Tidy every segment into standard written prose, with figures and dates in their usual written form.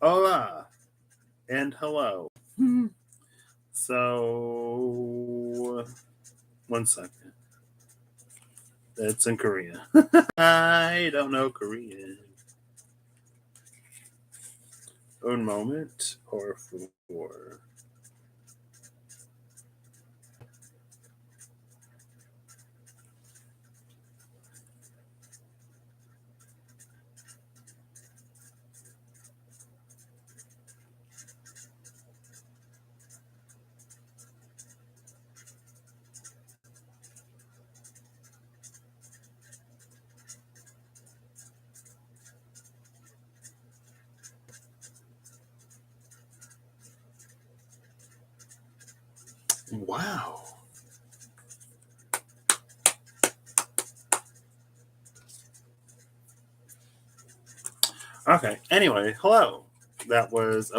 Hola and hello. So, one second. It's in Korean. I don't know Korean. Un moment, or four. Wow. Okay. Anyway, hello. That was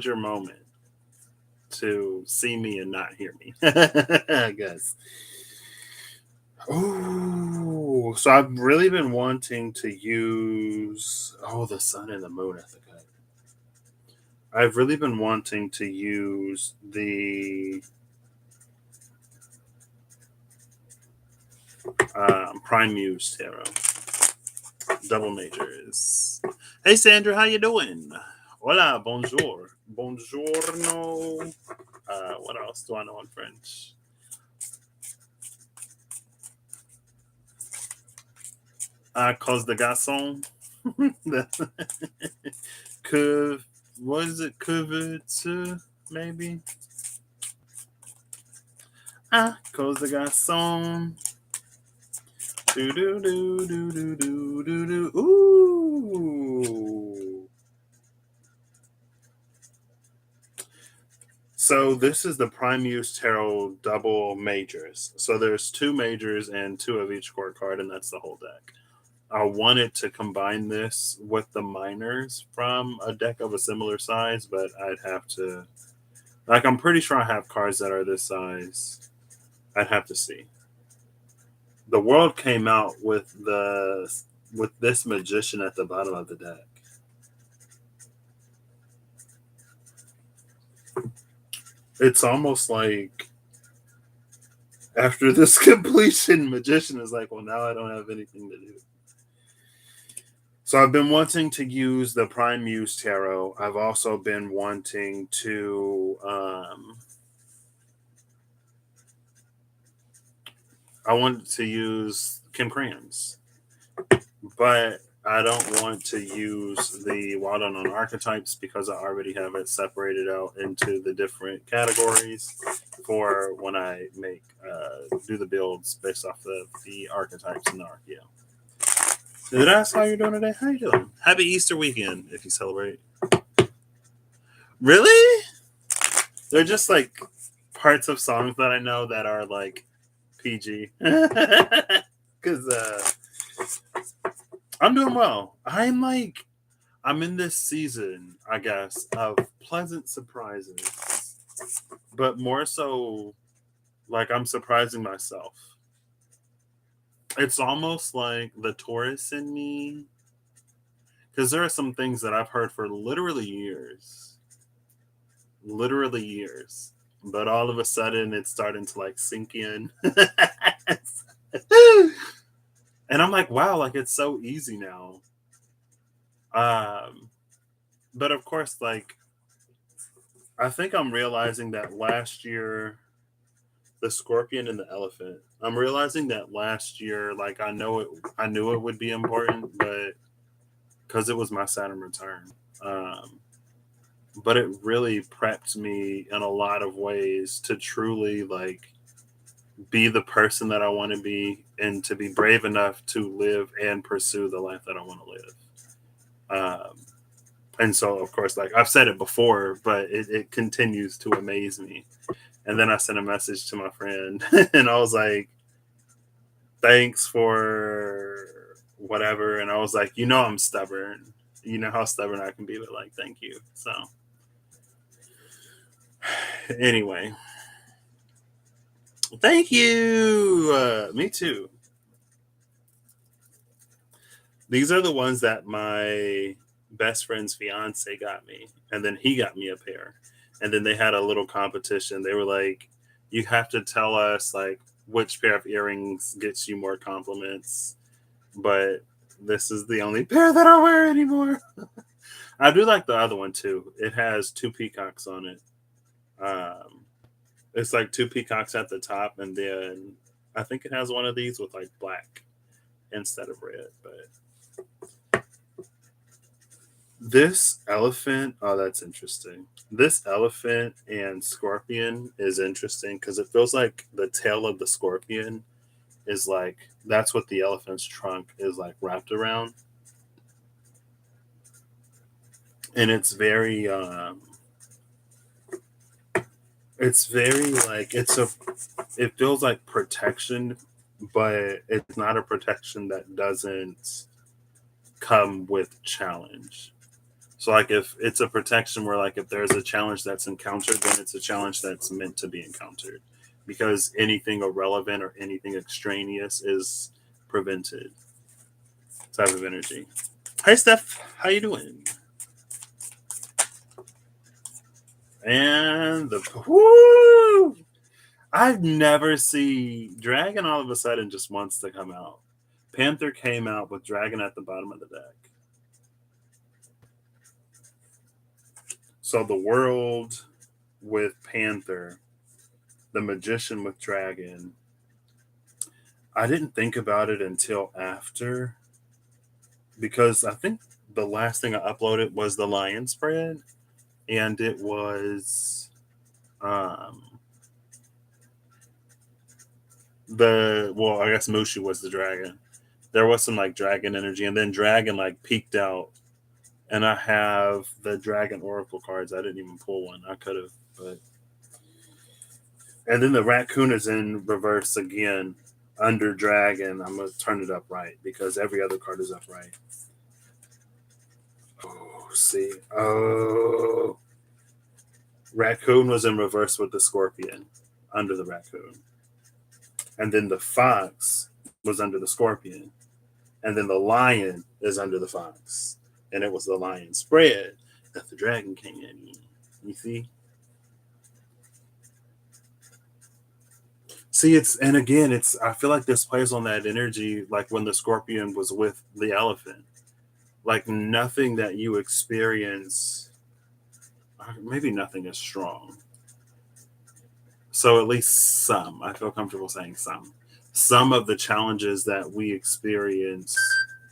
your moment to see me and not hear me. I guess. Oh, so I've really been wanting to use the sun and the moon at the cut. I've really been wanting to use the Prime Muse Tarot. Double majors. Hey Sandra, how you doing? Hola, bonjour. Buongiorno. What else do I know in French? Cause the garçon. Que, what is it? Que veux-tu, maybe? Cause the garçon. Do do do do do do do do. Ooh. So this is the Prime Muse Tarot double majors. So there's two majors and two of each court card, and that's the whole deck. I wanted to combine this with the minors from a deck of a similar size, but I'd have to, I'm pretty sure I have cards that are this size. I'd have to see. The world came out with this magician at the bottom of the deck. It's almost like after this completion, magician is like, well, now I don't have anything to do. So I've been wanting to use the Prime Muse Tarot. I've also been wanting to I wanted to use Kim Crayons, but I don't want to use the Wild Unknown Archetypes because I already have it separated out into the different categories for when I do the builds based off of the archetypes in the Archeo. Did I ask how you're doing today? How you doing? Happy Easter weekend if you celebrate. Really? They're just like parts of songs that I know that are like PG. Because I'm doing well. I'm in this season, I guess, of pleasant surprises, but more so like I'm surprising myself. It's almost like the Taurus in me, because there are some things that I've heard for literally years, but all of a sudden it's starting to like sink in. And I'm like, wow, like it's so easy now. But of course, like I think I'm realizing that last year, the scorpion and the elephant. I'm realizing that last year, like I knew it would be important, but because it was my Saturn return. But it really prepped me in a lot of ways to truly like be the person that I want to be and to be brave enough to live and pursue the life that I want to live. And so, of course, like I've said it before, but it continues to amaze me. And then I sent a message to my friend and I was like, thanks for whatever. And I was like, I'm stubborn. You know how stubborn I can be, but like, thank you. So, anyway, thank you. Me too. These are the ones that my best friend's fiance got me, and then he got me a pair, and then they had a little competition. They were like, "You have to tell us like which pair of earrings gets you more compliments," but this is the only pair that I wear anymore. I do like the other one too. It has two peacocks on it. Um, it's like two peacocks at the top, and then I think it has one of these with like black instead of red. But this elephant, oh, that's interesting. This elephant and scorpion is interesting because it feels like the tail of the scorpion is like that's what the elephant's trunk is like wrapped around, and it's very like it feels like protection, but it's not a protection that doesn't come with challenge. So like if it's a protection where like if there's a challenge that's encountered, then it's a challenge that's meant to be encountered because anything irrelevant or anything extraneous is prevented. Type of energy. Hey Steph, how you doing? And the woo! I've never seen Dragon all of a sudden just wants to come out. Panther came out with Dragon at the bottom of the deck. So the world with Panther, the magician with Dragon. I didn't think about it until after because I think the last thing I uploaded was the lion spread, and it was um I guess Mushu was the dragon. There was some like dragon energy, and then dragon like peeked out, and I have the dragon oracle cards. I didn't even pull one. I could have, but and then the raccoon is in reverse again under dragon. I'm gonna turn it up right because every other card is upright. Oh, see, oh, raccoon was in reverse with the scorpion under the raccoon, and then the fox was under the scorpion, and then the lion is under the fox, and it was the lion spread that the dragon came in. You see? See, it's and again, it's. I feel like this plays on that energy, like when the scorpion was with the elephant. Like nothing that you experience, maybe nothing is strong. So at least some. I feel comfortable saying some. Some of the challenges that we experience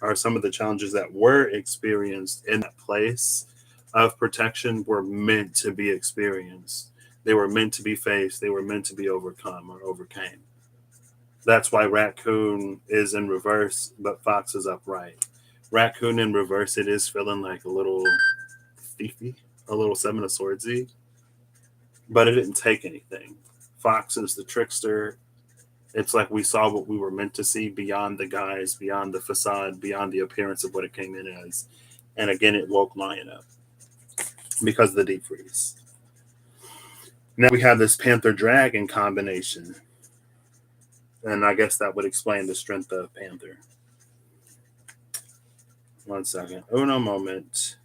are some of the challenges that were experienced in that place of protection were meant to be experienced. They were meant to be faced. They were meant to be overcome or overcame. That's why raccoon is in reverse, but fox is upright. Raccoon in reverse, it is feeling like a little thiefy, a little seven of swordsy, but it didn't take anything. Fox is the trickster. It's like we saw what we were meant to see beyond the guise, beyond the facade, beyond the appearance of what it came in as. And again, it woke Lion up because of the deep freeze. Now we have this Panther Dragon combination. And I guess that would explain the strength of Panther. 1 second. Uno moment.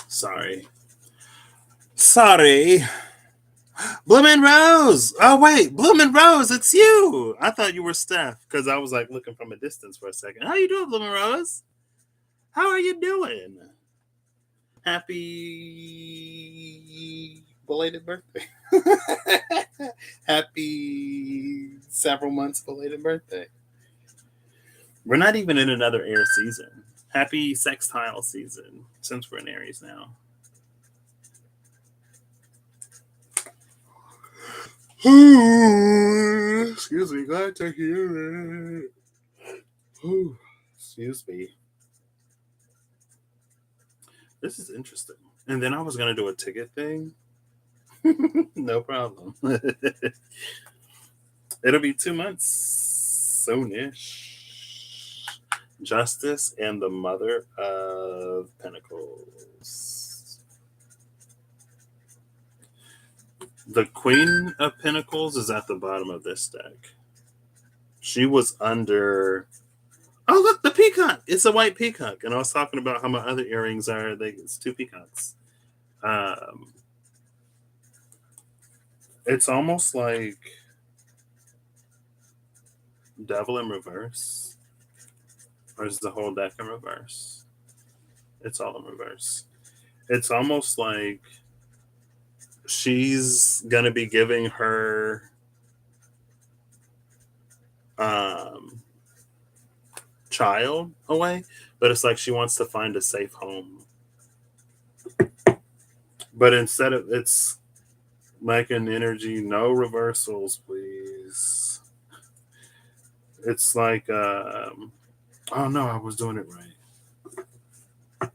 Sorry. Sorry. Bloomin' Rose. Oh wait, Bloomin' Rose, it's you. I thought you were Steph because I was like looking from a distance for a second. How you doing, Bloomin' Rose? How are you doing? Happy belated birthday. Happy several months belated birthday. We're not even in another air season. Happy sextile season, since we're in Aries now. Excuse me, glad to hear it. Excuse me. This is interesting. And then I was going to do a ticket thing. No problem. It'll be 2 months soonish. Justice and the Mother of Pentacles. The Queen of Pentacles is at the bottom of this deck. She was under... Oh, look, the peacock. It's a white peacock. And I was talking about how my other earrings are. It's 2 peacocks. It's almost like Devil in reverse. Or is the whole deck in reverse? It's all in reverse. It's almost like she's going to be giving her child away, but it's like she wants to find a safe home. But instead of, it's like an energy, no reversals, please. It's like, oh no, I was doing it right.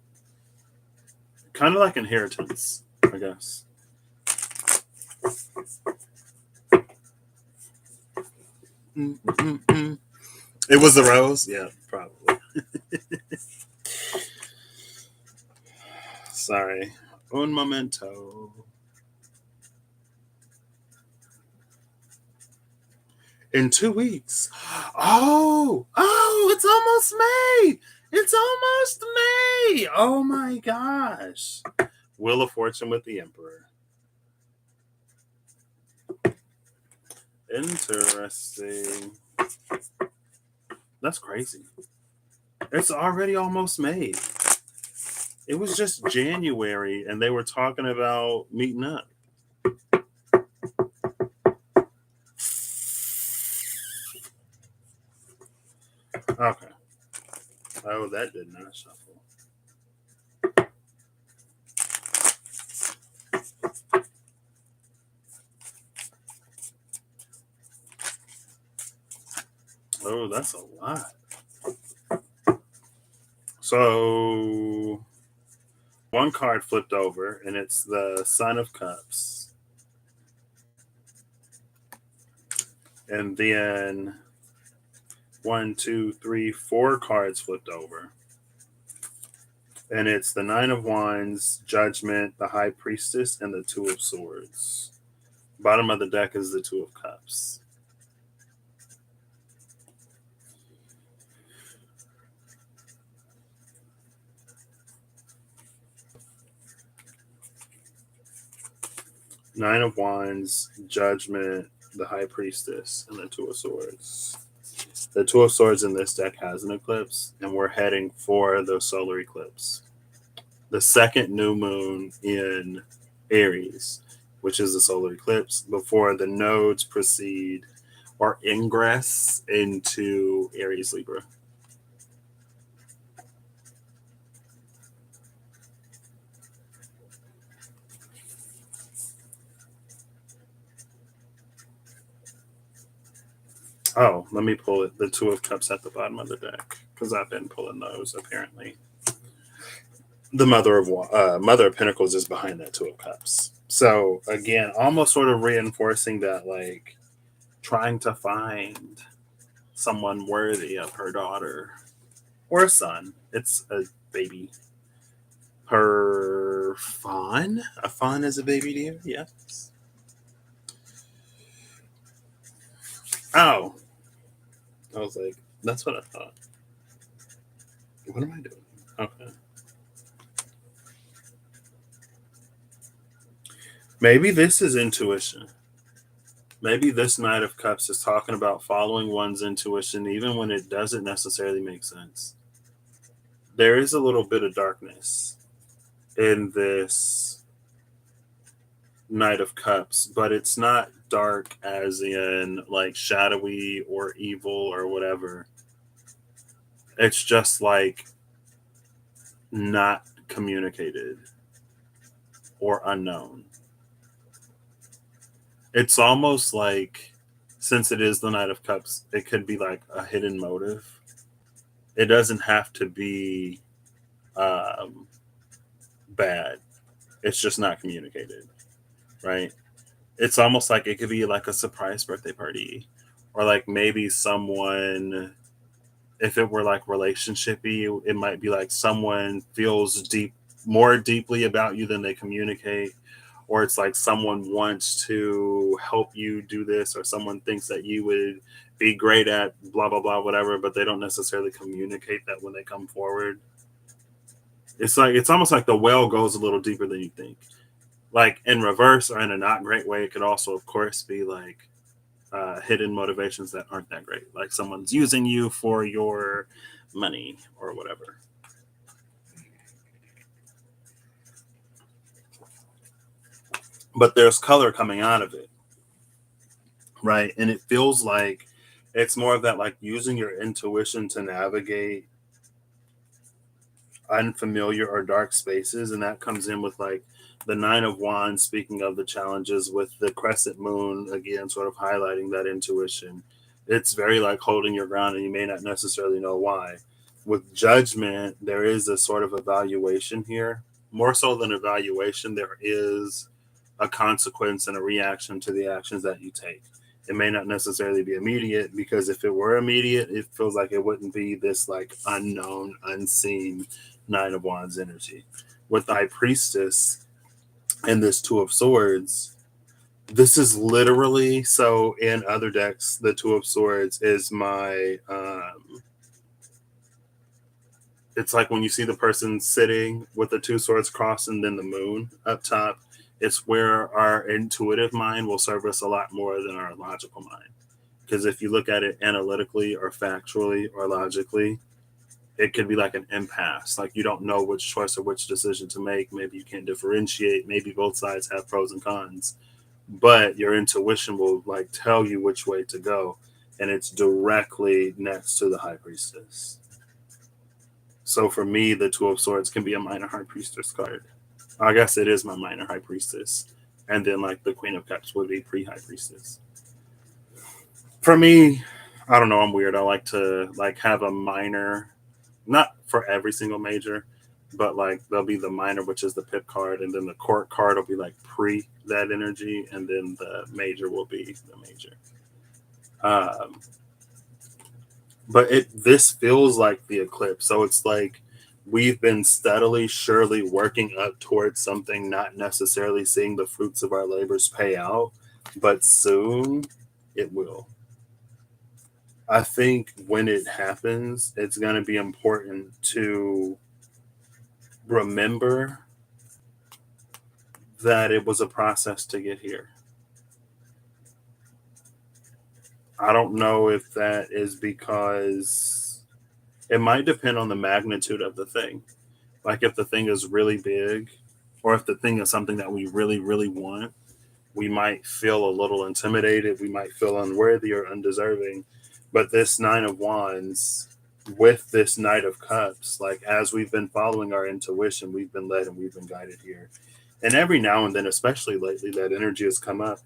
Kind of like inheritance, I guess. It was the rose? Yeah, probably. Sorry. Un momento. In 2 weeks. Oh, it's almost May. It's almost May. Oh my gosh. Wheel of Fortune with the Emperor. Interesting. That's crazy. It's already almost May. It was just January and they were talking about meeting up. Okay. Oh, that did not shuffle. Oh, that's a lot. So, one card flipped over, and it's the Son of Cups. And then 1, 2, 3, 4 cards flipped over. And it's the Nine of Wands, Judgment, the High Priestess, and the Two of Swords. Bottom of the deck is the Two of Cups. Nine of Wands, Judgment, the High Priestess, and the Two of Swords. The Two of Swords in this deck has an eclipse, and we're heading for the solar eclipse. The second new moon in Aries, which is the solar eclipse, before the nodes proceed or ingress into Aries Libra. Oh, let me pull it. The Two of Cups at the bottom of the deck, because I've been pulling those apparently. The Mother of Pentacles is behind that Two of Cups. So again, almost sort of reinforcing that, like trying to find someone worthy of her daughter or a son. It's a baby. Her fawn. A fawn is a baby deer. Yes. Oh, I was like, that's what I thought. What am I doing? Okay. Maybe this is intuition. Maybe this Knight of Cups is talking about following one's intuition even when it doesn't necessarily make sense. There is a little bit of darkness in this Knight of Cups, but it's not dark as in like shadowy or evil or whatever. It's just like not communicated or unknown. It's almost like, since it is the Knight of Cups, it could be like a hidden motive. It doesn't have to be um, bad. It's just not communicated, right? It's almost like it could be like a surprise birthday party, or like maybe someone, if it were like relationshipy, it might be like someone feels more deeply about you than they communicate, or it's like someone wants to help you do this, or someone thinks that you would be great at blah blah blah whatever, but they don't necessarily communicate that when they come forward. It's like it's almost like the well goes a little deeper than you think. Like in reverse or in a not great way, it could also, of course, be like hidden motivations that aren't that great. Like someone's using you for your money or whatever. But there's color coming out of it, right? And it feels like it's more of that, like using your intuition to navigate unfamiliar or dark spaces. And that comes in with like the Nine of Wands, speaking of the challenges, with the crescent moon, again, sort of highlighting that intuition. It's very like holding your ground, and you may not necessarily know why. With Judgment, there is a sort of evaluation here. More so than evaluation, there is a consequence and a reaction to the actions that you take. It may not necessarily be immediate, because if it were immediate, it feels like it wouldn't be this like unknown, unseen Nine of Wands energy. With the High Priestess and this Two of Swords, this is literally, so in other decks, the Two of Swords is my it's like when you see the person sitting with the two swords crossed and then the moon up top. It's where our intuitive mind will serve us a lot more than our logical mind. Because if you look at it analytically or factually or logically, it could be like an impasse. Like you don't know which choice or which decision to make. Maybe you can't differentiate. Maybe both sides have pros and cons. But your intuition will like tell you which way to go. And it's directly next to the High Priestess. So for me, the Two of Swords can be a minor High Priestess card. I guess it is my minor High Priestess. And then like the Queen of Cups would be pre High Priestess. For me, I don't know, I'm weird. I like to like have a minor, not for every single major, but like there'll be the minor, which is the pip card, and then the court card will be like pre that energy, and then the major will be the major. Um, but it this feels like the eclipse, so it's like we've been steadily, surely working up towards something, not necessarily seeing the fruits of our labors pay out, but soon it will. I think when it happens, it's going to be important to remember that it was a process to get here. I don't know if that is because it might depend on the magnitude of the thing. Like if the thing is really big, or if the thing is something that we really, really want, we might feel a little intimidated. We might feel unworthy or undeserving. But this Nine of Wands with this Knight of Cups, like as we've been following our intuition, we've been led and we've been guided here. And every now and then, especially lately, that energy has come up.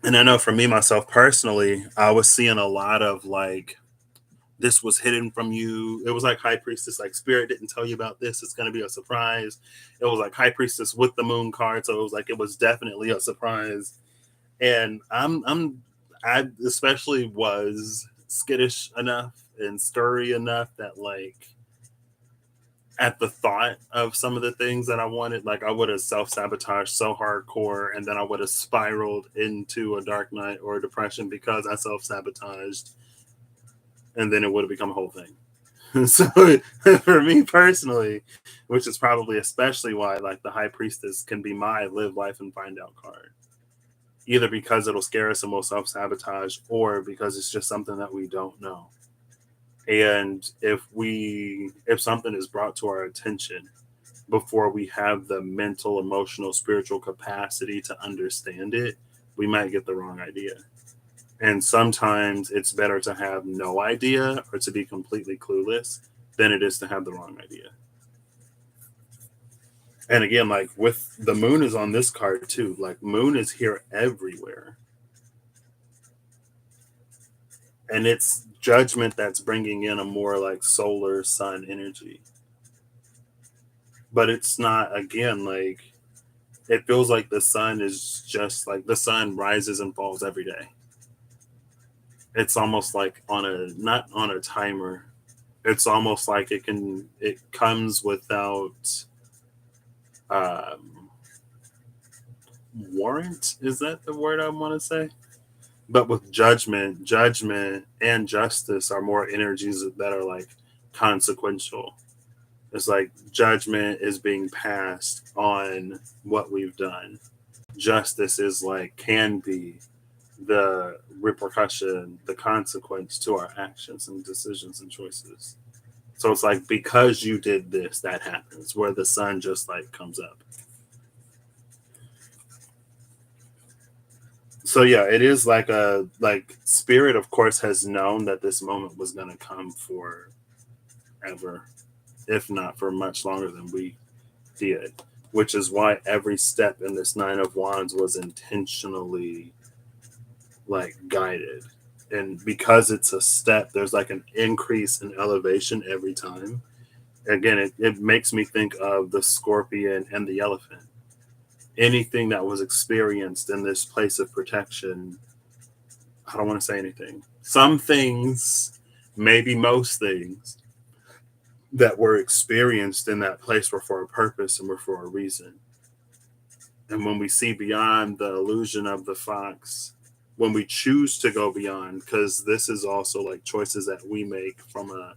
And I know for me, myself personally, I was seeing a lot of like, this was hidden from you. It was like High Priestess, like Spirit didn't tell you about this. It's going to be a surprise. It was like High Priestess with the moon card. So it was like, it was definitely a surprise. And I especially was skittish enough and scurry enough that like at the thought of some of the things that I wanted, like I would have self sabotaged so hardcore, and then I would have spiraled into a dark night or a depression because I self sabotaged, and then it would have become a whole thing. So for me personally, which is probably especially why like the High Priestess can be my live life and find out card, either because it'll scare us and we'll self sabotage, or because it's just something that we don't know. And if something is brought to our attention, before we have the mental, emotional, spiritual capacity to understand it, we might get the wrong idea. And sometimes it's better to have no idea or to be completely clueless than it is to have the wrong idea. And again, like with the moon is on this card too. Like moon is here everywhere. And it's judgment that's bringing in a more like solar sun energy. But it's not, again, like it feels like the sun is just like the sun rises and falls every day. It's almost like on a, not on a timer. It's almost like it comes without um warrant. Is that the word I want to say? But with judgment and justice are more energies that are like consequential. It's like judgment is being passed on what we've done. Justice is like can be the repercussion, the consequence to our actions and decisions and choices. So it's like because you did this, that happens, where the sun just like comes up. So yeah, it is like a like spirit of course has known that this moment was gonna come forever, if not for much longer than we did. Which is why every step in this nine of wands was intentionally like guided. And because it's a step, there's like an increase in elevation every time. Again, it makes me think of the scorpion and the elephant. Anything that was experienced in this place of protection, I don't want to say anything. Some things, maybe most things that were experienced in that place were for a purpose and were for a reason. And when we see beyond the illusion of the fox, when we choose to go beyond, because this is also like choices that we make from a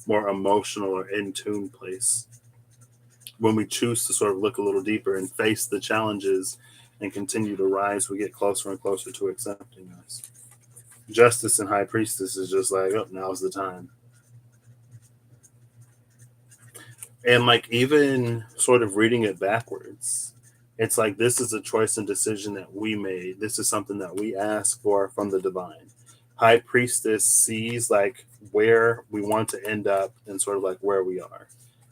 more emotional or in tune place. When we choose to sort of look a little deeper and face the challenges and continue to rise, we get closer and closer to accepting us. Justice and High Priestess is just like, oh, now's the time. And like even sort of reading it backwards, it's like this is a choice and decision that we made. This is something that we ask for from the divine. High Priestess sees like where we want to end up and sort of like where we are,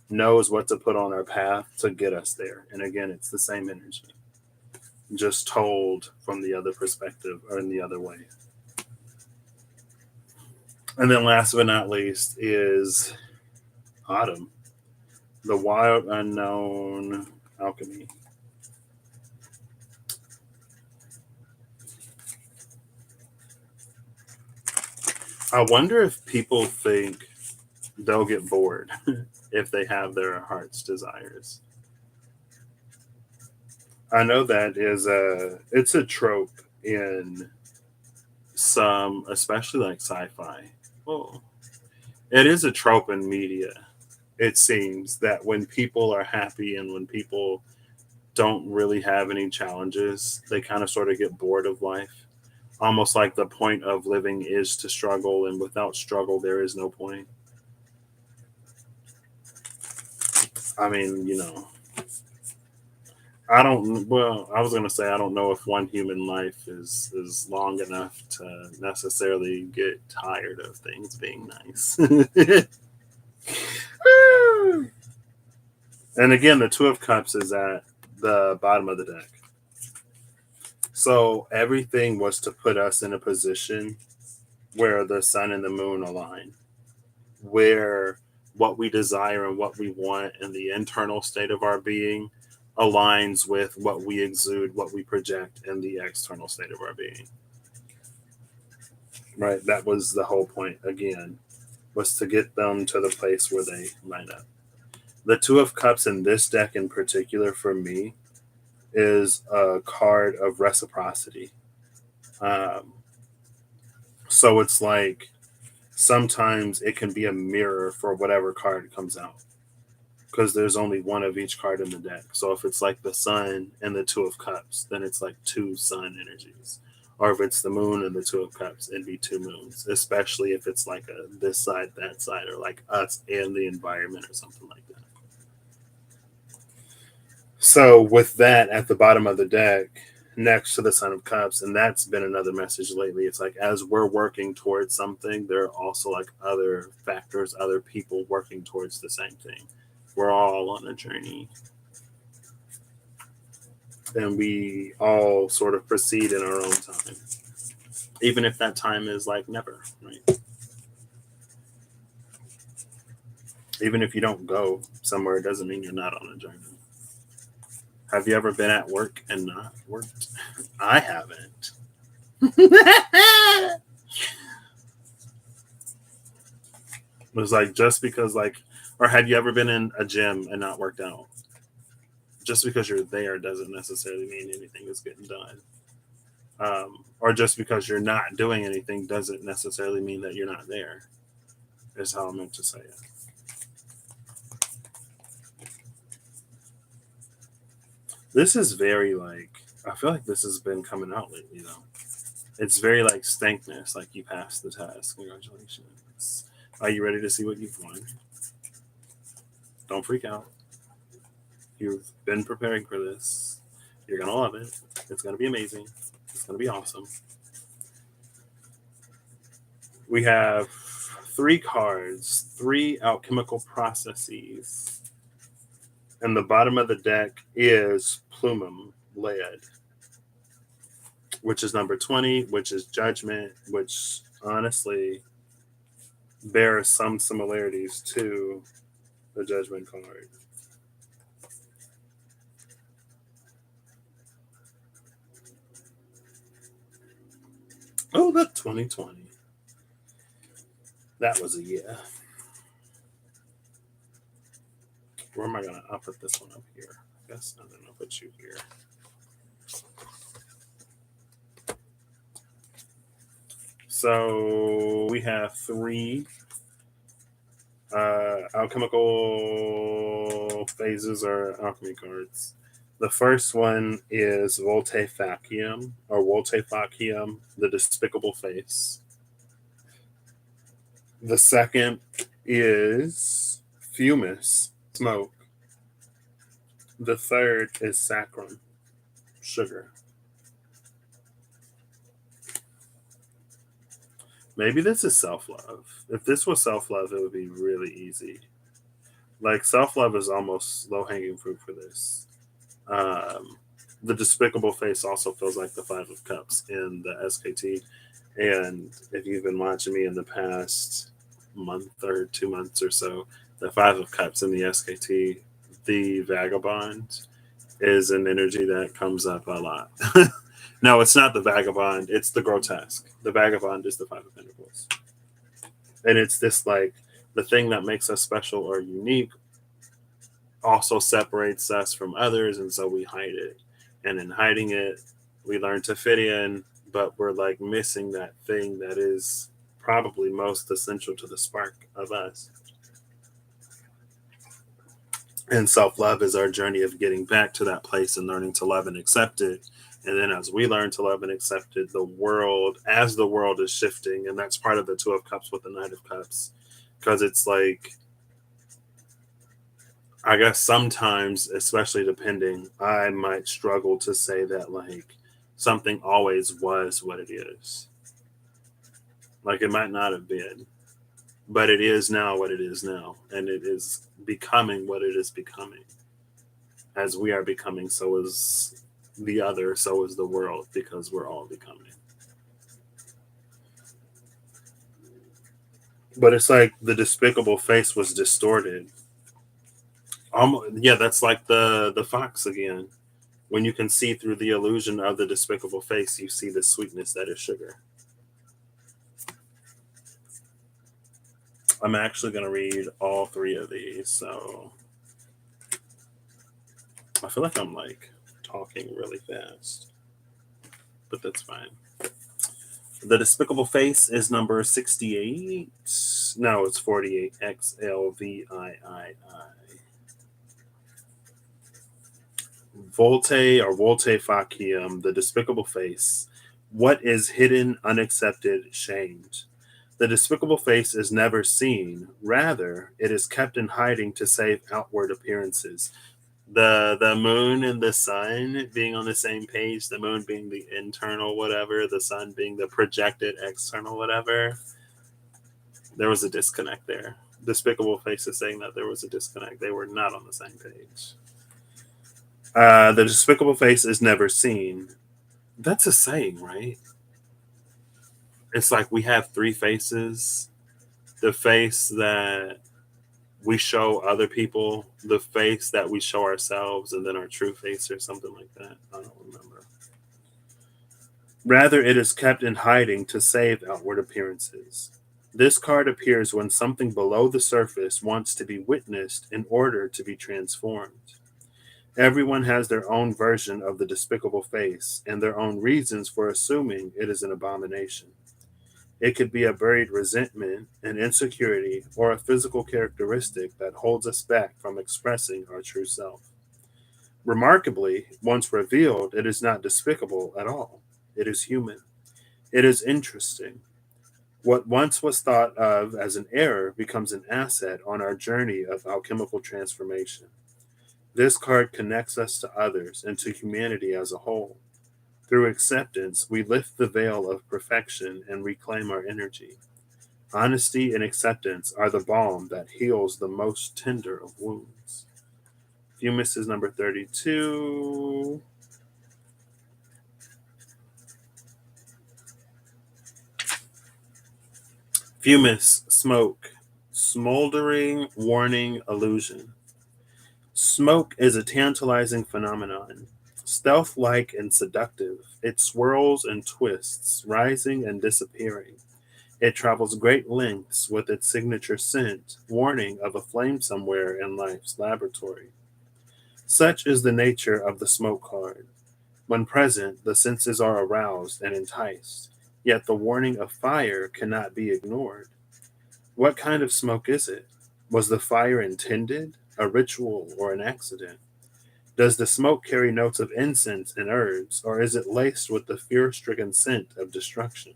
knows what to put on our path to get us there. And again, it's the same energy, just told from the other perspective or in the other way. And then last but not least is Autumn, the wild unknown alchemy. I wonder if people think they'll get bored if they have their heart's desires. I know that is it's a trope in some, especially like sci-fi. Well, it is a trope in media. It seems that when people are happy and when people don't really have any challenges, they kind of sort of get bored of life. Almost like the point of living is to struggle, and without struggle, there is no point. I mean, I don't. Well, I was gonna say I don't know if one human life is long enough to necessarily get tired of things being nice. And again, the Two of Cups is at the bottom of the deck. So everything was to put us in a position where the sun and the moon align, where what we desire and what we want and the internal state of our being aligns with what we exude, what we project, and the external state of our being. Right? That was the whole point, again, was to get them to the place where they line up. The Two of Cups in this deck in particular for me is a card of reciprocity. Um, so it's like sometimes it can be a mirror for whatever card comes out because there's only one of each card in the deck. So if it's like the sun and the Two of Cups, then it's like two sun energies. Or if it's the moon and the Two of Cups, it'd be two moons, especially if it's like a this side, that side, or like us and the environment or something like that. So with that at the bottom of the deck, next to the Son of Cups, and that's been another message lately. It's like as we're working towards something, there are also like other factors, other people working towards the same thing. We're all on a journey, and we all sort of proceed in our own time, even if that time is like never, right? Even if you don't go somewhere, it doesn't mean you're not on a journey. Have you ever been at work and not worked? I haven't. It was like just because like, or have you ever been in a gym and not worked out? Just because you're there doesn't necessarily mean anything is getting done. Or just because you're not doing anything doesn't necessarily mean that you're not there. Is how I meant to say it. This is very like, I feel like this has been coming out lately though. It's very like stankness, like you passed the test. Congratulations. Are you ready to see what you've won? Don't freak out. You've been preparing for this. You're gonna love it. It's gonna be amazing. It's gonna be awesome. We have three cards, three alchemical processes. And the bottom of the deck is Plumum, lead, which is number 20, which is judgment, which honestly bears some similarities to the judgment card. Oh, look, 2020. That was a year. Where am I gonna? I'll put this one up here. I guess I'm gonna put you here. So we have three alchemical phases or alchemy cards. The first one is Voltefacium or Voltefacium, the despicable face. The second is Fumus, smoke. The third is Sacrum, sugar. Maybe this is self love. If this was self love, it would be really easy. Like self love is almost low hanging fruit for this. Um, the despicable face also feels like the Five of Cups in the SKT. And if you've been watching me in the past month or 2 months or so, the Five of Cups in the SKT, the Vagabond, is an energy that comes up a lot. No, it's not the Vagabond, it's the grotesque. The Vagabond is the Five of Pentacles. And it's this like the thing that makes us special or unique also separates us from others, and so we hide it. And in hiding it, we learn to fit in, but we're like missing that thing that is probably most essential to the spark of us. And self love is our journey of getting back to that place and learning to love and accept it. And then as we learn to love and accept it, the world, as the world is shifting, and that's part of the Two of Cups with the Knight of Cups, because it's like, I guess sometimes, especially depending, I might struggle to say that like something always was what it is. Like it might not have been, but it is now what it is now. And it is becoming what it is becoming. As we are becoming, so is the other, so is the world, because we're all becoming. But it's like the despicable face was distorted. Yeah, that's like the fox again. When you can see through the illusion of the despicable face, you see the sweetness that is sugar. I'm actually going to read all three of these, so I feel like I'm like talking really fast, but that's fine. The despicable face is number 68. No, it's 48. XLVIII. Volte or Volte Facium, the despicable face. What is hidden, unaccepted, shamed? The despicable face is never seen. Rather, it is kept in hiding to save outward appearances. The moon and the sun being on the same page, the moon being the internal whatever, the sun being the projected external whatever. There was a disconnect there. Despicable Face is saying that there was a disconnect. They were not on the same page. The Despicable Face is never seen. That's a saying, right? It's like we have three faces: the face that we show other people, the face that we show ourselves, and then our true face, or something like that. I don't remember. Rather, it is kept in hiding to save outward appearances. This card appears when something below the surface wants to be witnessed in order to be transformed. Everyone has their own version of the despicable face and their own reasons for assuming it is an abomination. It could be a buried resentment, an insecurity, or a physical characteristic that holds us back from expressing our true self. Remarkably, once revealed, it is not despicable at all. It is human. It is interesting. What once was thought of as an error becomes an asset on our journey of alchemical transformation. This card connects us to others and to humanity as a whole. Through acceptance, we lift the veil of perfection and reclaim our energy. Honesty and acceptance are the balm that heals the most tender of wounds. Fumus is number 32. Fumus, smoke, smoldering, warning, illusion. Smoke is a tantalizing phenomenon. Stealth like and seductive, it swirls and twists, rising and disappearing. It travels great lengths with its signature scent, warning of a flame somewhere in life's laboratory. Such is the nature of the smoke card. When present, the senses are aroused and enticed, yet the warning of fire cannot be ignored. What kind of smoke is it? Was the fire intended, a ritual, or an accident? Does the smoke carry notes of incense and herbs, or is it laced with the fear-stricken scent of destruction?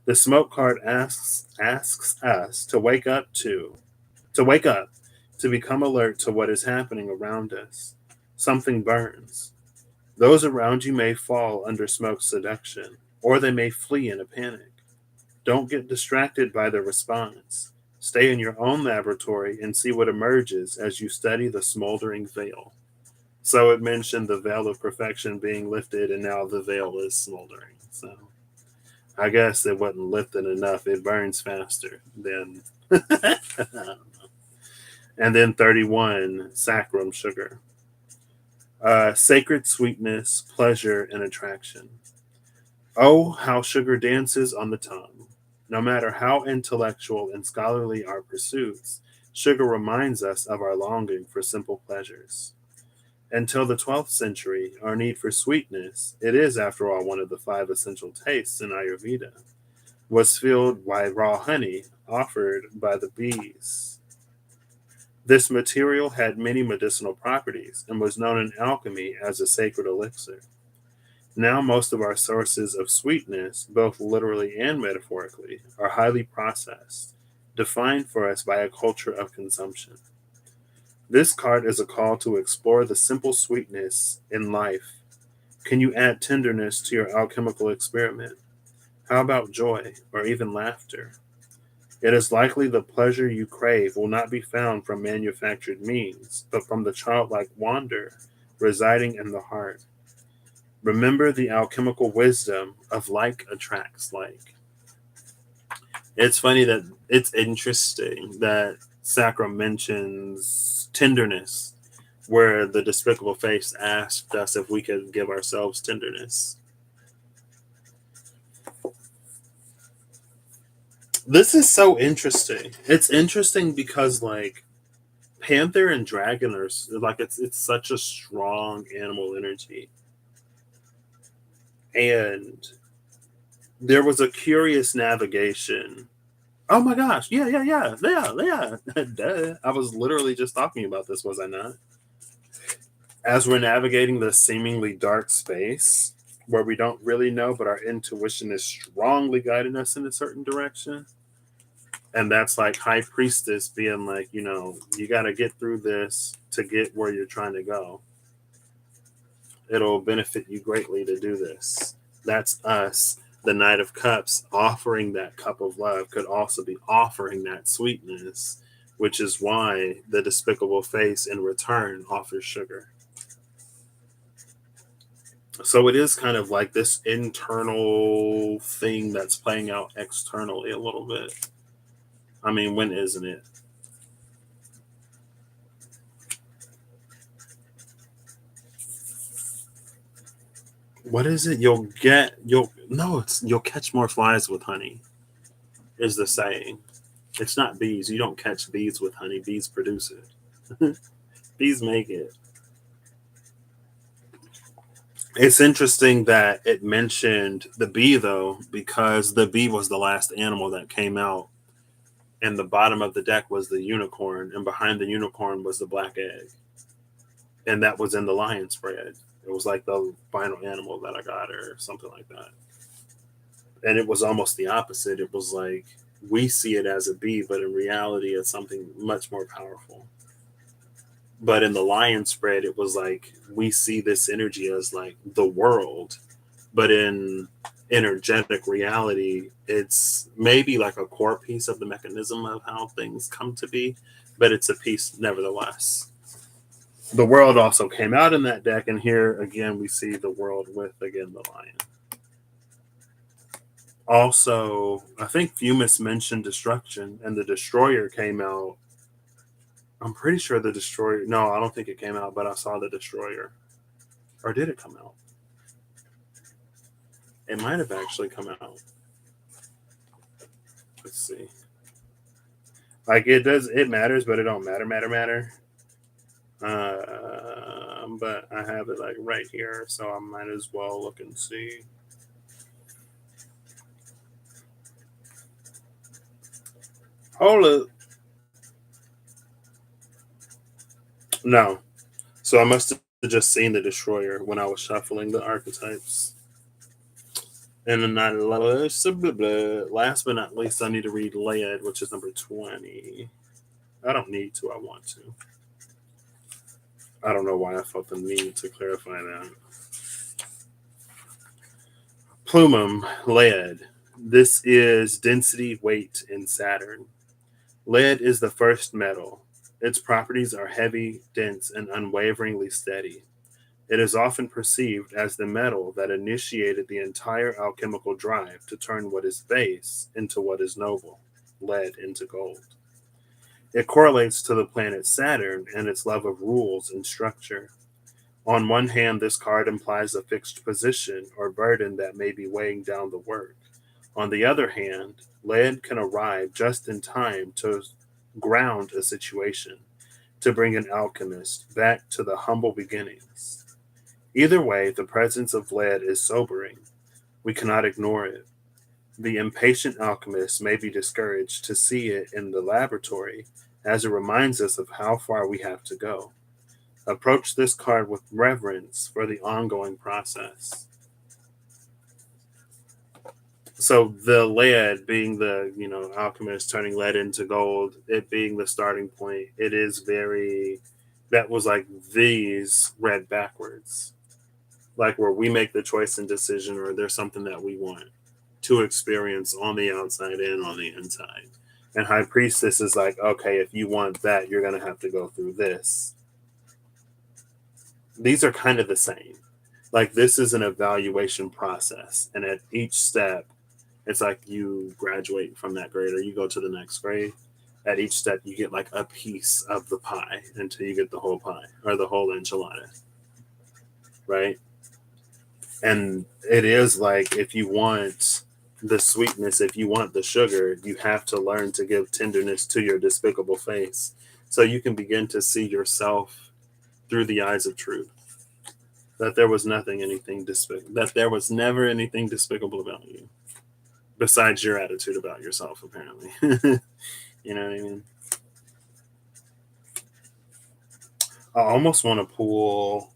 The smoke card asks us to wake up, to become alert to what is happening around us. Something burns. Those around you may fall under smoke's seduction, or they may flee in a panic. Don't get distracted by the response. Stay in your own laboratory and see what emerges as you study the smoldering veil. So it mentioned the veil of perfection being lifted, and now the veil is smoldering. So I guess it wasn't lifted enough. It burns faster than. And then 31, sacrum, sugar. Sacred sweetness, pleasure, and attraction. Oh, how sugar dances on the tongue. No matter how intellectual and scholarly our pursuits, sugar reminds us of our longing for simple pleasures. Until the 12th century, our need for sweetness, it is after all one of the five essential tastes in Ayurveda, was filled by raw honey offered by the bees. This material had many medicinal properties and was known in alchemy as a sacred elixir. Now, most of our sources of sweetness, both literally and metaphorically, are highly processed, defined for us by a culture of consumption. This card is a call to explore the simple sweetness in life. Can you add tenderness to your alchemical experiment? How about joy or even laughter? It is likely the pleasure you crave will not be found from manufactured means, but from the childlike wonder residing in the heart. Remember the alchemical wisdom of like attracts like. It's funny that it's interesting that Sacrum mentions tenderness, where the despicable face asked us if we could give ourselves tenderness. This is so interesting. It's interesting because like panther and dragon are like it's such a strong animal energy. And there was a curious navigation. Oh my gosh. Yeah. Duh. I was literally just talking about this, was I not? As we're navigating this seemingly dark space where we don't really know, but our intuition is strongly guiding us in a certain direction. And that's like high priestess being like, you got to get through this to get where you're trying to go. It'll benefit you greatly to do this. That's us. The Knight of Cups offering that cup of love could also be offering that sweetness, which is why the despicable face in return offers sugar. So it is kind of like this internal thing that's playing out externally a little bit. I mean, when isn't it? What is it? You'll catch more flies with honey, is the saying. It's not bees. You don't catch bees with honey. Bees produce it. Bees make it. It's interesting that it mentioned the bee though, because the bee was the last animal that came out, and the bottom of the deck was the unicorn, and behind the unicorn was the black egg, and that was in the lion spread. It was like the final animal that I got, or something like that. And it was almost the opposite. It was like we see it as a bee, but in reality, it's something much more powerful. But in the lion spread, it was like we see this energy as like the world, but in energetic reality, it's maybe like a core piece of the mechanism of how things come to be, but it's a piece nevertheless. The world also came out in that deck, and here again we see the world with again the lion. Also, I think Fumus mentioned destruction, and the destroyer came out. I'm pretty sure the destroyer. No, I don't think it came out, but I saw the destroyer. Or did it come out? It might have actually come out. Let's see. Like it does, it matters, but it don't matter. But I have it like right here, so I might as well look and see. Hold up. No. So I must have just seen the destroyer when I was shuffling the archetypes. And then last but not least, I need to read Lead, which is number 20. I don't need to, I want to. I don't know why I felt the need to clarify that. Plumum, lead. This is density, weight, in Saturn. Lead is the first metal. Its properties are heavy, dense, and unwaveringly steady. It is often perceived as the metal that initiated the entire alchemical drive to turn what is base into what is noble, lead into gold. It correlates to the planet Saturn and its love of rules and structure. On one hand, this card implies a fixed position or burden that may be weighing down the work. On the other hand, lead can arrive just in time to ground a situation, to bring an alchemist back to the humble beginnings. Either way, the presence of lead is sobering. We cannot ignore it. The impatient alchemist may be discouraged to see it in the laboratory, as it reminds us of how far we have to go. Approach this card with reverence for the ongoing process. So the lead being the, alchemist turning lead into gold, it being the starting point, it is very, that was like these read backwards. Like where we make the choice and decision, or there's something that we want to experience on the outside and on the inside. And High Priestess is like, okay, if you want that, you're going to have to go through this. These are kind of the same. Like this is an evaluation process. And at each step, it's like you graduate from that grade or you go to the next grade. At each step, you get like a piece of the pie until you get the whole pie or the whole enchilada. Right. And it is like if you want the sweetness, if you want the sugar, you have to learn to give tenderness to your despicable face so you can begin to see yourself through the eyes of truth. That there was nothing, anything despicable, that there was never anything despicable about you besides your attitude about yourself, apparently. You know what I mean? I almost want to pull.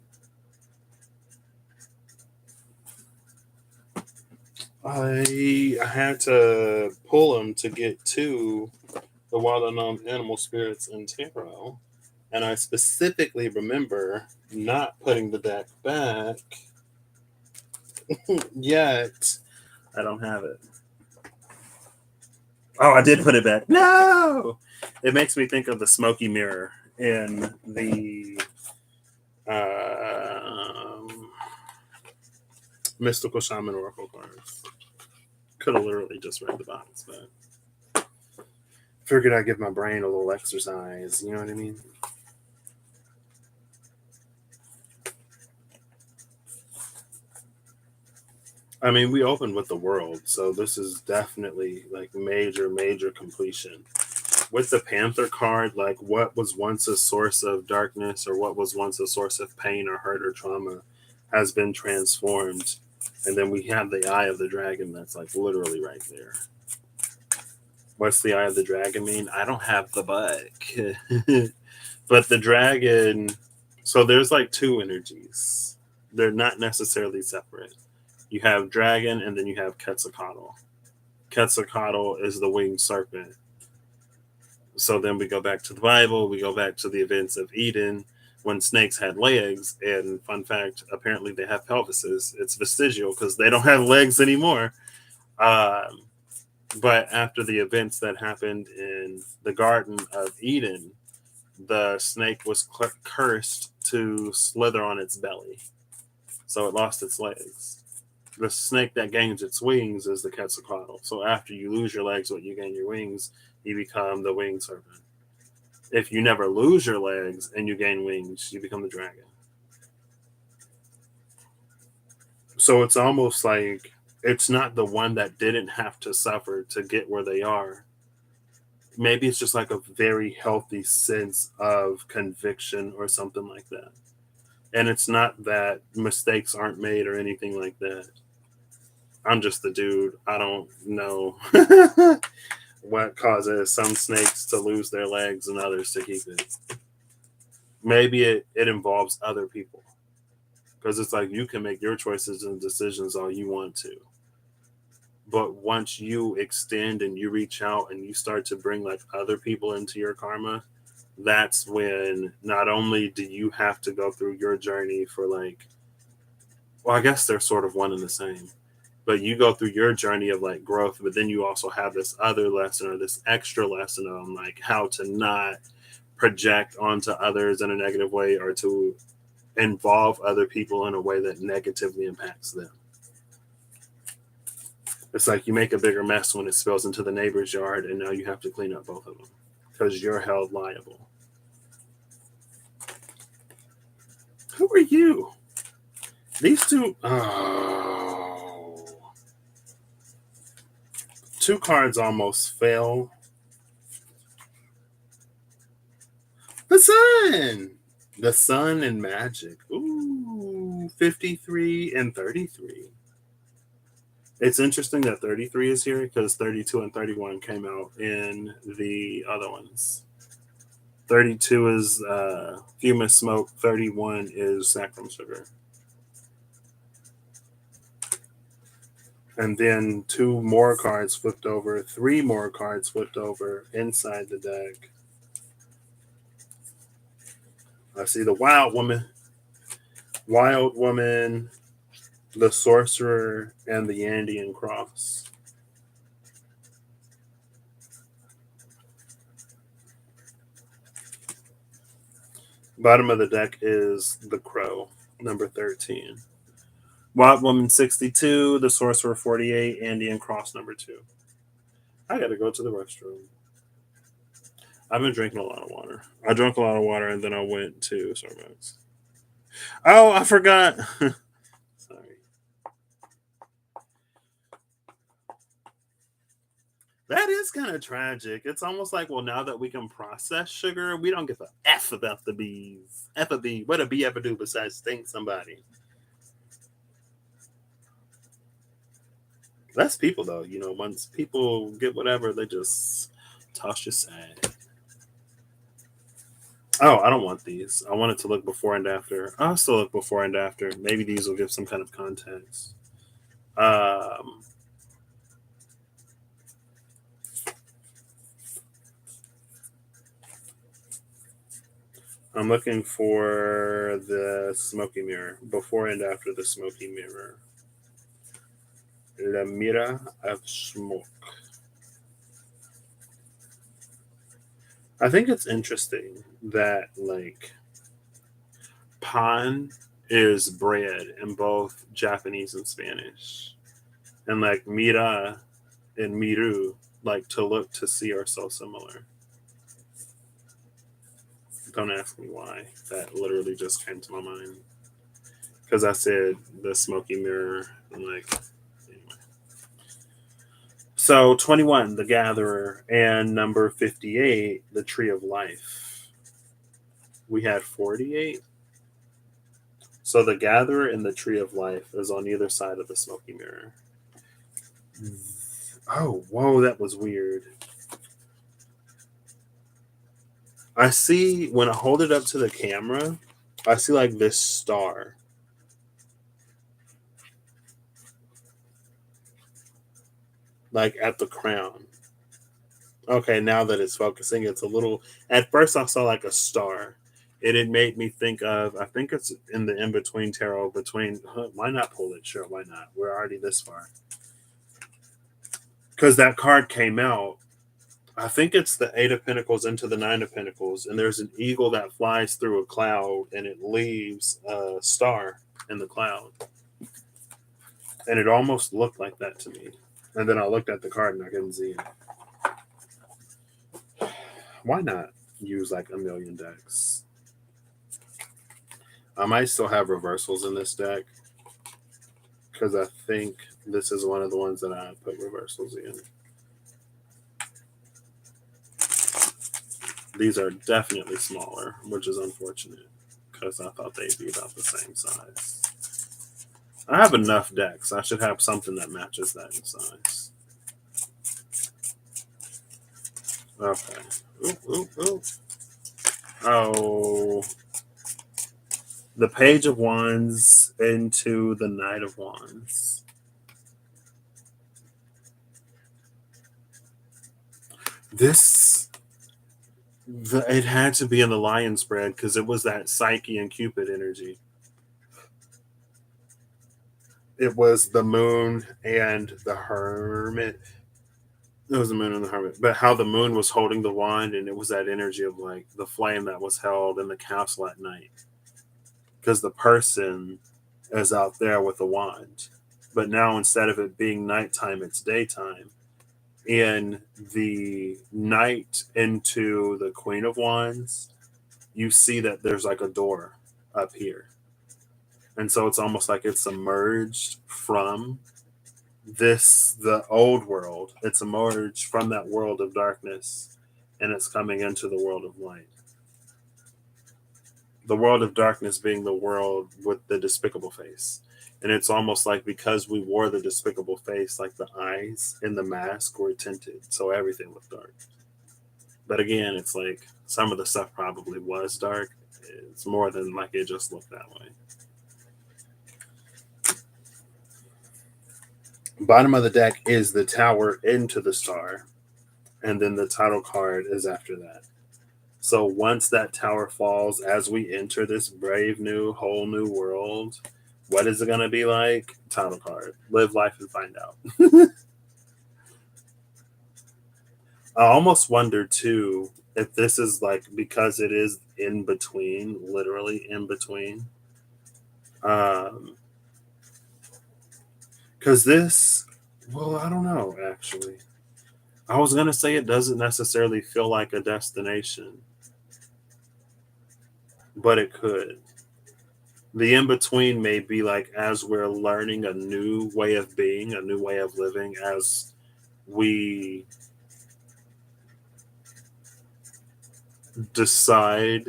I had to pull them to get to the Wild Unknown Animal Spirits in Tarot. And I specifically remember not putting the deck back yet. I don't have it. Oh, I did put it back. No! It makes me think of the smoky mirror in the Mystical Shaman Oracle cards. Could have literally just read the box, but figured I'd give my brain a little exercise. You know what I mean? I mean, we opened with the world, so this is definitely like major completion. With the Panther card, like what was once a source of darkness or what was once a source of pain or hurt or trauma has been transformed. And then we have the Eye of the Dragon that's like literally right there. What's the Eye of the Dragon mean? I don't have the book. But the dragon, so there's like two energies. They're not necessarily separate. You have dragon and then you have Quetzalcoatl. Quetzalcoatl is the winged serpent. So then we go back to the Bible, we go back to the events of Eden when snakes had legs. And fun fact, apparently they have pelvises. It's vestigial because they don't have legs anymore. But after the events that happened in the Garden of Eden, the snake was cursed to slither on its belly. So it lost its legs. The snake that gains its wings is the Quetzalcoatl. So after you lose your legs, but you gain your wings, you become the winged serpent. If you never lose your legs and you gain wings, you become the dragon. So it's almost like it's not the one that didn't have to suffer to get where they are. Maybe it's just like a very healthy sense of conviction or something like that. And it's not that mistakes aren't made or anything like that. I'm just the dude. I don't know what causes some snakes to lose their legs and others to keep it. Maybe it involves other people. Because it's like you can make your choices and decisions all you want to. But once you extend and you reach out and you start to bring like other people into your karma, that's when not only do you have to go through your journey for like, well, I guess they're sort of one and the same, but you go through your journey of like growth, but then you also have this other lesson or this extra lesson on like how to not project onto others in a negative way or to involve other people in a way that negatively impacts them. It's like you make a bigger mess when it spills into the neighbor's yard and now you have to clean up both of them because you're held liable. Who are you? These two, two cards almost fell. The sun. The sun and magic. Ooh, 53 and 33. It's interesting that 33 is here because 32 and 31 came out in the other ones. 32 is Fume Smoke. 31 is Sacrum Sugar. And then two more cards flipped over. Three more cards flipped over inside the deck. I see the Wild Woman. Wild Woman, the Sorcerer, and the Andean Cross. Bottom of the deck is the Crow, number 13. Wild Woman 62, the Sorcerer 48, Andean Cross number 2. I gotta go to the restroom. I've been drinking a lot of water. I drank a lot of water and then I went to Starbucks. Oh, I forgot. Sorry. That is kind of tragic. It's almost like, well, now that we can process sugar, we don't give a F about the bees. F a bee. What a bee ever do besides sting somebody? Less people, though. You know, once people get whatever, they just toss you aside. Oh, I don't want these. I want it to look before and after. I'll still look before and after. Maybe these will give some kind of context. I'm looking for the smoky mirror, before and after the smoky mirror. La mira of smoke. I think it's interesting that like pan is bread in both Japanese and Spanish. And like mira and miru, like to look, to see, are so similar. Don't ask me why. That literally just came to my mind. Because I said the smoky mirror and like anyway. So 21, the gatherer, and number 58, the tree of life. We had 48. So the gatherer and the tree of life is on either side of the smoky mirror. Oh, whoa, that was weird. I see when I hold it up to the camera, I see like this star. Like at the crown. Okay, now that it's focusing, it's a little. At first, I saw like a star. It made me think of. I think it's in the in between tarot between. Why not pull it? Sure, why not? We're already this far. Because that card came out. I think it's the Eight of Pentacles into the Nine of Pentacles, and there's an eagle that flies through a cloud, and it leaves a star in the cloud, and it almost looked like that to me. And then I looked at the card and I couldn't see it. Why not use like a million decks? I might still have reversals in this deck because I think this is one of the ones that I put reversals in. These are definitely smaller, which is unfortunate because I thought they'd be about the same size. I have enough decks. I should have something that matches that in size. Okay. Ooh, ooh, ooh. Oh. The Page of Wands into the Knight of Wands. It had to be in the Lion spread because it was that Psyche and Cupid energy. It was the Moon and the Hermit. It was the Moon and the Hermit. But how the Moon was holding the wand, and it was that energy of like the flame that was held in the castle at night. Because the person is out there with the wand. But now instead of it being nighttime, it's daytime. In the Knight into the Queen of Wands, you see that there's like a door up here. And so it's almost like it's emerged from the old world. It's emerged from that world of darkness and it's coming into the world of light. The world of darkness being the world with the despicable face. And it's almost like because we wore the despicable face, like the eyes in the mask were tinted. So everything looked dark. But again, it's like some of the stuff probably was dark. It's more than like it just looked that way. Bottom of the deck is the Tower into the Star. And then the title card is after that. So once that tower falls, as we enter this brave new, whole new world, what is it going to be like? Title card. Live life and find out. I almost wonder too if this is like because it is in between, literally in between. Because this, well, I don't know actually. I was gonna say it doesn't necessarily feel like a destination, but it could. The in between may be like as we're learning a new way of being, a new way of living, as we decide,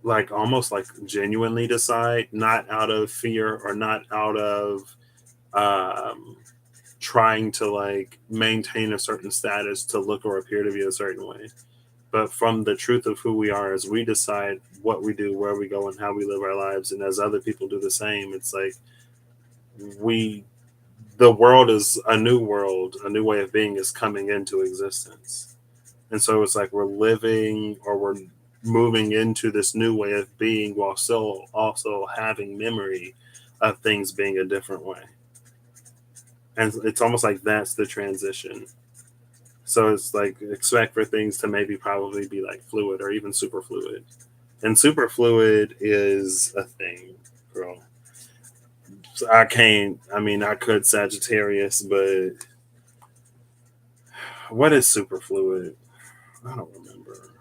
like almost like genuinely decide, not out of fear or not out of um, trying to like maintain a certain status to look or appear to be a certain way, but from the truth of who we are as we decide what we do, where we go, and how we live our lives. And as other people do the same, it's like the world is a new world, a new way of being is coming into existence. And so it's like we're living or we're moving into this new way of being while still also having memory of things being a different way. And it's almost like that's the transition. So it's like expect for things to maybe probably be like fluid or even super fluid. And super fluid is a thing, girl. So I can't, I mean, I could Sagittarius, but what is super fluid? I don't remember.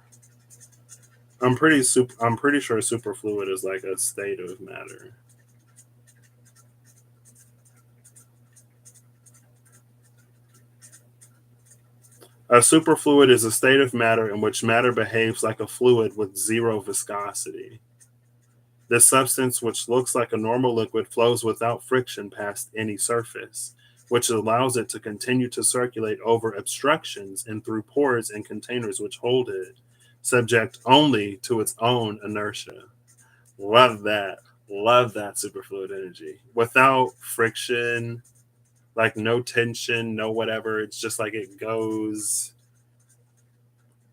I'm pretty sure superfluid is like a state of matter. A superfluid is a state of matter in which matter behaves like a fluid with zero viscosity. This substance, which looks like a normal liquid, flows without friction past any surface, which allows it to continue to circulate over obstructions and through pores and containers which hold it, subject only to its own inertia. Love that. Love that superfluid energy. Without friction, like no tension, no whatever. It's just like it goes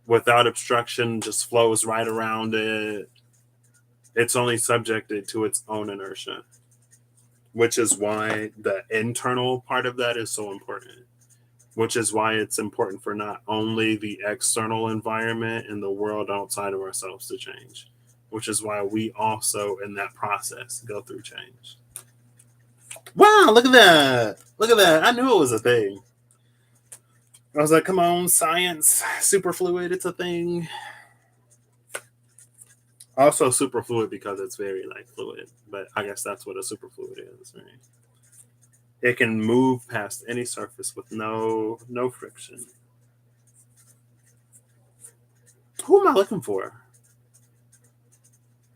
without obstruction, just flows right around it. It's only subjected to its own inertia, which is why the internal part of that is so important, which is why it's important for not only the external environment and the world outside of ourselves to change, which is why we also in that process go through change. Wow, look at that. Look at that. I knew it was a thing. I was like, come on, science, superfluid, it's a thing. Also superfluid because it's very like fluid, but I guess that's what a superfluid is, right? It can move past any surface with no friction. Who am I looking for?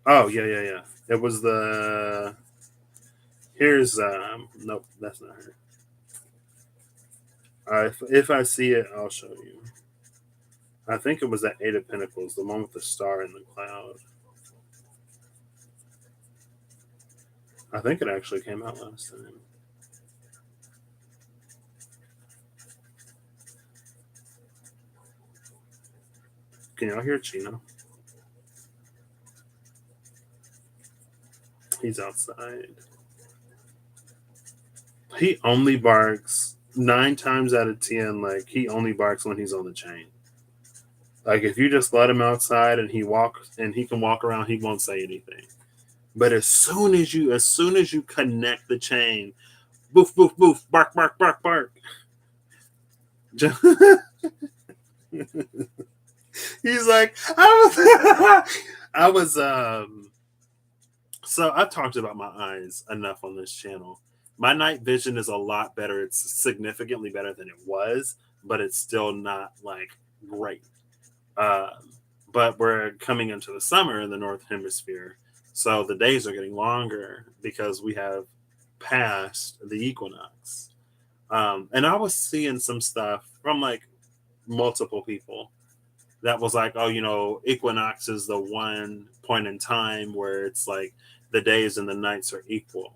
Oh yeah. It was the here's nope, that's not her. If I see it, I'll show you. I think it was that Eight of Pentacles, the one with the star in the cloud. I think it actually came out last time. Can y'all hear Chino? He's outside. He only barks 9 times out of 10. Like he only barks when he's on the chain. Like if you just let him outside and he can walk around, he won't say anything. But as soon as you connect the chain, boof, boof, boof, bark, bark, bark, bark. He's like, I was so I've talked about my eyes enough on this channel. My night vision is a lot better. It's significantly better than it was, but it's still not like great. But we're coming into the summer in the Northern Hemisphere. So the days are getting longer because we have passed the equinox. And I was seeing some stuff from like multiple people that was like, oh, equinox is the one point in time where it's like the days and the nights are equal.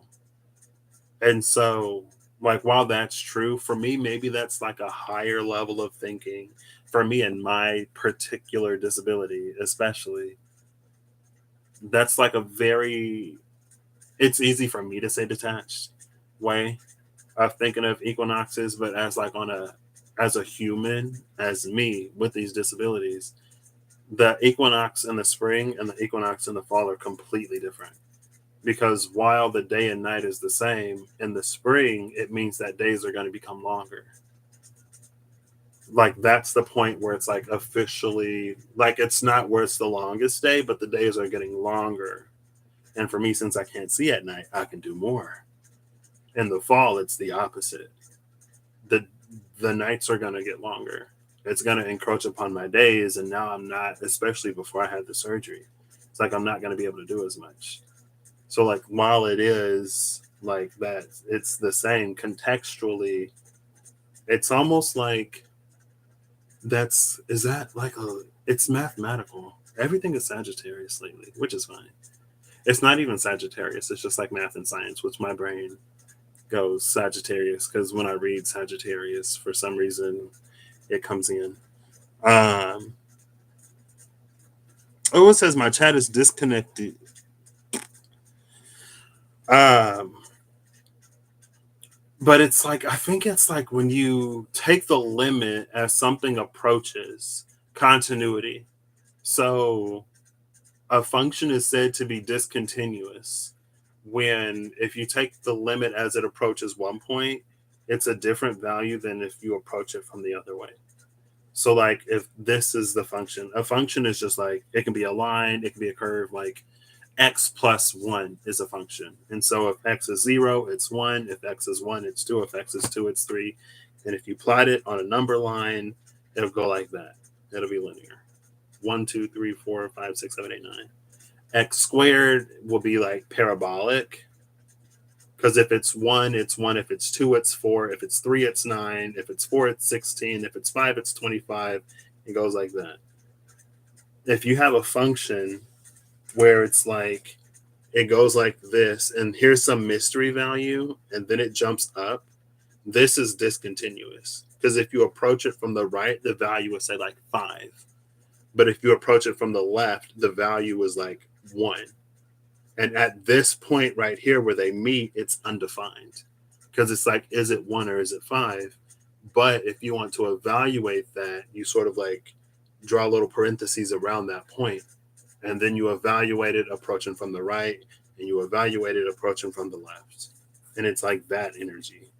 And so, like, while that's true, for me, maybe that's like a higher level of thinking for me and my particular disability, especially. That's like it's easy for me to say detached way of thinking of equinoxes, but as a human, as me with these disabilities, the equinox in the spring and the equinox in the fall are completely different. Because while the day and night is the same, in the spring, it means that days are going to become longer. Like that's the point where it's like officially, like it's not where it's the longest day, but the days are getting longer. And for me, since I can't see at night, I can do more. In the fall, it's the opposite. The the nights are going to get longer. It's going to encroach upon my days, and now I'm not, especially before I had the surgery. It's like I'm not going to be able to do as much. So like while it is like that, it's the same contextually. It's almost like is that like it's mathematical. Everything is Sagittarius lately, which is fine. It's not even Sagittarius. It's just like math and science, which my brain goes Sagittarius because when I read Sagittarius, for some reason, it comes in. Um, oh, it says my chat is disconnected. Um, but it's like, I think it's like when you take the limit as something approaches continuity. So a function is said to be discontinuous when, if you take the limit as it approaches one point, it's a different value than if you approach it from the other way. So, like, if this is the function, a function is just like, it can be a line, it can be a curve, like x plus 1 is a function. And so if x is 0, it's 1. If x is 1, it's 2. If x is 2, it's 3. And if you plot it on a number line, it'll go like that. It'll be linear. 1, 2, 3, 4, 5, 6, 7, 8, 9. X squared will be like parabolic, because if it's 1, it's 1. If it's 2, it's 4. If it's 3, it's 9. If it's 4, it's 16. If it's 5, it's 25. It goes like that. If you have a function where it's like, it goes like this, and here's some mystery value, and then it jumps up, this is discontinuous. Because if you approach it from the right, the value would say like 5. But if you approach it from the left, the value is like 1. And at this point right here where they meet, it's undefined. Because it's like, is it 1 or is it 5? But if you want to evaluate that, you sort of like draw little parentheses around that point. And then you evaluate it approaching from the right, and you evaluate it approaching from the left. And it's like that energy.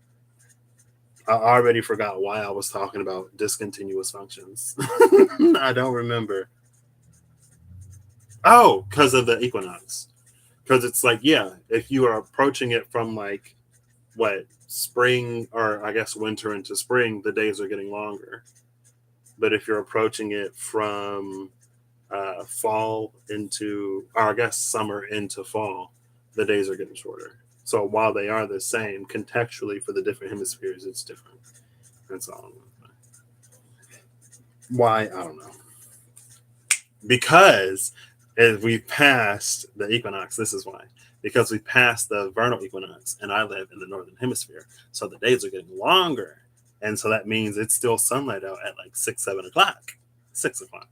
I already forgot why I was talking about discontinuous functions. I don't remember. Oh, because of the equinox. Because it's like, yeah, if you are approaching it from like what, spring, or I guess winter into spring, the days are getting longer. But if you're approaching it from fall into, or I guess summer into fall, the days are getting shorter. So while they are the same, contextually for the different hemispheres, it's different. That's all. Why? I don't know. Because if we passed the equinox, this is why. Because we passed the vernal equinox, and I live in the northern hemisphere, so the days are getting longer, and so that means it's still sunlight out at like 6, 7 o'clock, 6 o'clock.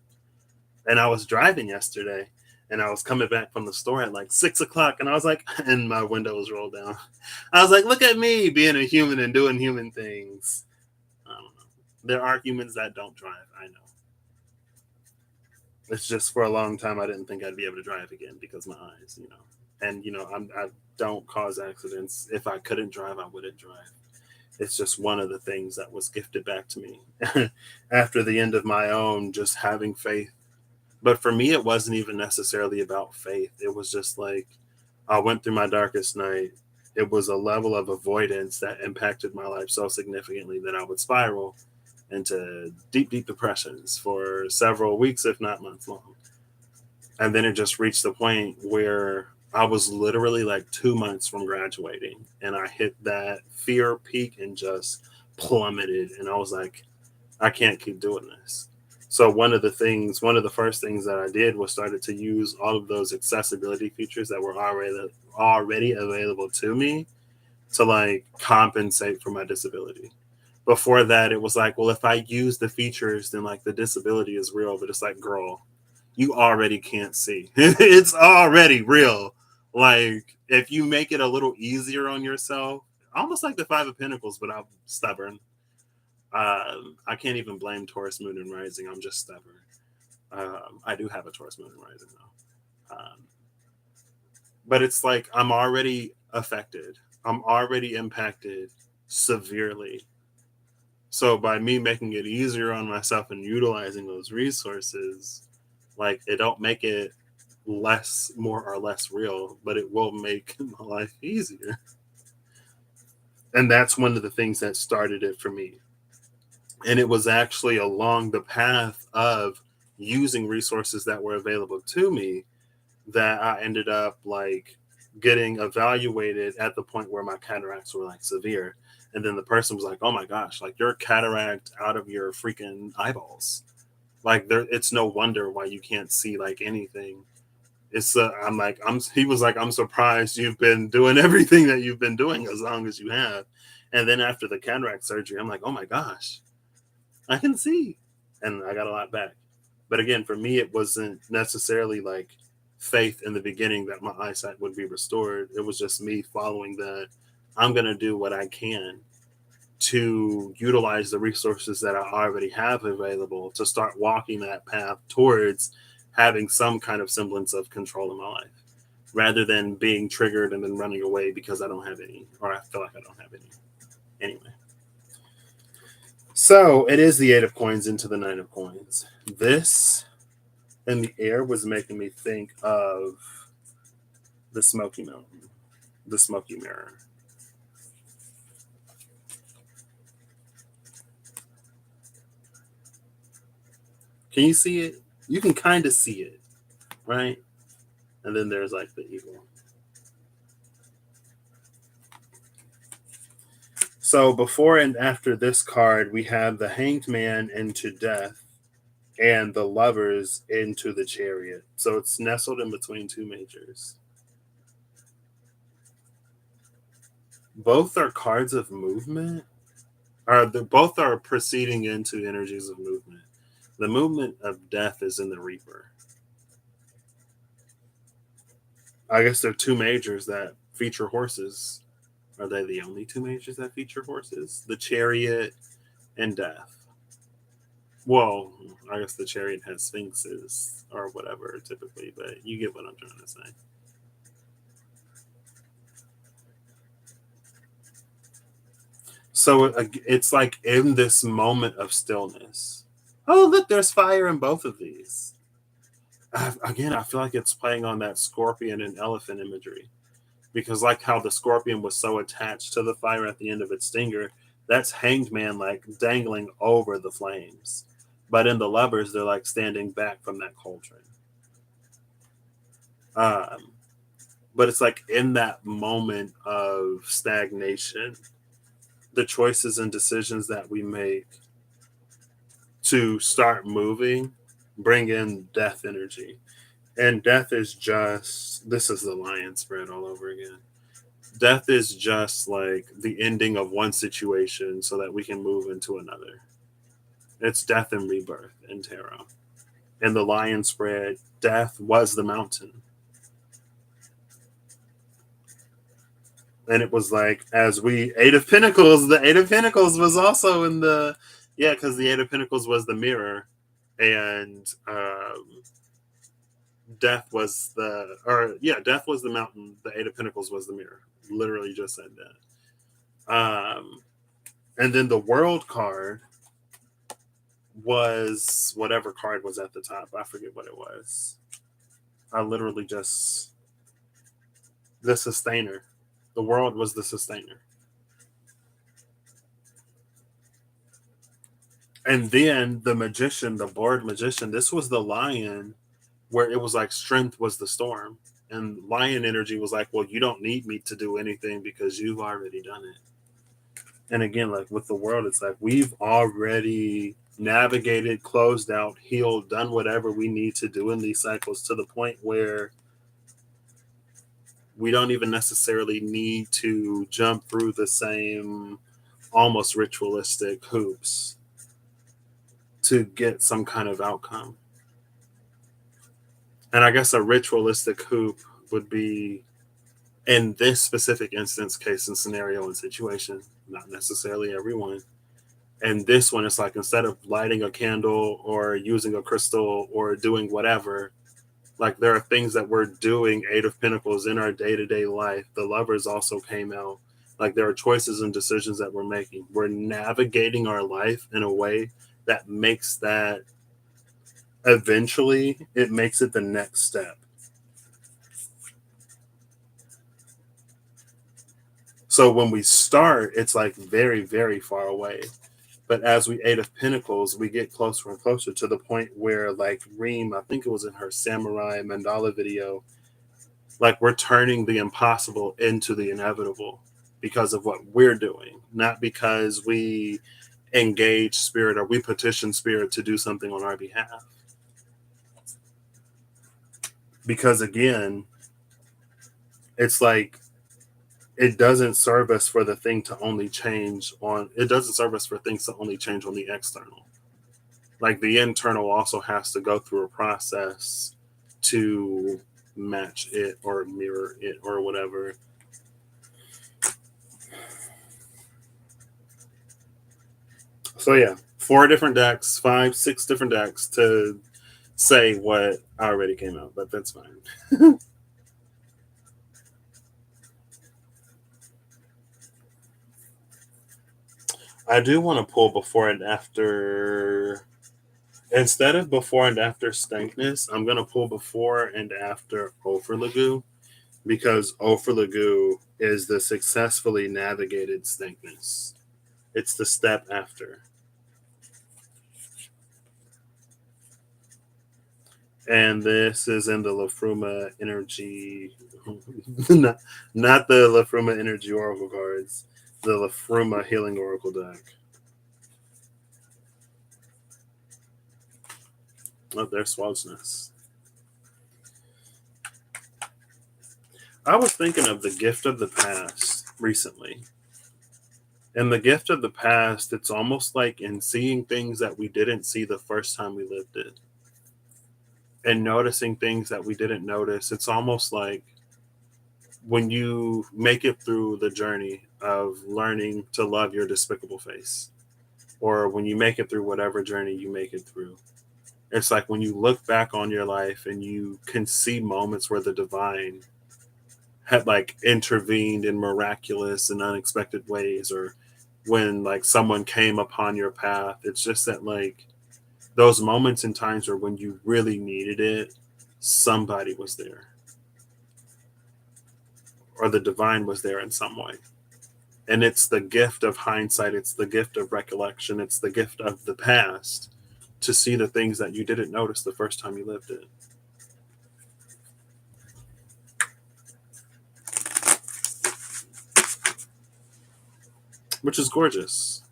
And I was driving yesterday, and I was coming back from the store at like 6 o'clock, and I was like, and my window was rolled down. I was like, look at me being a human and doing human things. I don't know. There are humans that don't drive. I know. It's just for a long time I didn't think I'd be able to drive again because my eyes, you know. And you know, I don't cause accidents. If I couldn't drive, I wouldn't drive. It's just one of the things that was gifted back to me after the end of my own, just having faith. But for me, it wasn't even necessarily about faith. It was just like, I went through my darkest night. It was a level of avoidance that impacted my life so significantly that I would spiral into deep, deep depressions for several weeks, if not months long. And then it just reached the point where I was literally like 2 months from graduating, and I hit that fear peak and just plummeted. And I was like, I can't keep doing this. So one of the first things that I did was started to use all of those accessibility features that were already available to me to like compensate for my disability. Before that, it was like, well, if I use the features, then like the disability is real. But it's like, girl, you already can't see. It's already real. Like, if you make it a little easier on yourself, almost like the Five of Pentacles, but I'm stubborn. I can't even blame Taurus Moon and Rising. I'm just stubborn. I do have a Taurus Moon and Rising though. But it's like, I'm already affected. I'm already impacted severely. So by me making it easier on myself and utilizing those resources, like, it don't make it less, more or less real, but it will make my life easier. And that's one of the things that started it for me. And it was actually along the path of using resources that were available to me that I ended up like getting evaluated at the point where my cataracts were like severe. And then the person was like, oh my gosh, like, you're cataract out of your freaking eyeballs. Like, there, it's no wonder why you can't see like anything. It's I'm like, he was like, I'm surprised you've been doing everything that you've been doing as long as you have. And then after the cataract surgery, I'm like, oh my gosh, I can see. and I got a lot back. But again, for me, it wasn't necessarily like faith in the beginning that my eyesight would be restored. It was just me following that I'm going to do what I can to utilize the resources that I already have available to start walking that path towards having some kind of semblance of control in my life rather than being triggered and then running away because I don't have any or I feel like I don't have any. Anyway. So it is the 8 of coins into the 9 of coins. This in the air was making me think of the Smoky Mountain, the Smoky Mirror. Can you see it? You can kind of see it, right? And then there's like the evil. So before and after this card, we have the Hanged Man into Death and the Lovers into the Chariot. So it's nestled in between two majors. Both are cards of movement. Both are proceeding into energies of movement. The movement of death is in the Reaper. I guess there are two majors that feature horses. Are they the only two majors that feature horses? The Chariot and Death. Well, I guess the Chariot has sphinxes or whatever typically, but you get what I'm trying to say. So it's like in this moment of stillness. Oh, look, there's fire in both of these. Again, I feel like it's playing on that scorpion and elephant imagery because, like how the scorpion was so attached to the fire at the end of its stinger, that's Hanged Man like dangling over the flames. But in the Lovers, they're like standing back from that cauldron. Um, but it's like in that moment of stagnation, the choices and decisions that we make to start moving bring in death energy. And death is just, this is the lion spread all over again. Death is just like the ending of one situation so that we can move into another. It's death and rebirth in tarot. And the lion spread, death was the mountain. And it was like, as we, Eight of Pentacles, the Eight of Pentacles was also in the, yeah, because the Eight of Pentacles was the mirror. And death was the, or yeah, death was the mountain. The Eight of Pentacles was the mirror. Literally just said that. And then the World card was whatever card was at the top. I forget what it was. I literally just, the Sustainer. The World was the Sustainer. And then the Magician, the Bored Magician, this was the Lion where it was like strength was the storm. And lion energy was like, well, you don't need me to do anything because you've already done it. And again, like with the World, it's like we've already navigated, closed out, healed, done whatever we need to do in these cycles to the point where we don't even necessarily need to jump through the same almost ritualistic hoops to get some kind of outcome. And I guess a ritualistic hoop would be in this specific instance, case and scenario and situation, not necessarily everyone. And this one, it's like instead of lighting a candle or using a crystal or doing whatever, like there are things that we're doing, Eight of Pentacles, in our day-to-day life. The Lovers also came out. Like there are choices and decisions that we're making. We're navigating our life in a way that makes that eventually it makes it the next step. So when we start, it's like very, very far away. But as we Eight of Pentacles, we get closer and closer to the point where, like Reem, I think it was in her Samurai Mandala video, like we're turning the impossible into the inevitable because of what we're doing, not because we engage spirit or we petition spirit to do something on our behalf. Because again, it's like it doesn't serve us for the thing to only change on, it doesn't serve us for things to only change on the external. Like the internal also has to go through a process to match it or mirror it or whatever. So yeah, four different decks, five, six different decks to say what already came out, but that's fine. I do want to pull before and after. Instead of before and after Stankness, I'm gonna pull before and after Ofurlagu because Ofurlagu is the successfully navigated Stankness. It's the step after. And this is in the Lafruma energy, not the Lafruma energy oracle cards, the Lafruma healing oracle deck. Oh, there's Swogsness. I was thinking of the gift of the past recently. And the gift of the past, it's almost like in seeing things that we didn't see the first time we lived it and noticing things that we didn't notice. It's almost like when you make it through the journey of learning to love your despicable face, or when you make it through whatever journey you make it through. It's like when you look back on your life and you can see moments where the divine had like intervened in miraculous and unexpected ways, or when like someone came upon your path. It's just that like those moments and times where when you really needed it, somebody was there, or the divine was there in some way. And it's the gift of hindsight, it's the gift of recollection, it's the gift of the past to see the things that you didn't notice the first time you lived it, which is gorgeous.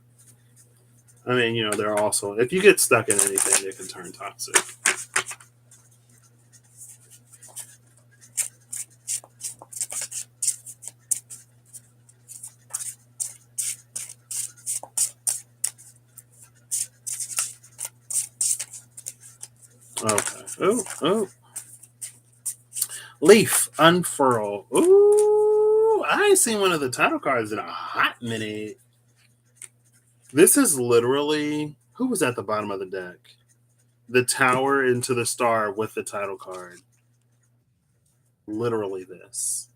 I mean, there are also, if you get stuck in anything, it can turn toxic. Okay. Oh. Leaf unfurl. Ooh, I ain't seen one of the title cards in a hot minute. This is literally who was at the bottom of the deck? The tower into the star with the title card. Literally this.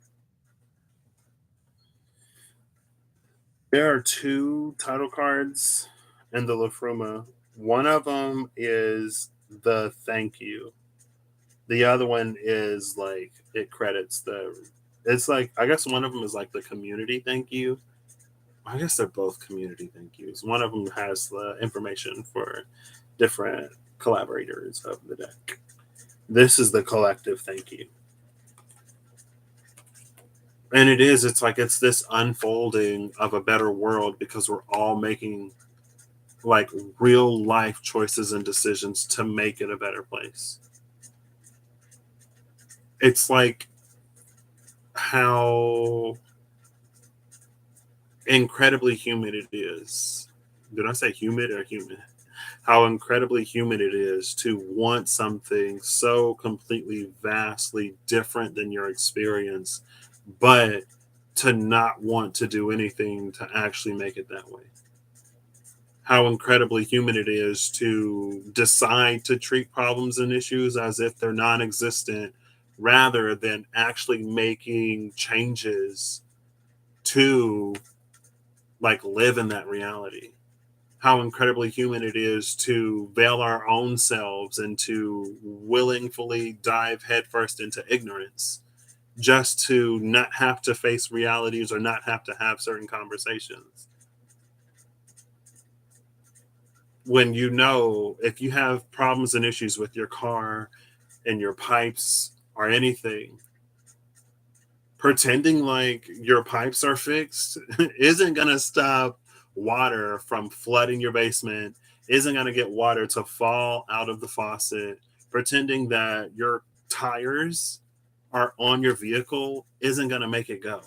There are two title cards in the Lafruma. One of them is the thank you. The other one is like it credits the. It's like I guess one of them is like the community thank you. I guess they're both community thank yous. One of them has the information for different collaborators of the deck. This is the collective thank you. And it's like it's this unfolding of a better world because we're all making like real life choices and decisions to make it a better place. It's like how incredibly humid it is. Did I say humid or human? How incredibly human it is to want something so completely vastly different than your experience, but to not want to do anything to actually make it that way. How incredibly human it is to decide to treat problems and issues as if they're non existent rather than actually making changes to like live in that reality. How incredibly human it is to veil our own selves and to willingly dive headfirst into ignorance just to not have to face realities or not have to have certain conversations. When if you have problems and issues with your car and your pipes or anything, pretending like your pipes are fixed isn't going to stop water from flooding your basement, isn't going to get water to fall out of the faucet. Pretending that your tires are on your vehicle isn't going to make it go.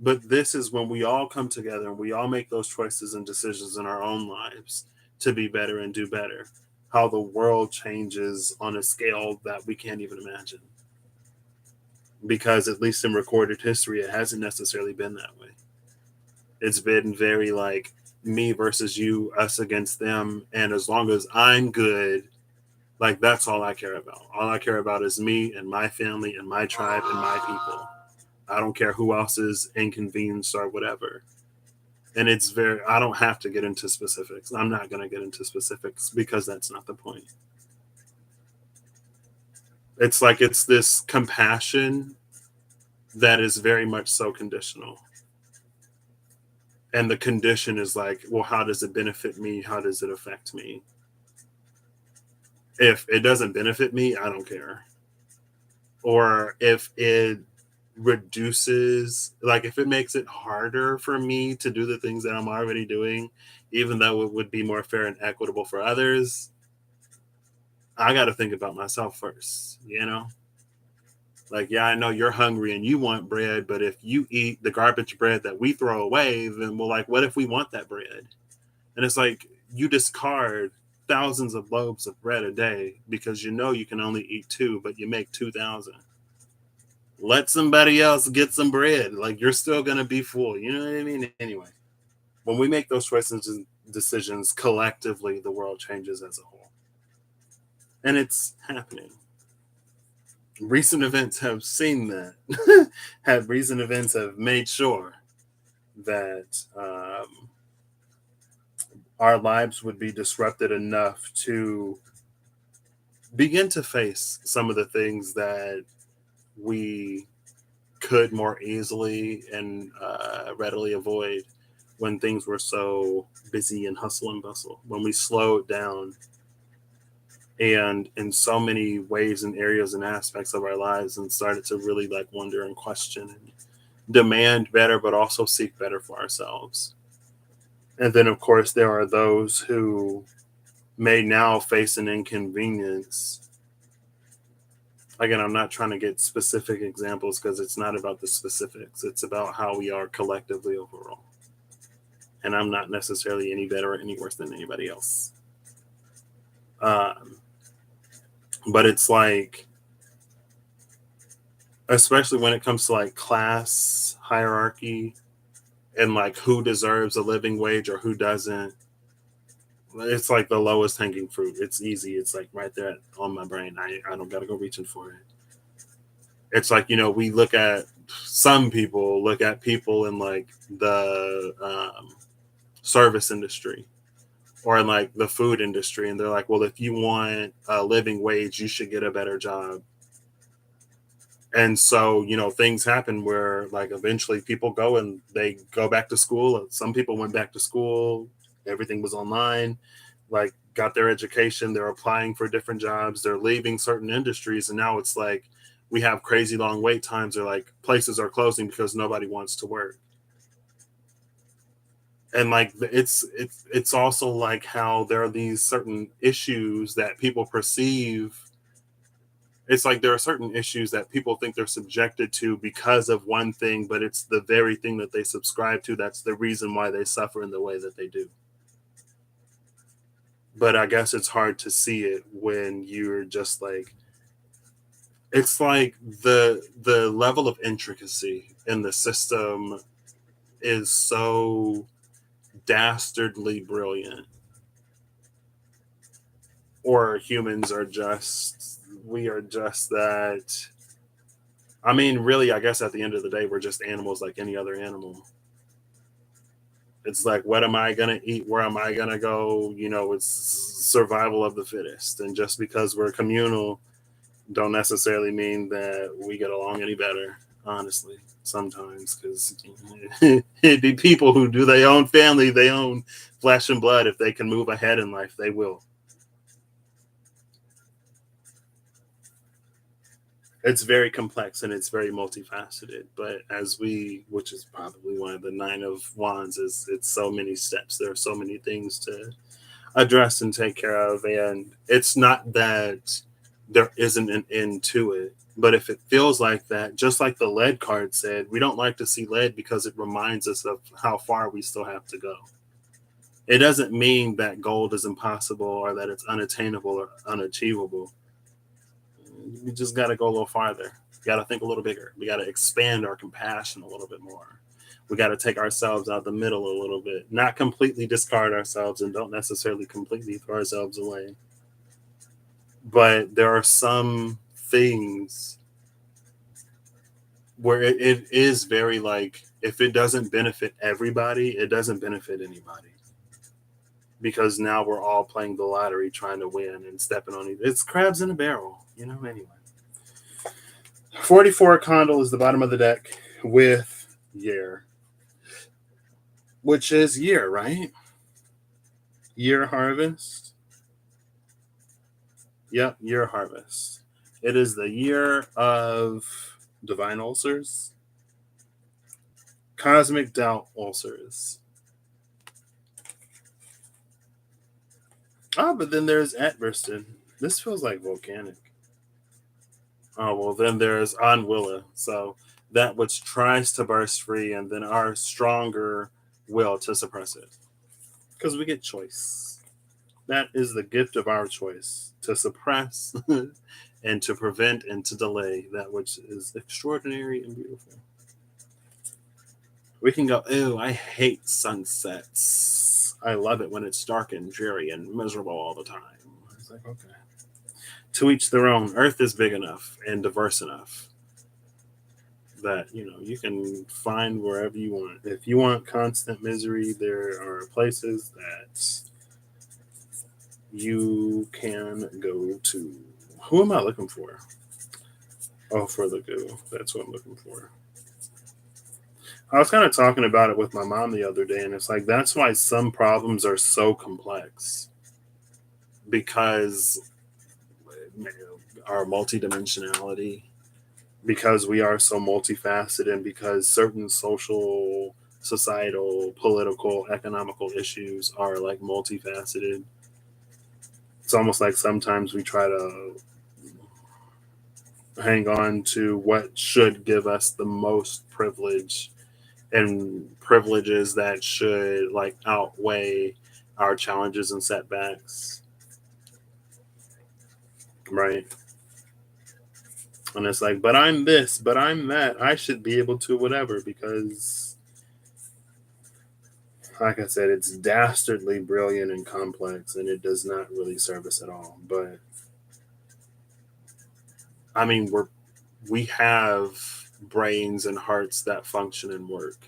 But this is when we all come together and we all make those choices and decisions in our own lives to be better and do better. How the world changes on a scale that we can't even imagine. Because, at least in recorded history, it hasn't necessarily been that way. It's been very like me versus you, us against them. And as long as I'm good, like that's all I care about. All I care about is me and my family and my tribe and my people. I don't care who else is inconvenienced or whatever. And it's very, I don't have to get into specifics. I'm not going to get into specifics because that's not the point. It's like it's this compassion that is very much so conditional. And the condition is like, well, how does it benefit me? How does it affect me? If it doesn't benefit me, I don't care. Or if it reduces, like if it makes it harder for me to do the things that I'm already doing, even though it would be more fair and equitable for others, I got to think about myself first, you know? Like, yeah, I know you're hungry and you want bread, but if you eat the garbage bread that we throw away, then we're like, what if we want that bread? And it's like you discard thousands of loaves of bread a day because you know you can only eat two, but you make 2,000. Let somebody else get some bread. Like you're still going to be full. You know what I mean? Anyway, when we make those choices and decisions collectively, the world changes as a whole. And it's happening. Recent events have seen that. Recent events have made sure that our lives would be disrupted enough to begin to face some of the things that we could more easily and readily avoid when things were so busy and hustle and bustle. When we slowed down and in so many ways and areas and aspects of our lives and started to really like wonder and question and demand better, but also seek better for ourselves. And then, of course, there are those who may now face an inconvenience. Again, I'm not trying to get specific examples because it's not about the specifics. It's about how we are collectively overall. And I'm not necessarily any better or any worse than anybody else. But it's like, especially when it comes to like class hierarchy and like who deserves a living wage or who doesn't, it's like the lowest hanging fruit. It's easy. It's like right there on my brain. I don't got to go reaching for it. It's like, you know, we look at some people look at people in like the service industry or in like the food industry. And they're like, well, if you want a living wage, you should get a better job. And so, you know, things happen where like eventually people go and they go back to school. Some people went back to school. Everything was online, like got their education. They're applying for different jobs. They're leaving certain industries. And now it's like we have crazy long wait times or like places are closing because nobody wants to work. And like it's also like how there are these certain issues that people perceive. It's like there are certain issues that people think they're subjected to because of one thing, but it's the very thing that they subscribe to that's the reason why they suffer in the way that they do. But I guess it's hard to see it when you're just like, it's like the level of intricacy in the system is so dastardly brilliant. Or humans are just, we are just that. I mean, really, I guess at the end of the day, we're just animals like any other animal. It's like, what am I going to eat? Where am I going to go? You know, it's survival of the fittest. And just because we're communal, don't necessarily mean that we get along any better, honestly, sometimes. Because it'd be people who do their own family, their own flesh and blood. If they can move ahead in life, they will. It's very complex and it's very multifaceted, but as we, which is probably one of the nine of wands, is it's so many steps. There are so many things to address and take care of. And it's not that there isn't an end to it. But if it feels like that, just like the lead card said, we don't like to see lead because it reminds us of how far we still have to go. It doesn't mean that gold is impossible or that it's unattainable or unachievable. We just got to go a little farther. We got to think a little bigger. We got to expand our compassion a little bit more. We got to take ourselves out the middle a little bit, not completely discard ourselves and don't necessarily completely throw ourselves away. But there are some things where it is very like, if it doesn't benefit everybody, it doesn't benefit anybody. Because now we're all playing the lottery trying to win and stepping on it. It's crabs in a barrel, anyway. 44 Condal is the bottom of the deck with year, which is year, right? Year harvest. Yep, year harvest. It is the year of divine ulcers, cosmic doubt ulcers. But then there's Atverston. This feels like volcanic. Oh, well, then there's Anwilla. So that which tries to burst free, and then our stronger will to suppress it. Because we get choice. That is the gift of our choice, to suppress and to prevent and to delay that which is extraordinary and beautiful. We can go, ew, I hate sunsets. I love it when it's dark and dreary and miserable all the time. It's like, okay. To each their own. Earth is big enough and diverse enough that, you can find wherever you want. If you want constant misery, there are places that you can go to. Who am I looking for? Oh, for the goo. That's what I'm looking for. I was kind of talking about it with my mom the other day, and it's like, that's why some problems are so complex. Because our multidimensionality, because we are so multifaceted, and because certain social, societal, political, economical issues are like multifaceted. It's almost like sometimes we try to hang on to what should give us the most privilege, and privileges that should like outweigh our challenges and setbacks. Right. And it's like, but I'm this, but I'm that. I should be able to whatever, because, like I said, it's dastardly brilliant and complex, and it does not really serve us at all. But I mean, we have brains and hearts that function and work.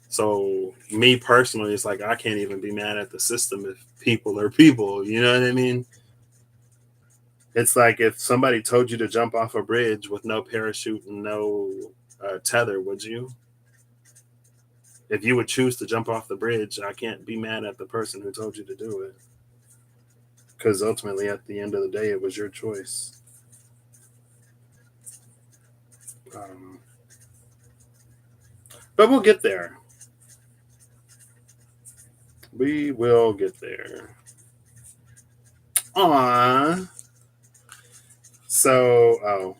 So me personally, it's like, I can't even be mad at the system if people are people. You know what I mean? It's like if somebody told you to jump off a bridge with no parachute and no tether, would you? If you would choose to jump off the bridge, I can't be mad at the person who told you to do it. Because ultimately, at the end of the day, it was your choice. But we'll get there. We will get there. Aww. So,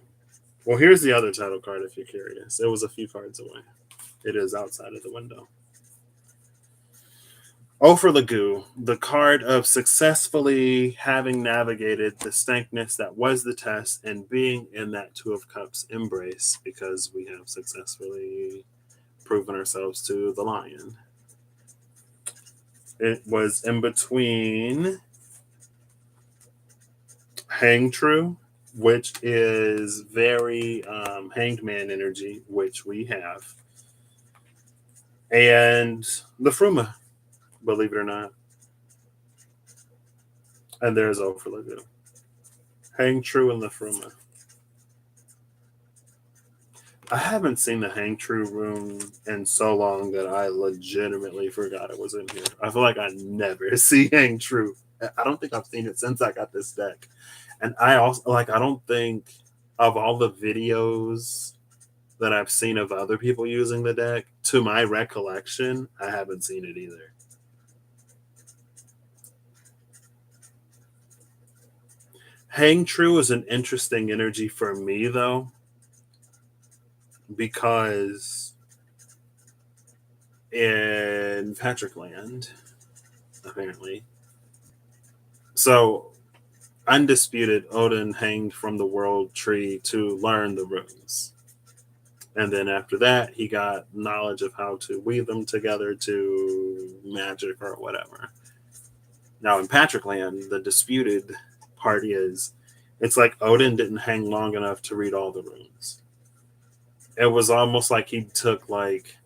well, here's the other title card if you're curious. It was a few cards away. It is outside of the window. Oh, for the goo, the card of successfully having navigated the stankness that was the test and being in that Two of Cups embrace, because we have successfully proven ourselves to the lion. It was in between Hang True, which is very hanged man energy, which we have, and the Fruma, believe it or not. And there's Ofurlagu. Hang True and the Fruma. I haven't seen the Hang True rune in so long that I legitimately forgot it was in here. I feel like I never see Hang True. I don't think I've seen it since I got this deck. And I also, I don't think, of all the videos that I've seen of other people using the deck, to my recollection, I haven't seen it either. Hang true is an interesting energy for me, though, because in Patrick Land, apparently. So, undisputed, Odin hanged from the world tree to learn the runes. And then after that, he got knowledge of how to weave them together to magic or whatever. Now, in Patrick Land, the disputed part is it's like Odin didn't hang long enough to read all the runes. It was almost like he took like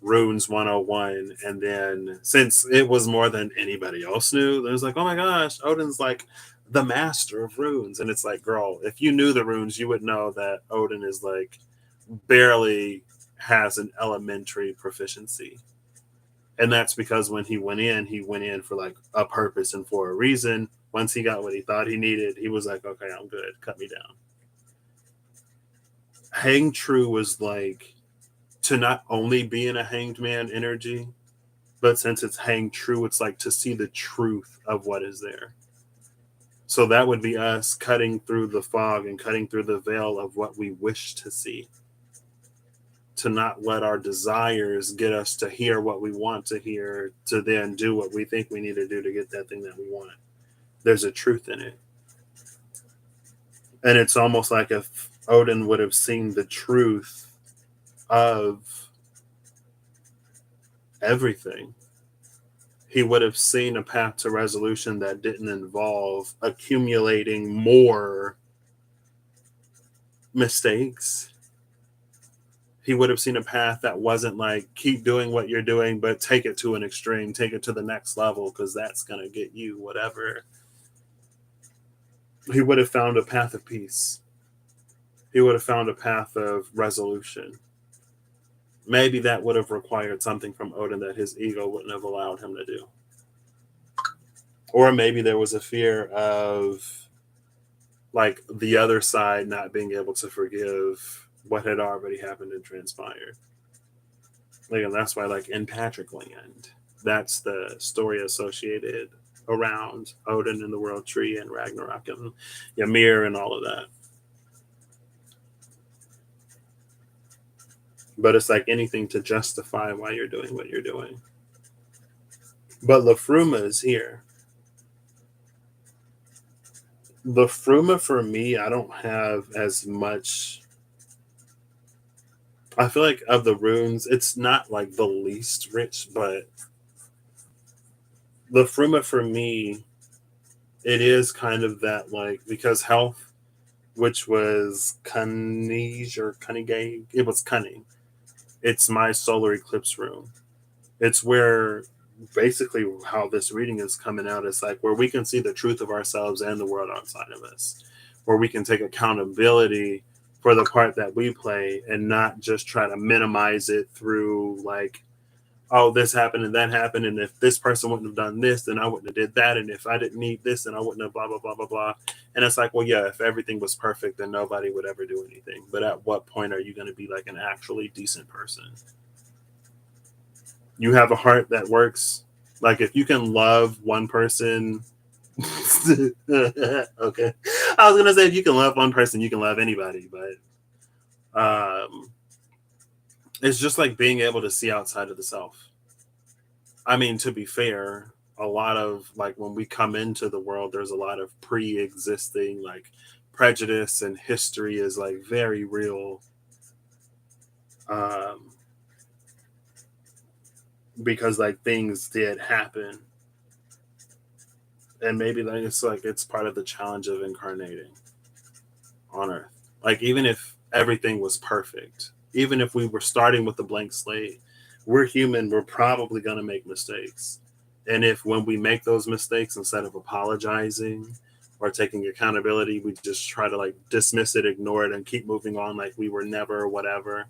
Runes 101, and then since it was more than anybody else knew, it was like, oh my gosh, Odin's like the master of runes. And it's like, girl, if you knew the runes, you would know that Odin is like barely has an elementary proficiency. And that's because when he went in for like a purpose and for a reason. Once he got what he thought he needed, he was like, okay, I'm good, cut me down. Hang true was like to not only be in a hanged man energy, but since it's hang true, it's like to see the truth of what is there. So that would be us cutting through the fog and cutting through the veil of what we wish to see. To not let our desires get us to hear what we want to hear, to then do what we think we need to do to get that thing that we want. There's a truth in it. And it's almost like if Odin would have seen the truth of everything, he would have seen a path to resolution that didn't involve accumulating more mistakes. He would have seen a path that wasn't like keep doing what you're doing, but take it to an extreme, take it to the next level, because that's going to get you whatever. He would have found a path of peace. He would have found a path of resolution. Maybe that would have required something from Odin that his ego wouldn't have allowed him to do. Or maybe there was a fear of like the other side not being able to forgive what had already happened and transpired. Like, and that's why, like in Patrick Land, that's the story associated around Odin and the World Tree and Ragnarok and Ymir and all of that. But it's like anything to justify why you're doing what you're doing. But Lafruma is here. Lafruma for me, I don't have as much. I feel like of the runes, it's not like the least rich, but Lafruma for me, it is kind of that like because health, which was cunning or cunning, it was cunning. It's my solar eclipse rune. It's where basically how this reading is coming out is like where we can see the truth of ourselves and the world outside of us, where we can take accountability for the part that we play and not just try to minimize it through like, oh, this happened and that happened, and if this person wouldn't have done this, then I wouldn't have did that, and if I didn't need this, then I wouldn't have blah blah blah blah blah. And it's like, well, yeah, if everything was perfect, then nobody would ever do anything. But at what point are you going to be like an actually decent person? You have a heart that works. Like if you can love one person, okay. I was gonna say if you can love one person, you can love anybody, but it's just like being able to see outside of the self. I mean, to be fair, a lot of like when we come into the world, there's a lot of pre-existing like prejudice and history is like very real. Um, because like things did happen, and maybe like it's part of the challenge of incarnating on Earth. Like even if everything was perfect, even if we were starting with a blank slate, we're human. We're probably going to make mistakes, and if when we make those mistakes, instead of apologizing or taking accountability, we just try to like dismiss it, ignore it, and keep moving on like we were never whatever.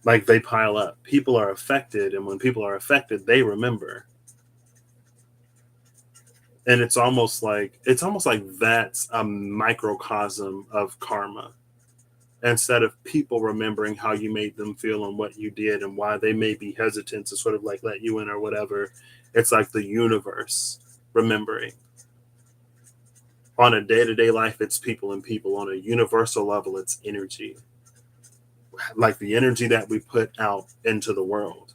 Like they pile up. People are affected, and when people are affected, they remember. And it's almost like that's a microcosm of karma. Instead of people remembering how you made them feel and what you did and why they may be hesitant to sort of like let you in or whatever, it's like the universe remembering. On a day-to-day life, it's people and people. On a universal level, it's energy, like the energy that we put out into the world.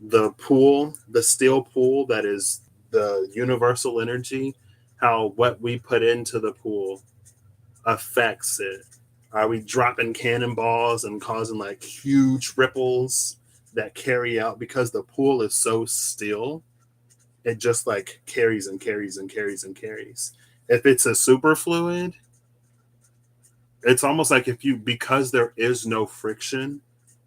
The pool, the steel pool that is the universal energy, how what we put into the pool affects it. Are we dropping cannonballs and causing like huge ripples that carry out because the pool is so still? It just like carries and carries and carries and carries. If it's a super fluid, it's almost like if you, because there is no friction,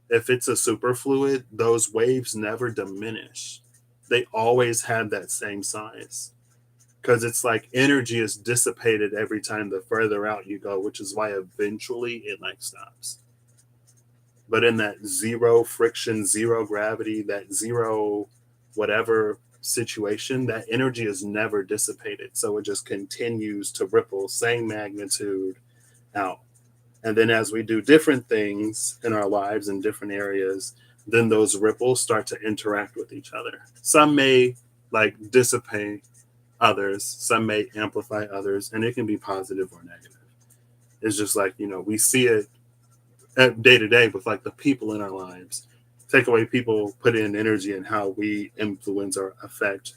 if it's a super fluid, those waves never diminish. They always have that same size because it's like energy is dissipated every time the further out you go, which is why eventually it like stops. But in that zero friction, zero gravity, that zero whatever situation, that energy is never dissipated. So it just continues to ripple, same magnitude out. And then as we do different things in our lives in different areas, then those ripples start to interact with each other. Some may like dissipate others, some may amplify others, and it can be positive or negative. It's just like, we see it day to day with like the people in our lives. Take away people, put in energy and how we influence or affect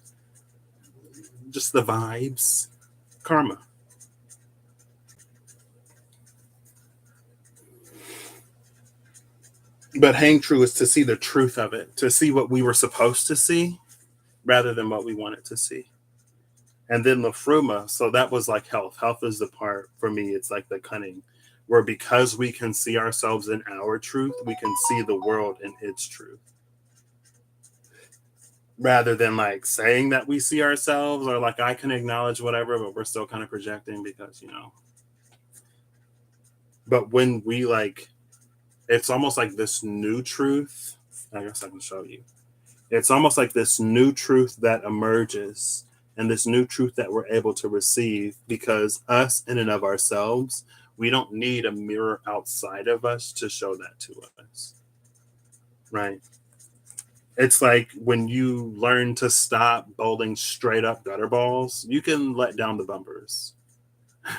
just the vibes, karma. But hang true is to see the truth of it, to see what we were supposed to see rather than what we wanted to see. And then the fruma, so that was like health. Health is the part for me, it's like the cunning, where because we can see ourselves in our truth, we can see the world in its truth. Rather than like saying that we see ourselves or like I can acknowledge whatever, but we're still kind of projecting because. But when we like, it's almost like this new truth. I guess I can show you. It's almost like this new truth that emerges and this new truth that we're able to receive because us in and of ourselves, we don't need a mirror outside of us to show that to us. Right. It's like when you learn to stop bowling straight up gutter balls, you can let down the bumpers.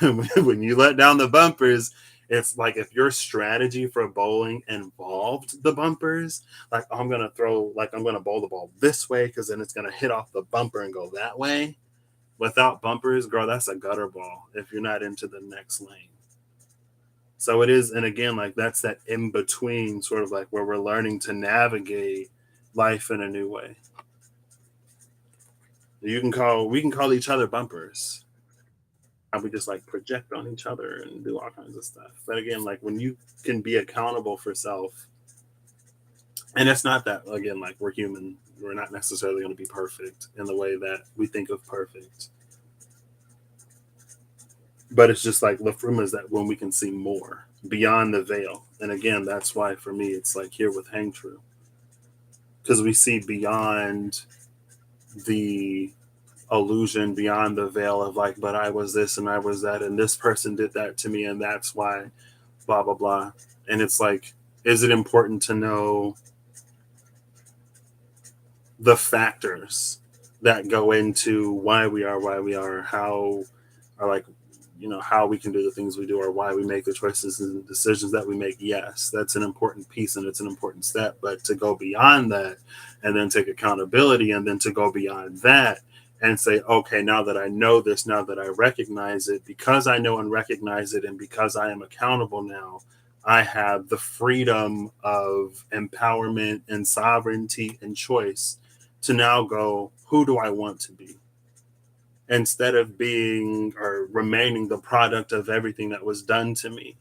When you let down the bumpers, it's like if your strategy for bowling involved the bumpers, like I'm gonna bowl the ball this way because then it's gonna hit off the bumper and go that way. Without bumpers, girl, that's a gutter ball if you're not into the next lane. So it is, and again, like that's that in between sort of like where we're learning to navigate life in a new way. We can call each other bumpers. And we just like project on each other and do all kinds of stuff. But again, like when you can be accountable for self, and it's not that again, like we're human, we're not necessarily going to be perfect in the way that we think of perfect. But it's just like Lafruma is that when we can see more beyond the veil. And again, that's why for me it's like here with Hang True. Because we see beyond the illusion, beyond the veil of like, but I was this and I was that, and this person did that to me, and that's why, blah, blah, blah. And it's like, is it important to know the factors that go into why we are, how, or like, how we can do the things we do, or why we make the choices and decisions that we make? Yes, that's an important piece and it's an important step. But to go beyond that and then take accountability and then to go beyond that and say, okay, now that I know this, now that I recognize it, because I know and recognize it, and because I am accountable now, I have the freedom of empowerment and sovereignty and choice to now go, who do I want to be? Instead of being or remaining the product of everything that was done to me.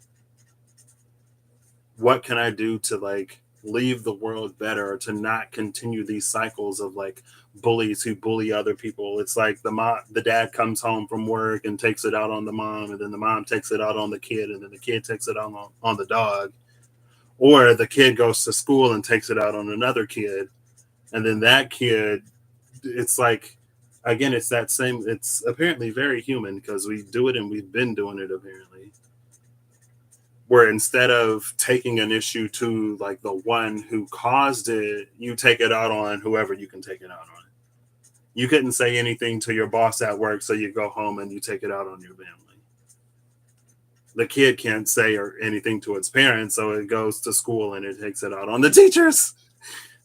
What can I do to like leave the world better, or to not continue these cycles of like bullies who bully other people? It's like the dad comes home from work and takes it out on the mom, and then the mom takes it out on the kid, and then the kid takes it out on the dog. Or the kid goes to school and takes it out on another kid, and then that kid, it's like, again, it's that same, it's apparently very human because we do it and we've been doing it apparently, where instead of taking an issue to like the one who caused it, you take it out on whoever you can take it out on. You couldn't say anything to your boss at work, so you go home and you take it out on your family. The kid can't say or anything to its parents, so it goes to school and it takes it out on the teachers.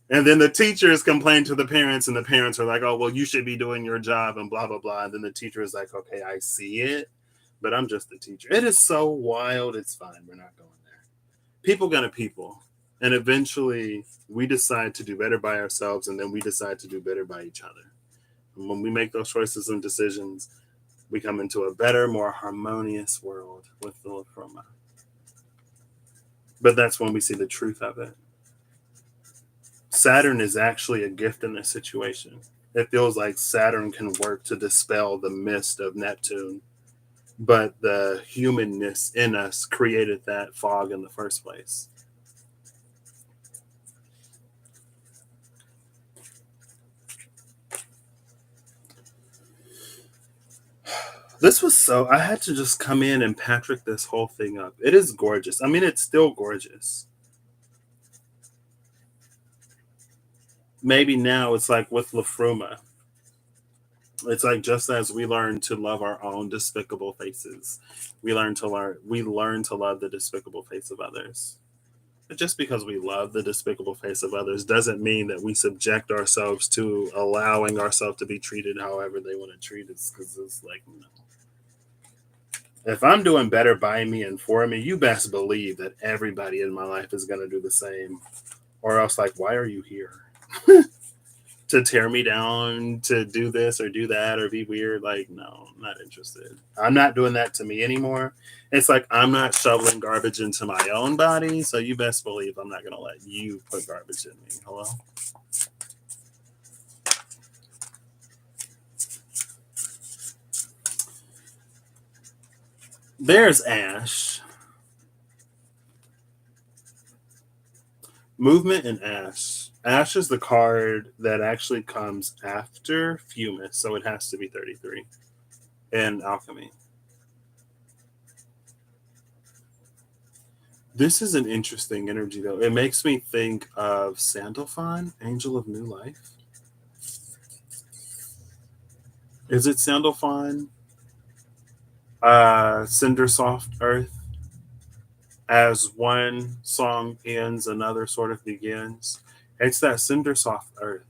And then the teachers complain to the parents, and the parents are like, "Oh, well, you should be doing your job," and blah blah blah. And then the teacher is like, "Okay, I see it, but I'm just a teacher." It is so wild. It's fine. We're not going there. People gonna people, and eventually we decide to do better by ourselves, and then we decide to do better by each other. And when we make those choices and decisions, we come into a better, more harmonious world with the Lafroma. But that's when we see the truth of it. Saturn is actually a gift in this situation. It feels like Saturn can work to dispel the mist of Neptune, but the humanness in us created that fog in the first place. This was so, I had to just come in and Patrick this whole thing up. It is gorgeous. I mean, it's still gorgeous. Maybe now it's like with Lafruma. It's like just as we learn to love our own despicable faces, we learn to love the despicable face of others. But just because we love the despicable face of others doesn't mean that we subject ourselves to allowing ourselves to be treated however they want to treat us. Because it's like, no. If I'm doing better by me and for me, you best believe that everybody in my life is going to do the same. Or else, like, why are you here? To tear me down, to do this or do that or be weird? Like, no, I'm not interested. I'm not doing that to me anymore. It's like I'm not shoveling garbage into my own body, so you best believe I'm not going to let you put garbage in me. Hello? There's Ash. Movement and Ash. Ash is the card that actually comes after Fumus, so it has to be 33 in Alchemy. This is an interesting energy, though. It makes me think of Sandalphon, Angel of New Life. Is it Sandalphon? Cinder Soft Earth. As one song ends, another sort of begins. It's that Cinder Soft Earth.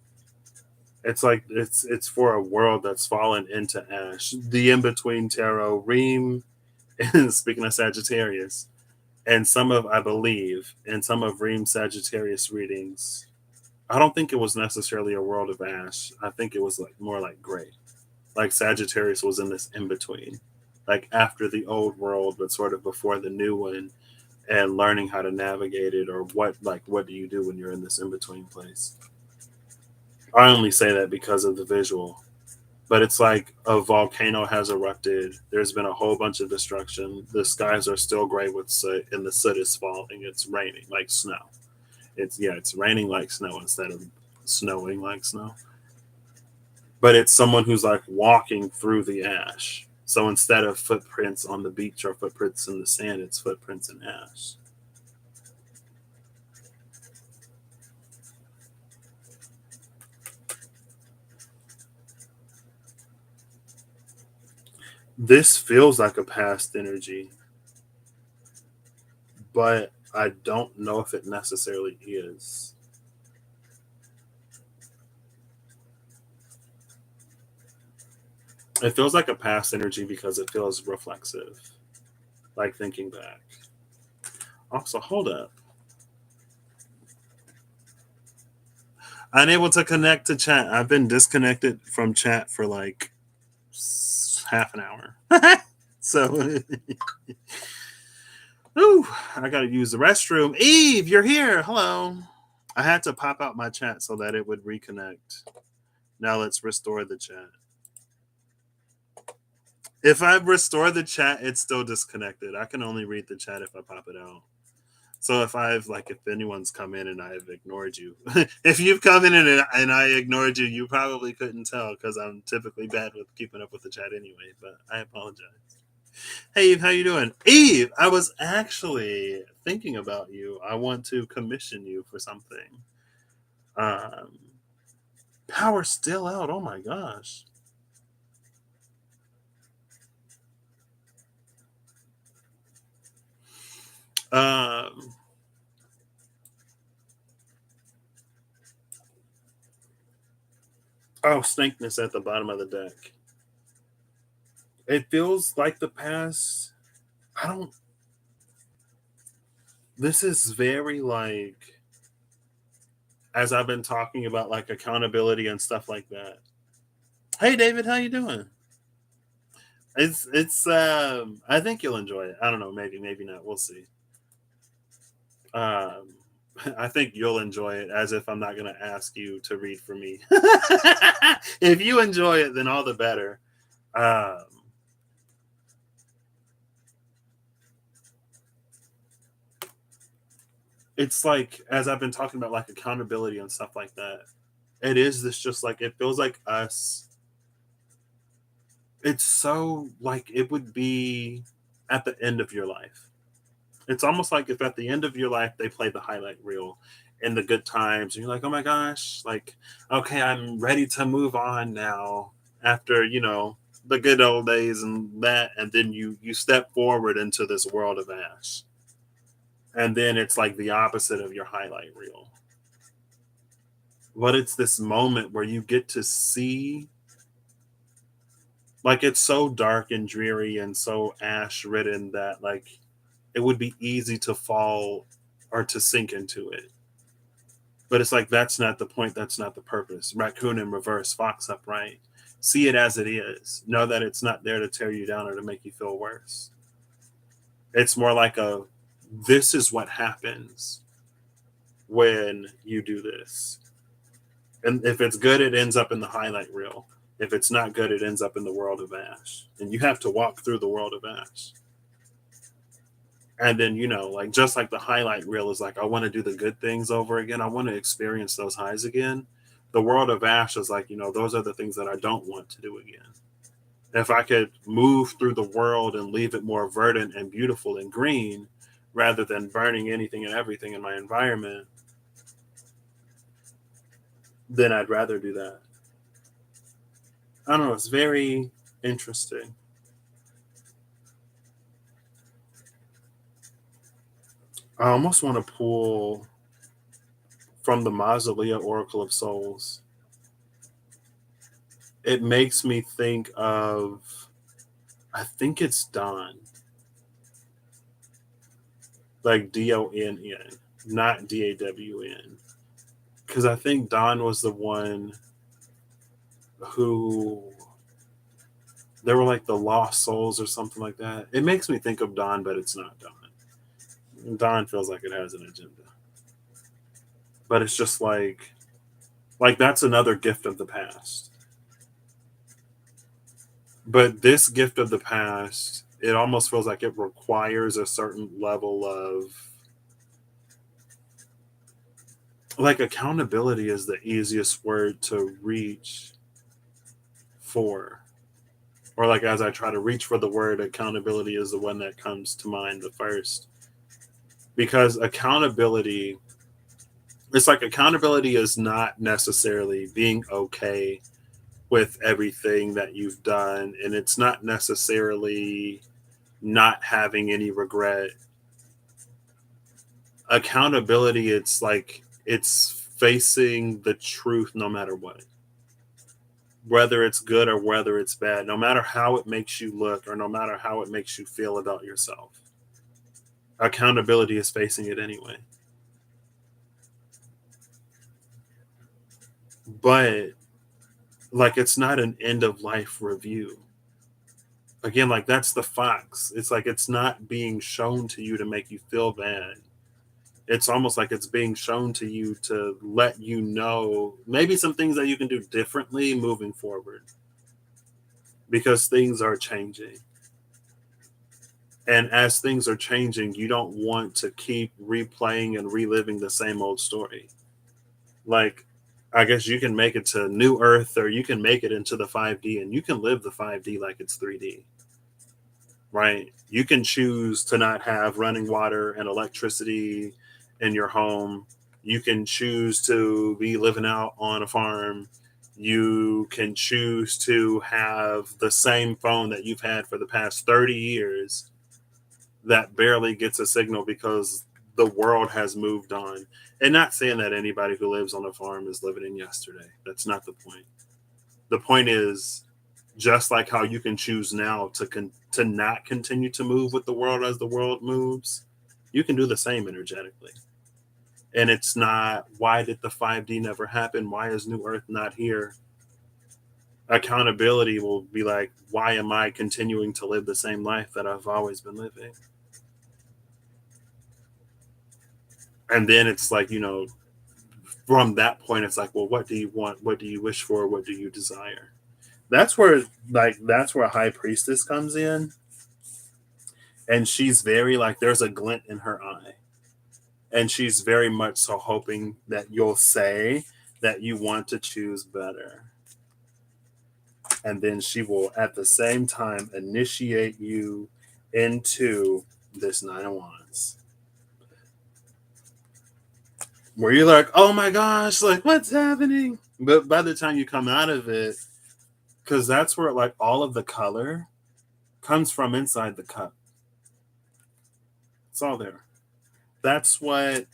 It's like it's for a world that's fallen into ash. The in between tarot, Reem, and speaking of Sagittarius, and some of I believe in some of Reem's Sagittarius readings, I don't think it was necessarily a world of ash. I think it was like more like gray. Like Sagittarius was in this in between, like after the old world, but sort of before the new one, and learning how to navigate it, or what do you do when you're in this in between place. I only say that because of the visual, but it's like a volcano has erupted. There's been a whole bunch of destruction. The skies are still gray with soot, and the soot is falling. It's raining like snow. It's raining like snow instead of snowing like snow. But it's someone who's like walking through the ash. So instead of footprints on the beach or footprints in the sand, it's footprints in ash. This feels like a past energy, but I don't know if it necessarily is. It feels like a past energy because it feels reflexive, like thinking back. Also, hold up. Unable to connect to chat. I've been disconnected from chat for like half an hour. So, ooh, I got to use the restroom. Eve, you're here. Hello. I had to pop out my chat so that it would reconnect. Now let's restore the chat. If I restore the chat, it's still disconnected. I can only read the chat if I pop it out. So if anyone's come in and I've ignored you, if you've come in and I ignored you, you probably couldn't tell because I'm typically bad with keeping up with the chat anyway. But I apologize. Hey Eve, how you doing? Eve, I was actually thinking about you. I want to commission you for something. Um, Power's still out. Oh my gosh. Um, oh, Snakeness at the bottom of the deck. It feels like the past. I don't. This is very like, as I've been talking about like accountability and stuff like that. Hey David, how you doing? It's I think you'll enjoy it. I don't know, maybe not. We'll see. Um I think you'll enjoy it, as if I'm not gonna ask you to read for me. If you enjoy it, then all the better. Um it's like, as I've been talking about like accountability and stuff like that. It is this, just like, it feels like us. It's so like it would be at the end of your life. It's almost like if at the end of your life they play the highlight reel in the good times, and you're like, oh my gosh, like, okay, I'm ready to move on now after, the good old days and that, and then you step forward into this world of ash. And then it's like the opposite of your highlight reel. But it's this moment where you get to see, like, it's so dark and dreary and so ash ridden that like it would be easy to fall or to sink into it. But it's like, that's not the point. That's not the purpose. Raccoon in reverse, fox upright. See it as it is. Know that it's not there to tear you down or to make you feel worse. It's more like a, this is what happens when you do this. And if it's good, it ends up in the highlight reel. If it's not good, it ends up in the world of ash. And you have to walk through the world of ash. And then, like, just like the highlight reel is like, I want to do the good things over again. I want to experience those highs again. The world of ash is like, those are the things that I don't want to do again. If I could move through the world and leave it more verdant and beautiful and green, rather than burning anything and everything in my environment, then I'd rather do that. I don't know. It's very interesting. I almost want to pull from the Mausolea Oracle of Souls. It makes me think of, I think it's Don, like Donn, not Dawn, because I think Don was the one who, they were like the lost souls or something like that. It makes me think of Don, but it's not Don. Don feels like it has an agenda, but it's just like that's another gift of the past. But this gift of the past, it almost feels like it requires a certain level of, like, accountability is the easiest word to reach for. Or like, as I try to reach for the word, accountability is the one that comes to mind the first. Because accountability, it's like accountability is not necessarily being okay with everything that you've done, and it's not necessarily not having any regret. Accountability, it's like it's facing the truth no matter what, whether it's good or whether it's bad, no matter how it makes you look or no matter how it makes you feel about yourself. Accountability is facing it anyway. But like, it's not an end of life review. Again, like, that's the fox. It's like it's not being shown to you to make you feel bad. It's almost like it's being shown to you to let you know maybe some things that you can do differently moving forward, because things are changing. And as things are changing, you don't want to keep replaying and reliving the same old story. Like, I guess you can make it to New Earth, or you can make it into the 5D, and you can live the 5D like it's 3D, right? You can choose to not have running water and electricity in your home. You can choose to be living out on a farm. You can choose to have the same phone that you've had for the past 30 years that barely gets a signal because the world has moved on. And not saying that anybody who lives on a farm is living in yesterday. That's not the point. The point is, just like how you can choose now to not continue to move with the world as the world moves, you can do the same energetically. And it's not, why did the 5D never happen? Why is New Earth not here? Accountability will be like, why am I continuing to live the same life that I've always been living? And then it's like, from that point, it's like, well, what do you want? What do you wish for? What do you desire? That's where High Priestess comes in. And she's very like, there's a glint in her eye. And she's very much so hoping that you'll say that you want to choose better. And then she will at the same time initiate you into this Nine of Wands. Where you're like, oh my gosh, like what's happening? But by the time you come out of it, because that's where like all of the color comes from inside the cup. It's all there. That's what,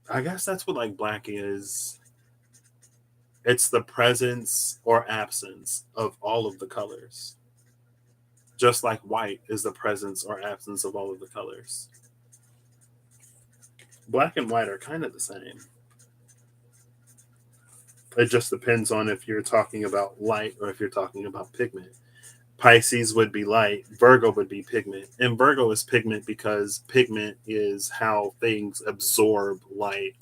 I guess that's what like black is. It's the presence or absence of all of the colors. Just like white is the presence or absence of all of the colors. Black and white are kind of the same. It just depends on if you're talking about light or if you're talking about pigment. Pisces would be light, Virgo would be pigment. And Virgo is pigment because pigment is how things absorb light.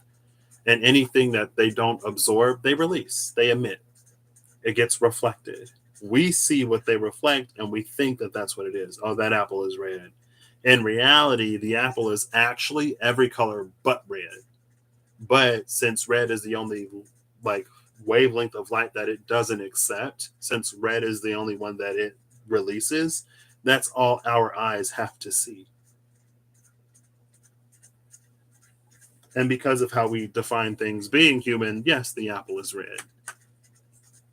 And anything that they don't absorb, they release, they emit. It gets reflected. We see what they reflect and we think that that's what it is. Oh, that apple is red. In reality, the apple is actually every color but red. But since red is the only like wavelength of light that it doesn't accept, since red is the only one that it releases, that's all our eyes have to see. And because of how we define things being human, yes, the apple is red.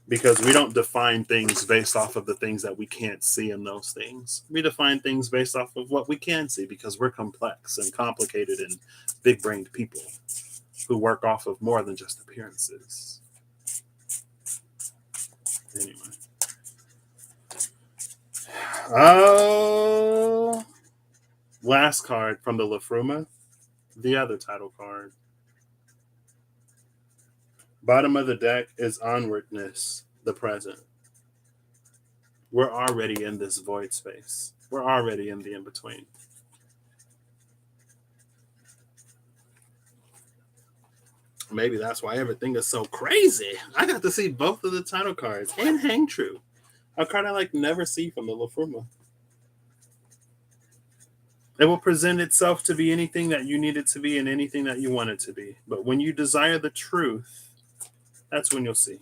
Because we don't define things based off of the things that we can't see in those things. We define things based off of what we can see because we're complex and complicated and big-brained people who work off of more than just appearances. Anyway. Oh, last card from the La Fruma, the other title card. Bottom of the deck is onwardness, the present. We're already in this void space. We're already in the in-between. Maybe that's why everything is so crazy. I got to see both of the title cards and Hang True. A card I like never see from the La Fruma. It will present itself to be anything that you need it to be and anything that you want it to be. But when you desire the truth, that's when you'll see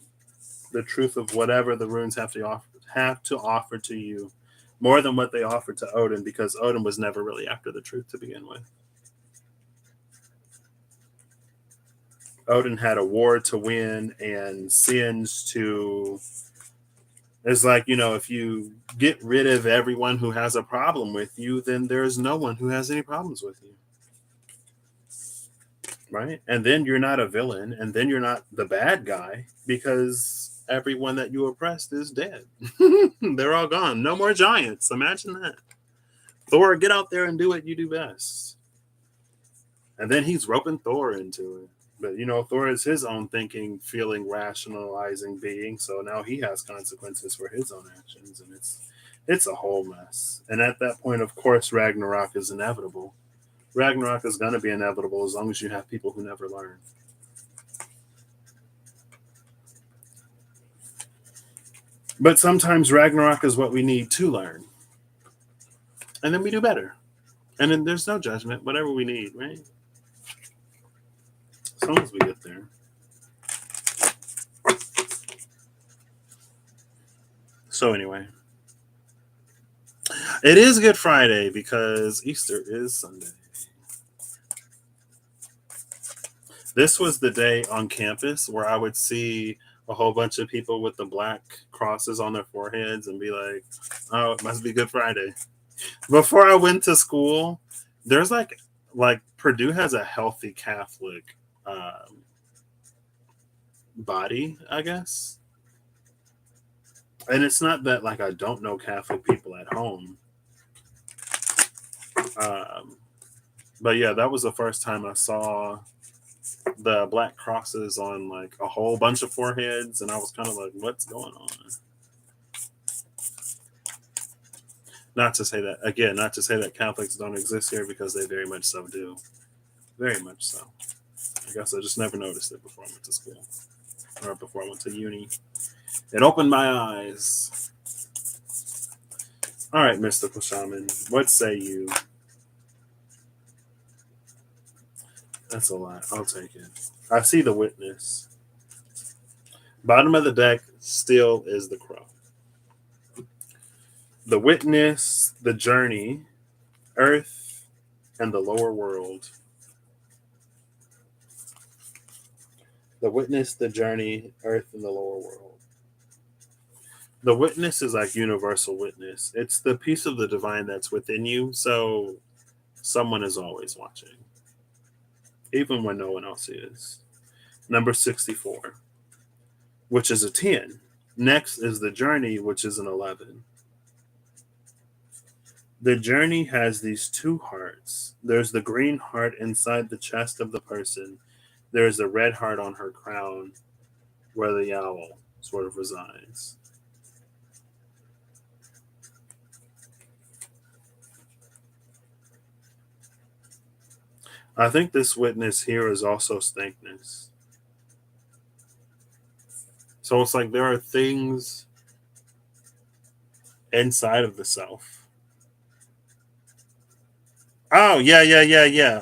the truth of whatever the runes have to offer to you, more than what they offered to Odin, because Odin was never really after the truth to begin with. Odin had a war to win and sins to. It's like, if you get rid of everyone who has a problem with you, then there's no one who has any problems with you. Right? And then you're not a villain, and then you're not the bad guy because everyone that you oppressed is dead. They're all gone. No more giants. Imagine that. Thor, get out there and do what you do best. And then he's roping Thor into it. But, Thor is his own thinking, feeling, rationalizing being. So now he has consequences for his own actions. And it's a whole mess. And at that point, of course, Ragnarok is inevitable. Ragnarok is going to be inevitable as long as you have people who never learn. But sometimes Ragnarok is what we need to learn. And then we do better. And then there's no judgment, whatever we need, right? As long as we get there. So anyway, it is Good Friday because Easter is Sunday. This was the day on campus where I would see a whole bunch of people with the black crosses on their foreheads and be like, "Oh, it must be Good Friday." Before I went to school, there's like Purdue has a healthy Catholic body, I guess. And it's not that like I don't know Catholic people at home. Um, but yeah, that was the first time I saw the black crosses on like a whole bunch of foreheads, and I was kind of like, "What's going on?" Not to say that again, not to say that Catholics don't exist here because they very much so do, very much so. I guess I just never noticed it before I went to school or before I went to uni. It opened my eyes. All right, mystical shaman, what say you? That's a lot. I'll take it. I see the witness. Bottom of the deck still is the crow. The witness, the journey, earth, and the lower world. The witness, the journey, earth, and the lower world. The witness is like universal witness. It's the piece of the divine that's within you. So someone is always watching, even when no one else is. Number 64, which is a 10. Next is the journey, which is an 11. The journey has these two hearts. There's the green heart inside the chest of the person. There's a red heart on her crown where the owl sort of resides. I think this witness here is also stankness. So it's like there are things inside of the self. Oh, yeah.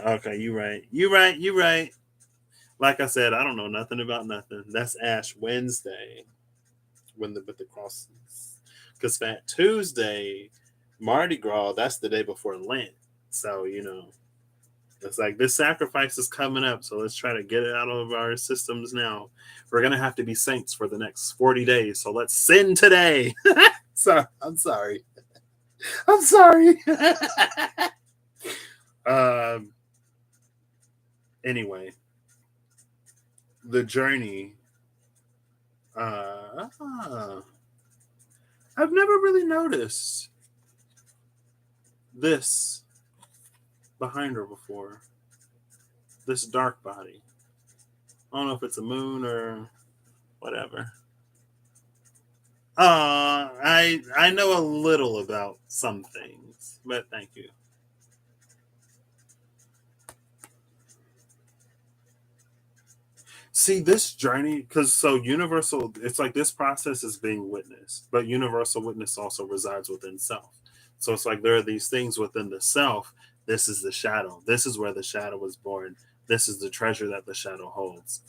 Okay, you right. You right. Like I said, I don't know nothing about nothing. That's Ash Wednesday when the with the crosses. Because Fat Tuesday, Mardi Gras, that's the day before Lent. So, it's like this sacrifice is coming up. So let's try to get it out of our systems now. We're going to have to be saints for the next 40 days. So let's sin today. So I'm sorry. I'm sorry. Anyway, the journey. Uh, I've never really noticed this behind her before. This dark body. I don't know if it's a moon or whatever. I know a little about some things, but thank you. See this journey, because so universal, it's like this process is being witnessed, but universal witness also resides within self. So it's like there are these things within the self. This is the shadow. This is where the shadow was born. This is the treasure that the shadow holds.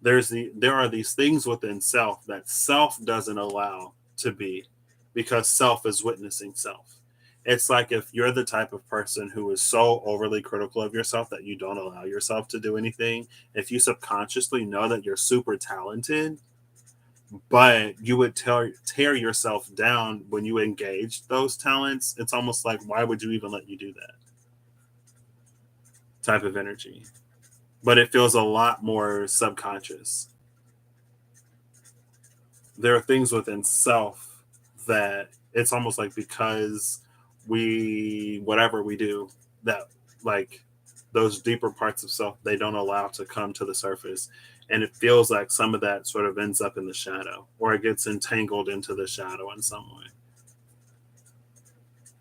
There are these things within self that self doesn't allow to be because self is witnessing self. It's like if you're the type of person who is so overly critical of yourself that you don't allow yourself to do anything, if you subconsciously know that you're super talented, but you would tear yourself down when you engage those talents, it's almost like, why would you even let you do that type of energy? But it feels a lot more subconscious. There are things within self that it's almost like because whatever we do, that like those deeper parts of self, they don't allow to come to the surface. And it feels like some of that sort of ends up in the shadow or it gets entangled into the shadow in some way.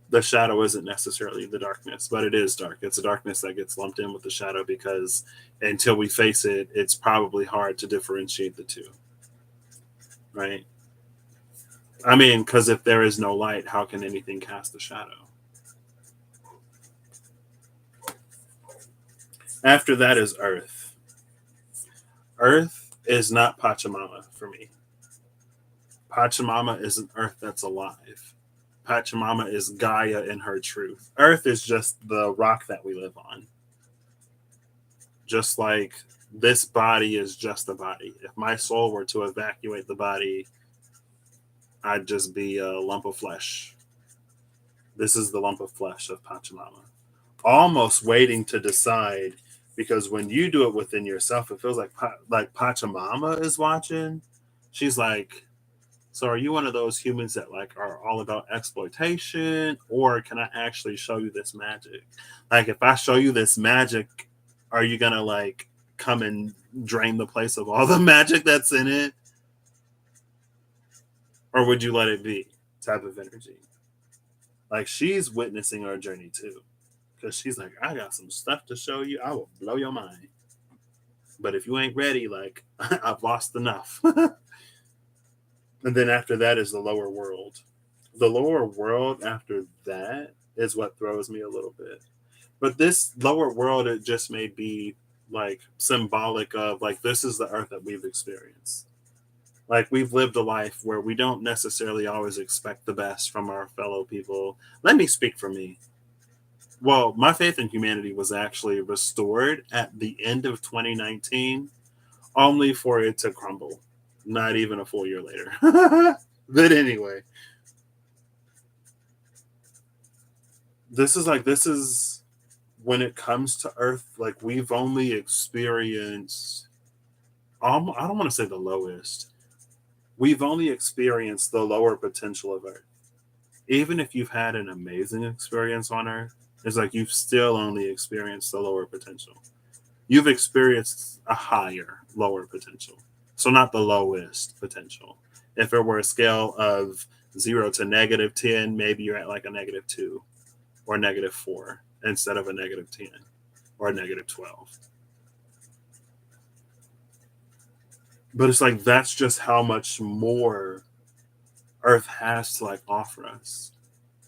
The shadow isn't necessarily the darkness, but it is dark. It's a darkness that gets lumped in with the shadow because until we face it, it's probably hard to differentiate the two. Right? I mean, because if there is no light, how can anything cast a shadow? After that is Earth. Earth is not Pachamama for me. Pachamama is an Earth that's alive. Pachamama is Gaia in her truth. Earth is just the rock that we live on. Just like This body is just a body. If my soul were to evacuate the body, I'd just be a lump of flesh. This is the lump of flesh of Pachamama. Almost waiting to decide, because when you do it within yourself, it feels like Pachamama is watching. She's like, so are you one of those humans that like are all about exploitation, or can I actually show you this magic? Like if I show you this magic, are you gonna like come and drain the place of all the magic that's in it? Or would you let it be? Type of energy. Like she's witnessing our journey too. Because she's like, I got some stuff to show you. I will blow your mind. But if you ain't ready, like I've lost enough. And then after that is the lower world. The lower world after that is what throws me a little bit. But this lower world, it just may be like symbolic of like this is the earth that we've experienced. Like we've lived a life where we don't necessarily always expect the best from our fellow people. Let me speak for me. Well, my faith in humanity was actually restored at the end of 2019, only for it to crumble. Not even a full year later. But anyway, this is when it comes to Earth, like we've only experienced, I don't want to say the lowest, we've only experienced the lower potential of Earth. Even if you've had an amazing experience on Earth, it's like you've still only experienced the lower potential. You've experienced a higher, lower potential. So not the lowest potential. If it were a scale of 0 to -10, maybe you're at like a -2 or -4 instead of a -10 or a -12. But it's like that's just how much more Earth has to like offer us.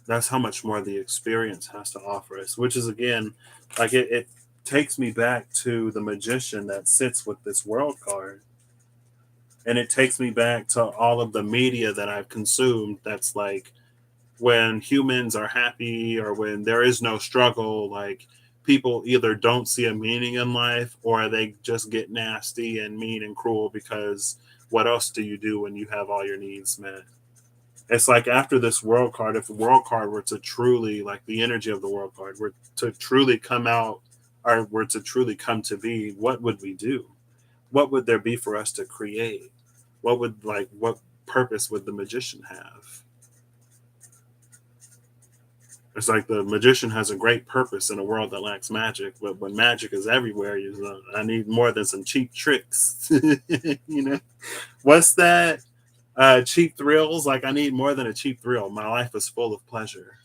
That's how much more the experience has to offer us, which is again, like it takes me back to the magician that sits with this world card. And it takes me back to all of the media that I've consumed that's like when humans are happy or when there is no struggle, like people either don't see a meaning in life or they just get nasty and mean and cruel because what else do you do when you have all your needs met? It's like after this world card, if the world card were to truly, like the energy of the world card, were to truly come out or were to truly come to be, what would we do? What would there be for us to create? What purpose would the magician have? It's like the magician has a great purpose in a world that lacks magic, but when magic is everywhere, I need more than some cheap tricks. You know, what's that? Cheap thrills. Like I need more than a cheap thrill. My life is full of pleasure.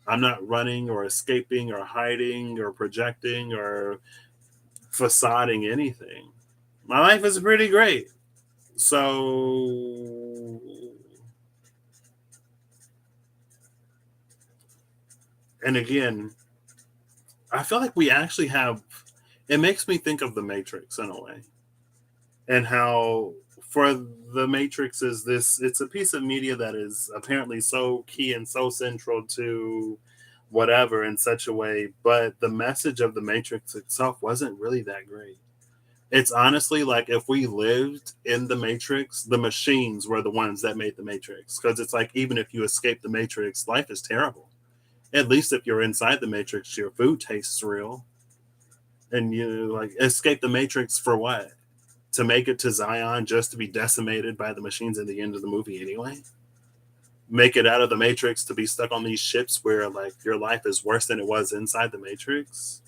I'm not running or escaping or hiding or projecting or facading anything. My life is pretty great. So, and again, I feel like we actually have, it makes me think of the Matrix in a way, and how for the Matrix is this, it's a piece of media that is apparently so key and so central to whatever in such a way, but the message of the Matrix itself wasn't really that great. It's honestly like if we lived in the Matrix, the machines were the ones that made the Matrix. Because it's like even if you escape the Matrix, life is terrible. At least if you're inside the Matrix, your food tastes real. And you like escape the Matrix for what? To make it to Zion just to be decimated by the machines at the end of the movie anyway? Make it out of the Matrix to be stuck on these ships where like your life is worse than it was inside the Matrix?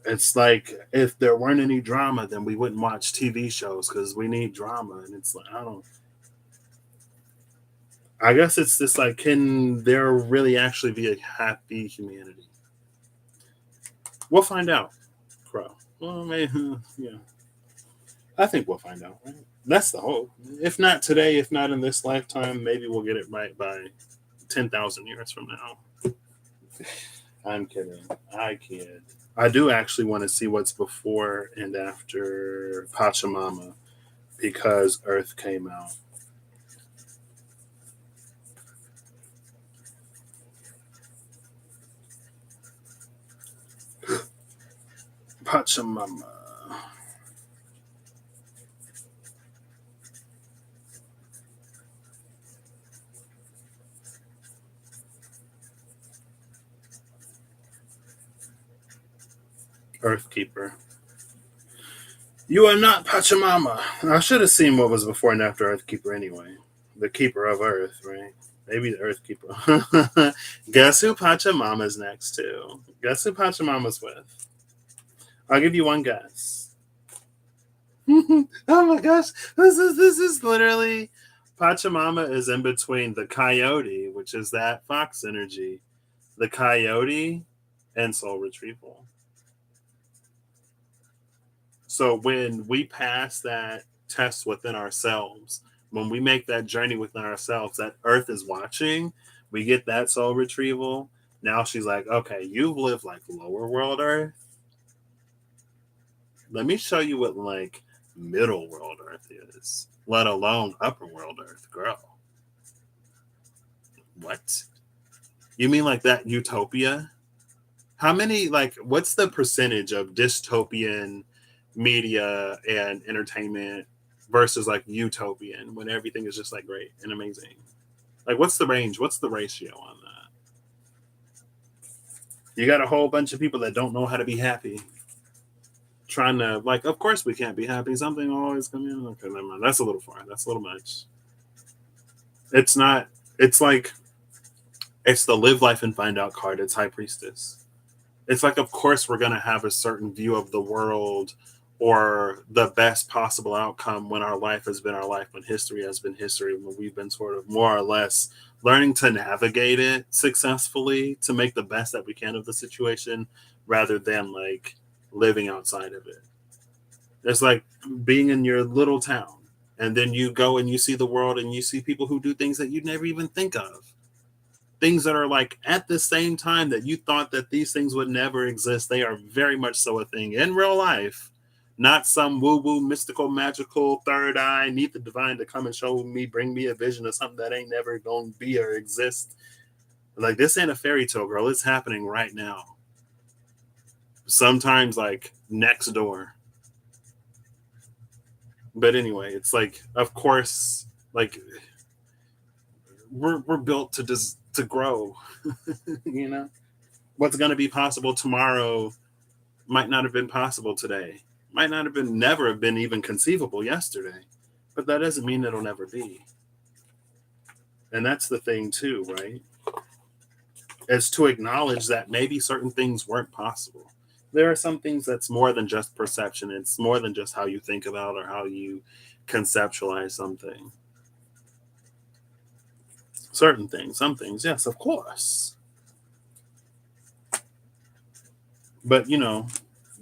It's like if there weren't any drama, then we wouldn't watch TV shows because we need drama. And it's like, I don't, I guess it's just like, can there really actually be a happy humanity? We'll find out, Crow. Well, maybe, yeah. I think we'll find out, right? That's the hope. If not today, if not in this lifetime, maybe we'll get it right by 10,000 years from now. I'm kidding. I kid. I do actually want to see what's before and after Pachamama because Earth came out. Pachamama. Earthkeeper. You are not Pachamama. I should have seen what was before and after Earthkeeper anyway. The keeper of Earth, right? Maybe the Earthkeeper. Guess who Pachamama's next to? Guess who Pachamama's with? I'll give you one guess. Oh my gosh. This is literally Pachamama is in between the coyote, which is that fox energy, the coyote, and soul retrieval. So when we pass that test within ourselves, when we make that journey within ourselves, that Earth is watching, we get that soul retrieval. Now she's like, okay, you've lived like lower world Earth. Let me show you what like middle world Earth is, let alone upper world Earth, girl. What? You mean like that utopia? How many, like, what's the percentage of dystopian media and entertainment versus like utopian when everything is just like great and amazing? Like, what's the range? What's the ratio on that? You got a whole bunch of people that don't know how to be happy, trying to, like, of course we can't be happy. Something always comes in. Okay, never mind. That's a little far. That's a little much. It's not, it's like, it's the live life and find out card. It's High Priestess. It's like, of course, we're going to have a certain view of the world or the best possible outcome when our life has been our life, when history has been history, when we've been sort of more or less learning to navigate it successfully to make the best that we can of the situation rather than like living outside of it. It's like being in your little town and then you go and you see the world and you see people who do things that you'd never even think of, things that are like at the same time that you thought that these things would never exist. They are very much so a thing in real life, not some woo woo mystical magical third eye need the divine to come and show me, bring me a vision of something that ain't never gonna be or exist. Like, this ain't a fairy tale, girl. It's happening right now, sometimes like next door. But anyway, it's like, of course, like we're built to just to grow. You know, what's going to be possible tomorrow might not have been possible today, might not have been, never have been even conceivable yesterday, but that doesn't mean it'll never be. And that's the thing too, right? Is to acknowledge that maybe certain things weren't possible. There are some things that's more than just perception. It's more than just how you think about or how you conceptualize something. Certain things, some things, yes, of course. But you know,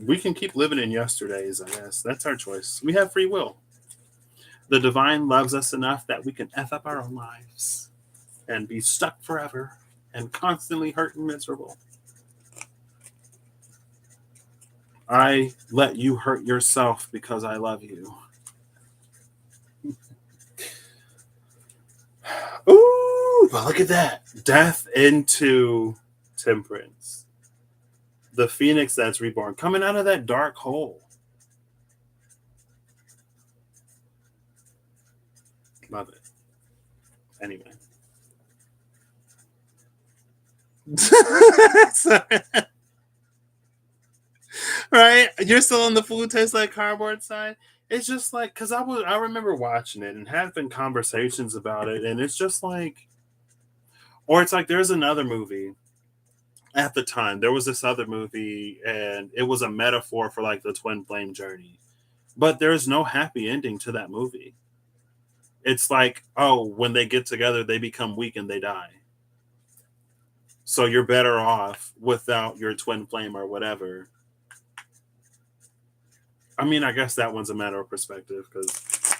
we can keep living in yesterdays, I guess. That's our choice. We have free will. The divine loves us enough that we can F up our own lives and be stuck forever and constantly hurt and miserable. I let you hurt yourself because I love you. Ooh, but look at that. Death into temperance. The phoenix that's reborn, coming out of that dark hole. Love it. Anyway. Right? You're still on the food tastes like cardboard side. It's just like, because I remember watching it and having conversations about it, and it's just like, or it's like there's another movie at the time. There was this other movie, and it was a metaphor for like the twin flame journey, but there's no happy ending to that movie. It's like, oh, when they get together, they become weak and they die. So you're better off without your twin flame or whatever. I mean, I guess that one's a matter of perspective because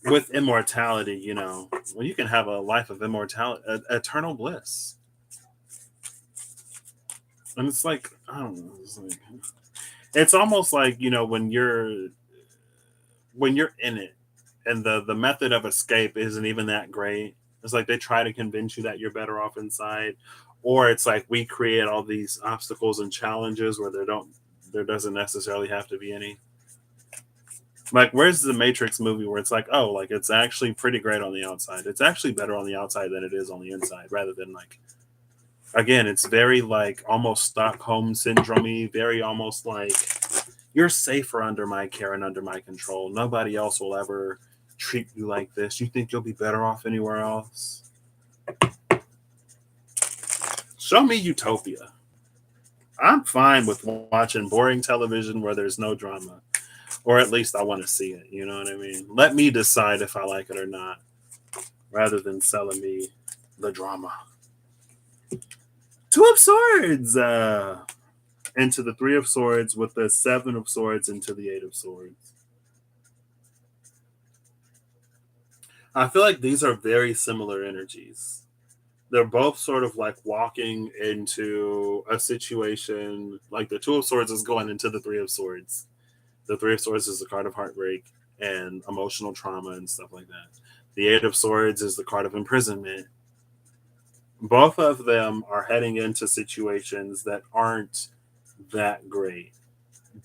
with immortality, you know, well, you can have a life of immortality, eternal bliss. And it's like, I don't know. It's almost like, you know, when you're in it and the method of escape isn't even that great. It's like they try to convince you that you're better off inside. Or it's like we create all these obstacles and challenges where there doesn't necessarily have to be any. Like, where's the Matrix movie where it's like, oh, like it's actually pretty great on the outside. It's actually better on the outside than it is on the inside, rather than like, again, it's very like almost Stockholm syndrome, very almost like you're safer under my care and under my control. Nobody else will ever treat you like this. You think you'll be better off anywhere else? Show me utopia. I'm fine with watching boring television where there's no drama, or at least I want to see it. You know what I mean? Let me decide if I like it or not, rather than selling me the drama. Two of Swords into the Three of Swords with the Seven of Swords into the Eight of Swords. I feel like these are very similar energies. They're both sort of like walking into a situation like the Two of Swords is going into the Three of Swords. The Three of Swords is the card of heartbreak and emotional trauma and stuff like that. The Eight of Swords is the card of imprisonment. Both of them are heading into situations that aren't that great,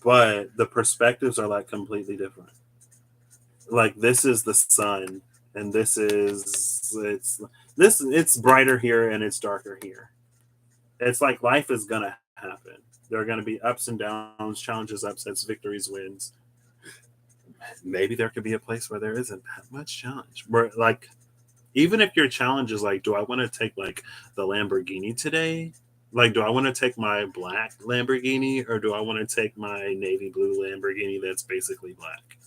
but the perspectives are like completely different. Like this is the sun, and it's brighter here and it's darker here. It's like life is gonna happen. There are gonna be ups and downs, challenges, upsets, victories, wins. Maybe there could be a place where there isn't that much challenge. Where like even if your challenge is like, do I want to take like the Lamborghini today? Like, do I want to take my black Lamborghini or do I want to take my navy blue Lamborghini that's basically black?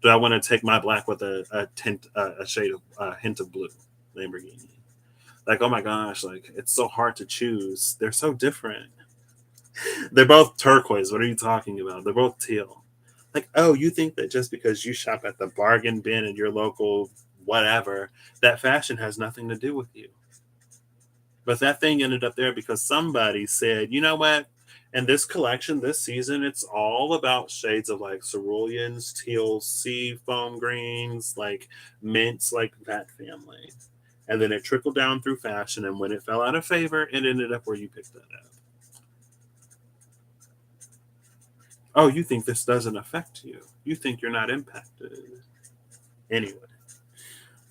Do I want to take my black with a tint, a shade of a hint of blue Lamborghini? Like, oh my gosh, like it's so hard to choose. They're so different. They're both turquoise. What are you talking about? They're both teal. Like, oh, you think that just because you shop at the bargain bin in your local whatever, that fashion has nothing to do with you. But that thing ended up there because somebody said, you know what? And this collection this season, it's all about shades of like ceruleans, teals, sea foam greens, like mints, like that family. And then it trickled down through fashion. And when it fell out of favor, it ended up where you picked that up. Oh, you think this doesn't affect you? You think you're not impacted. Anyway,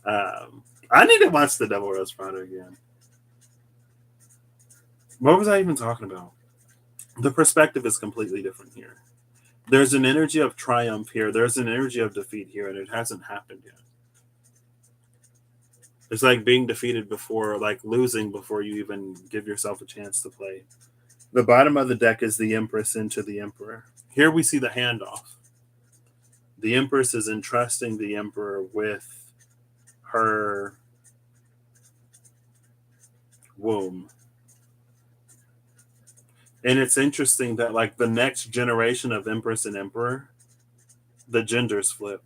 I need to watch The Devil Wears Prada again. What was I even talking about? The perspective is completely different here. There's an energy of triumph here. There's an energy of defeat here, and it hasn't happened yet. It's like being defeated before, like losing before you even give yourself a chance to play. The bottom of the deck is the Empress into the Emperor. Here we see the handoff. The Empress is entrusting the Emperor with her womb. And it's interesting that, like, the next generation of Empress and Emperor, the genders flip.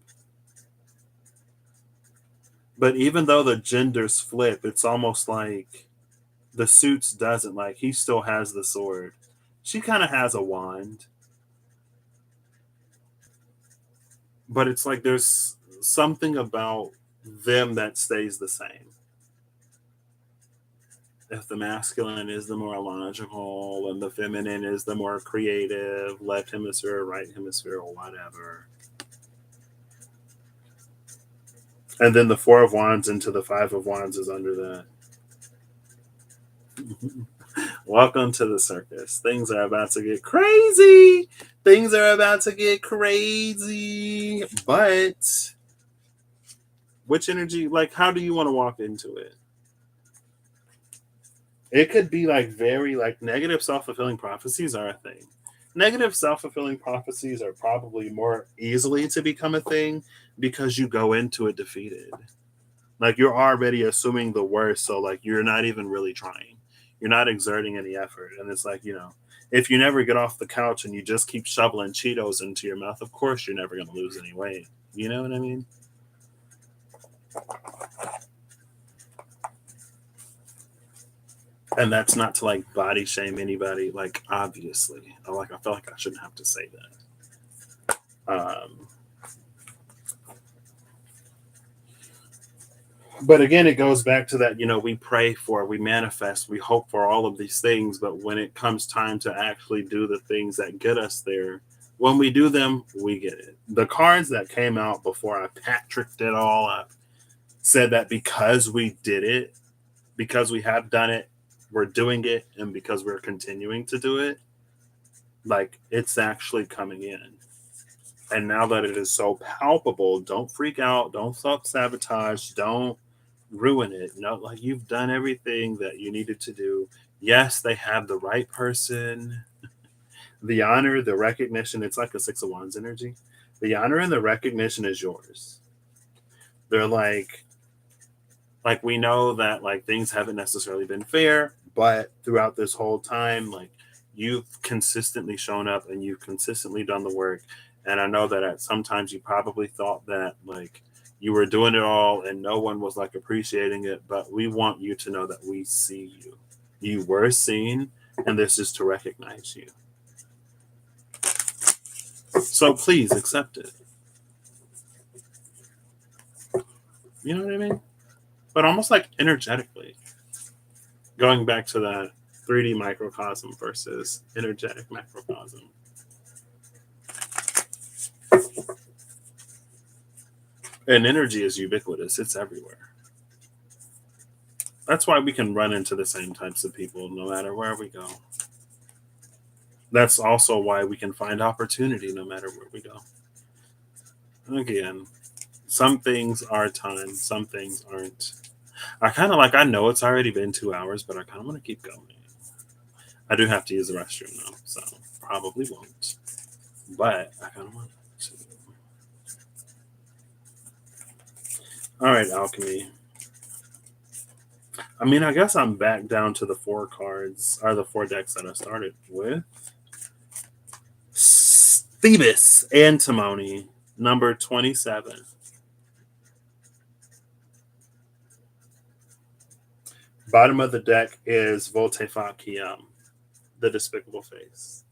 But even though the genders flip, it's almost like the suits doesn't. Like, he still has the sword. She kind of has a wand. But it's like there's something about them that stays the same. If the masculine is the more logical and the feminine is the more creative, left hemisphere, right hemisphere, or whatever. And then the Four of Wands into the Five of Wands is under that. Welcome to the circus. Things are about to get crazy. Things are about to get crazy. But which energy, like, how do you want to walk into it? It could be like very like negative self-fulfilling prophecies are a thing. Negative self-fulfilling prophecies are probably more easily to become a thing because you go into it defeated. Like you're already assuming the worst, so like you're not even really trying. You're not exerting any effort. And it's like, if you never get off the couch and you just keep shoveling Cheetos into your mouth, of course you're never gonna lose any weight. You know what I mean? And that's not to like body shame anybody, like obviously. I feel like I shouldn't have to say that. But again, it goes back to that, we pray for, we manifest, we hope for all of these things. But when it comes time to actually do the things that get us there, when we do them, we get it. The cards that came out before I Patricked it all up said that because we did it, because we have done it, we're doing it, and because we're continuing to do it, like it's actually coming in. And now that it is so palpable, don't freak out, don't self sabotage, don't ruin it. No, like you've done everything that you needed to do. Yes, they have the right person, the honor, the recognition. It's like a Six of Wands energy. The honor and the recognition is yours. They're like we know that like things haven't necessarily been fair, but throughout this whole time, like you've consistently shown up and you've consistently done the work. And I know that at sometimes you probably thought that like you were doing it all and no one was like appreciating it, but we want you to know that we see you. You were seen, and this is to recognize you. So please accept it. You know what I mean? But almost like energetically. Going back to that 3D microcosm versus energetic macrocosm. And energy is ubiquitous, it's everywhere. That's why we can run into the same types of people no matter where we go. That's also why we can find opportunity no matter where we go. Again, some things are time, some things aren't. I know it's already been 2 hours, but I kind of want to keep going. I do have to use the restroom though, so probably won't. But I kind of want to. All right, alchemy. I mean, I guess I'm back down to the 4 cards, or the 4 decks that I started with. Thebes, Antimony, number 27. Bottom of the deck is Volte-Fa-Qiam, the Despicable Face.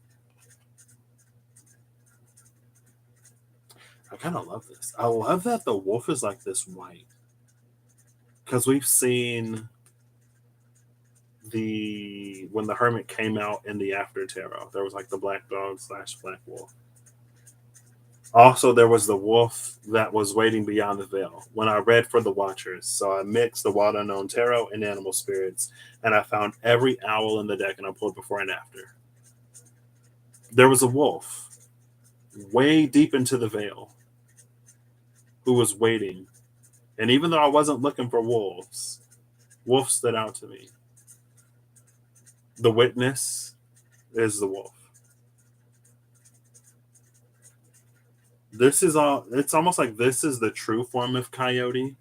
I kind of love this. I love that the wolf is like this white. Because we've seen when the hermit came out in the after tarot, there was like the black dog / black wolf. Also, there was the wolf that was waiting beyond the veil when I read for the Watchers. So I mixed the Wild Unknown Tarot and Animal Spirits, and I found every owl in the deck, and I pulled before and after. There was a wolf way deep into the veil who was waiting. And even though I wasn't looking for wolves, wolf stood out to me. The witness is the wolf. This is all, it's almost like this is the true form of coyote.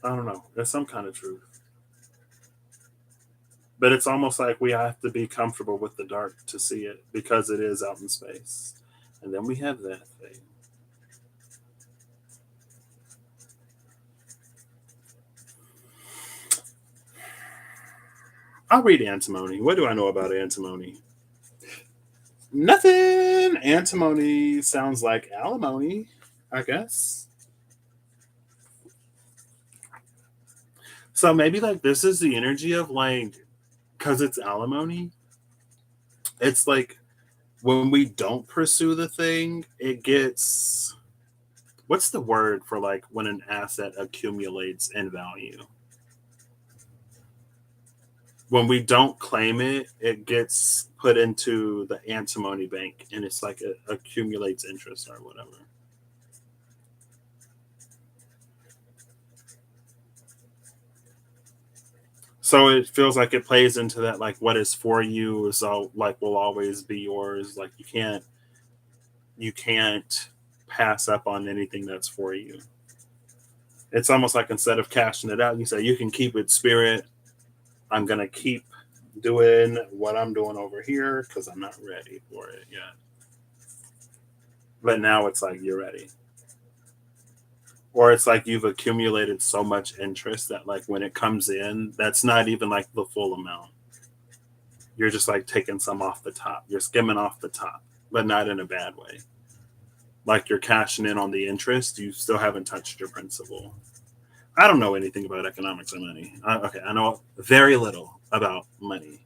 I don't know. There's some kind of truth. But it's almost like we have to be comfortable with the dark to see it because it is out in space. And then we have that thing. I'll read antimony. What do I know about antimony? Nothing. Antimony sounds like alimony, I guess. So maybe like this is the energy of like, because it's alimony, it's like when we don't pursue the thing, it gets, what's the word for like when an asset accumulates in value? When we don't claim it, it gets put into the antimony bank and it's like it accumulates interest or whatever. So it feels like it plays into that, like what is for you is all like will always be yours. Like you can't pass up on anything that's for you. It's almost like instead of cashing it out, you say you can keep it, spirit. I'm gonna keep doing what I'm doing over here because I'm not ready for it yet. But now it's like you're ready. Or it's like you've accumulated so much interest that like when it comes in, that's not even like the full amount. You're just like taking some off the top. You're skimming off the top. but not in a bad way. Like you're cashing in on the interest, you still haven't touched your principal. I don't know anything about economics or money. Okay, I know very little about money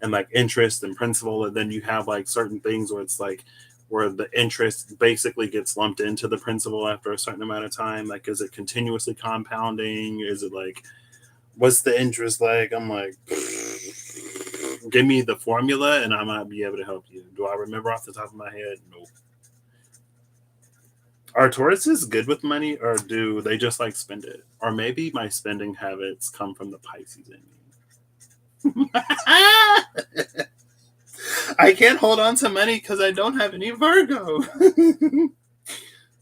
and like interest and principal. And then you have like certain things where it's like where the interest basically gets lumped into the principal after a certain amount of time. Like, is it continuously compounding? Is it like, what's the interest like? I'm like, give me the formula and I might be able to help you. Do I remember off the top of my head? No. Are Tauruses good with money or do they just like spend it? Or maybe my spending habits come from the Pisces in me. I can't hold on to money because I don't have any Virgo.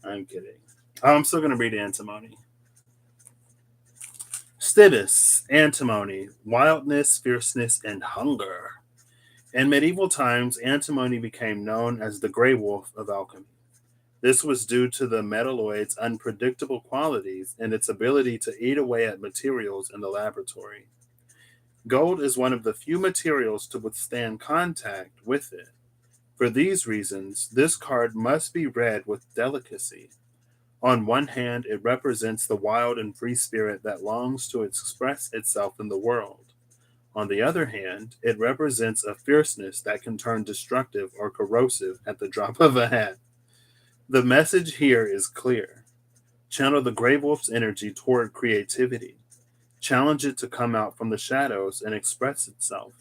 I'm kidding. I'm still going to read antimony. Stibus, antimony, wildness, fierceness, and hunger. In medieval times, antimony became known as the gray wolf of alchemy. This was due to the metalloid's unpredictable qualities and its ability to eat away at materials in the laboratory. Gold is one of the few materials to withstand contact with it. For these reasons, this card must be read with delicacy. On one hand, it represents the wild and free spirit that longs to express itself in the world. On the other hand, it represents a fierceness that can turn destructive or corrosive at the drop of a hat. The message here is clear. Channel the Grey Wolf's energy toward creativity. Challenge it to come out from the shadows and express itself.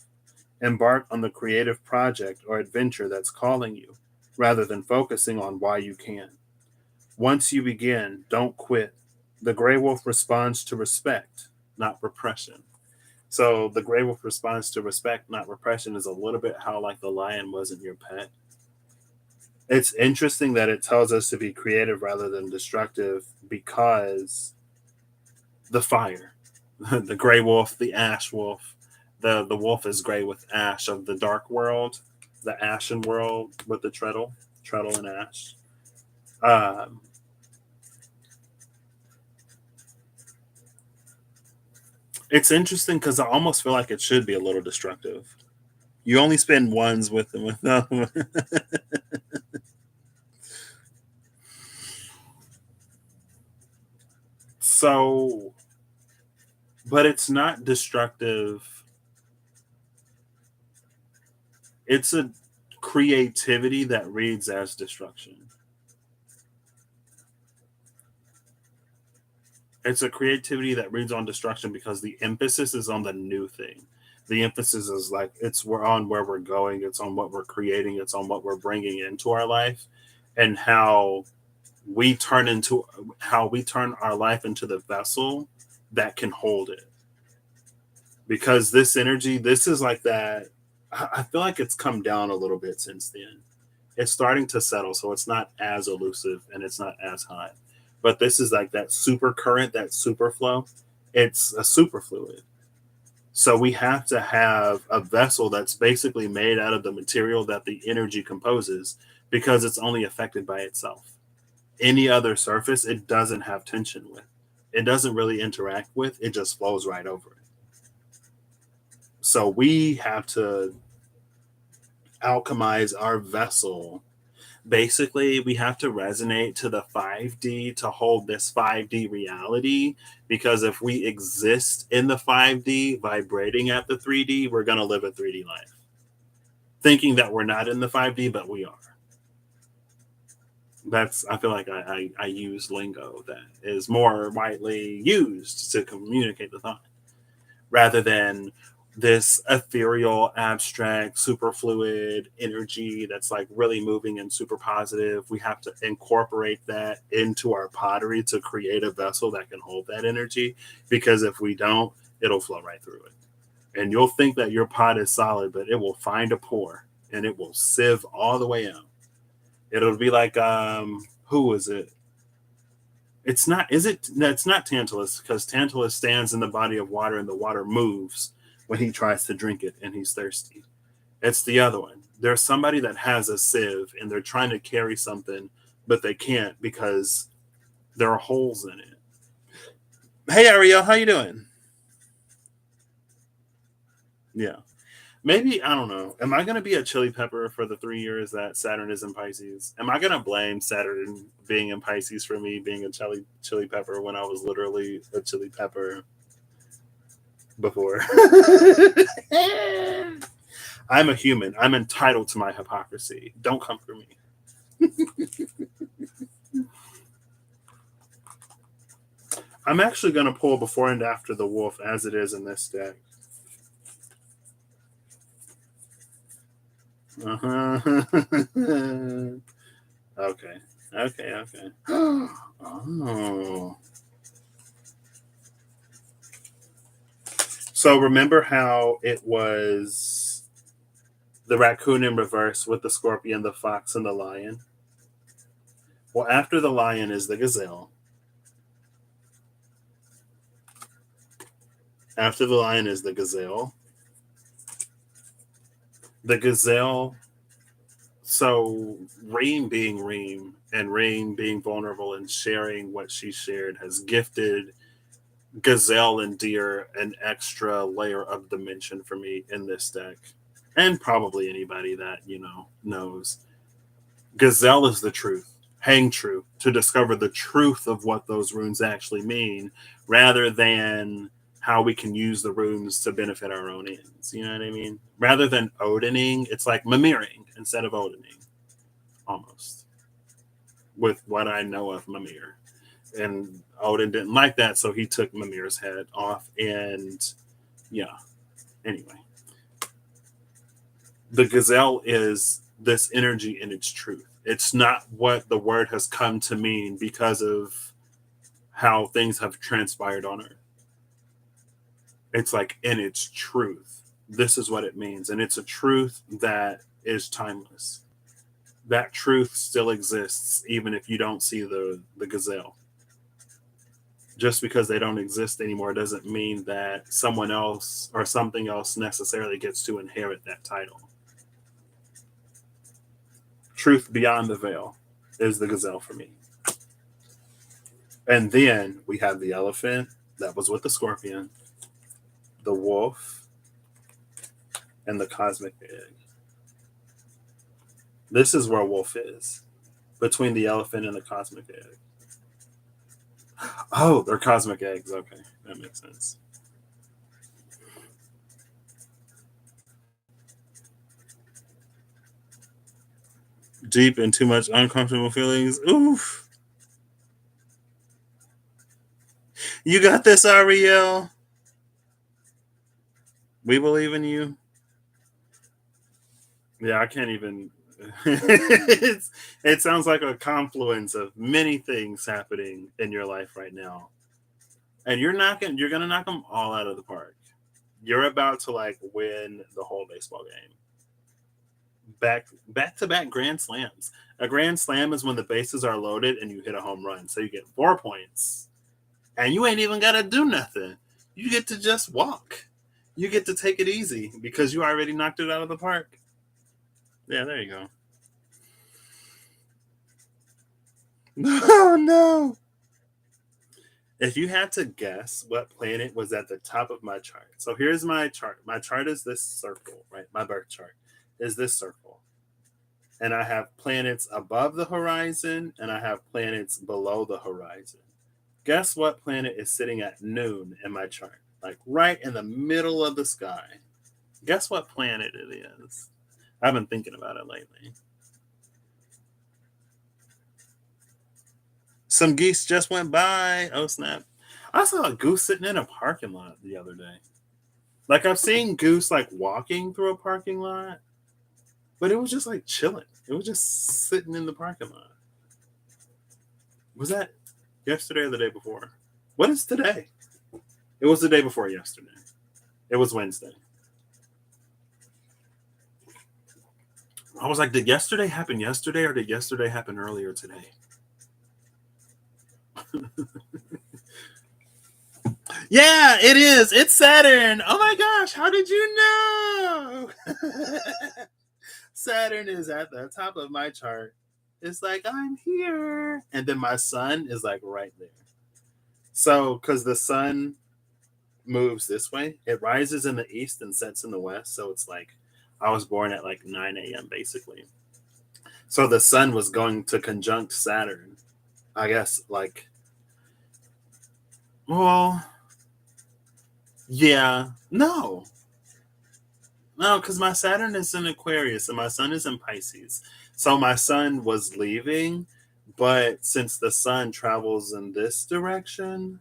Embark on the creative project or adventure that's calling you, rather than focusing on why you can't. Once you begin, don't quit. The Grey Wolf responds to respect, not repression. So the Grey Wolf responds to respect, not repression, is a little bit how like the lion wasn't your pet. It's interesting that it tells us to be creative rather than destructive because the fire, the gray wolf, the ash wolf, the wolf is gray with ash of the dark world, the ashen world with the treadle and ash. Um, it's interesting because I almost feel like it should be a little destructive. You only spend ones with them. With them. So, but it's not destructive. It's a creativity that reads as destruction. It's a creativity that reads on destruction because the emphasis is on the new thing. The emphasis is like we're on where we're going. It's on what we're creating. It's on what we're bringing into our life, and we turn into how we turn our life into the vessel that can hold it. Because this energy, this is like that. I feel like it's come down a little bit since then. It's starting to settle, so it's not as elusive and it's not as high. But this is like that super current, that super flow. It's a super fluid. So we have to have a vessel that's basically made out of the material that the energy composes because it's only affected by itself. Any other surface, it doesn't have tension with. It doesn't really interact with, it just flows right over it. So we have to alchemize our vessel. Basically, we have to resonate to the 5D to hold this 5D reality. Because if we exist in the 5D, vibrating at the 3D, we're going to live a 3D life. Thinking that we're not in the 5D, but we are. I feel like I use lingo that is more widely used to communicate the thought rather than this ethereal, abstract, super fluid energy that's like really moving and super positive. We have to incorporate that into our pottery to create a vessel that can hold that energy. Because if we don't, it'll flow right through it. And you'll think that your pot is solid, but it will find a pore and it will sieve all the way out. It'll be like, who is it? It's not, is it? No, it's not Tantalus because Tantalus stands in the body of water and the water moves when he tries to drink it and he's thirsty. It's the other one. There's somebody that has a sieve and they're trying to carry something, but they can't because there are holes in it. Hey Ariel, how you doing? Yeah. Maybe, I don't know. Am I going to be a chili pepper for the 3 years that Saturn is in Pisces? Am I going to blame Saturn being in Pisces for me being a chili pepper when I was literally a chili pepper before? I'm a human. I'm entitled to my hypocrisy. Don't come for me. I'm actually going to pull before and after the wolf as it is in this deck. Uh-huh. Okay. Oh. So remember how it was the raccoon in reverse with the scorpion, the fox, and the lion? Well, after the lion is the gazelle. After the lion is the gazelle. The gazelle. So Reem being Reem and Reem being vulnerable and sharing what she shared has gifted gazelle and deer an extra layer of dimension for me in this deck. And probably anybody that, knows. Gazelle is the truth. Hang true to discover the truth of what those runes actually mean rather than how we can use the runes to benefit our own ends. You know what I mean? Rather than Odining, it's like Mimiring instead of Odining, almost, with what I know of Mimir. And Odin didn't like that, so he took Mimir's head off. And yeah, anyway. The gazelle is this energy in its truth. It's not what the word has come to mean because of how things have transpired on Earth. It's like in its truth. This is what it means. And it's a truth that is timeless. That truth still exists even if you don't see the gazelle. Just because they don't exist anymore doesn't mean that someone else or something else necessarily gets to inherit that title. Truth beyond the veil is the gazelle for me. And then we have the elephant that was with the scorpion, the wolf, and the cosmic egg. This is where wolf is, between the elephant and the cosmic egg. Oh, they're cosmic eggs. Okay, that makes sense. Deep and too much uncomfortable feelings. Oof. You got this, Ariel. We believe in you. Yeah, I can't even. It sounds like a confluence of many things happening in your life right now, and you're gonna knock them all out of the park. You're about to like win the whole baseball game. Back to back grand slams. A grand slam is when the bases are loaded and you hit a home run, so you get 4 points, and you ain't even gotta do nothing. You get to just walk. You get to take it easy because you already knocked it out of the park. Yeah, there you go. Oh no. If you had to guess what planet was at the top of my chart. So here's my chart. My chart is this circle, right? My birth chart is this circle. And I have planets above the horizon and I have planets below the horizon. Guess what planet is sitting at noon in my chart? Like right in the middle of the sky. Guess what planet it is? I've been thinking about it lately. Some geese just went by. Oh, snap. I saw a goose sitting in a parking lot the other day. Like, I've seen goose, like, walking through a parking lot, but it was just, like, chilling. It was just sitting in the parking lot. Was that yesterday or the day before? What is today? It was the day before yesterday. It was Wednesday. I was like, did yesterday happen yesterday or did yesterday happen earlier today? Yeah, it is. It's Saturn. Oh my gosh, how did you know? Saturn is at the top of my chart. It's like, I'm here. And then my sun is like right there. So, because the sun moves this way, it rises in the east and sets in the west. So it's like I was born at like 9 a.m. basically. So the sun was going to conjunct Saturn. I guess like, well, yeah, no, because my Saturn is in Aquarius and my sun is in Pisces. So my sun was leaving, but since the sun travels in this direction,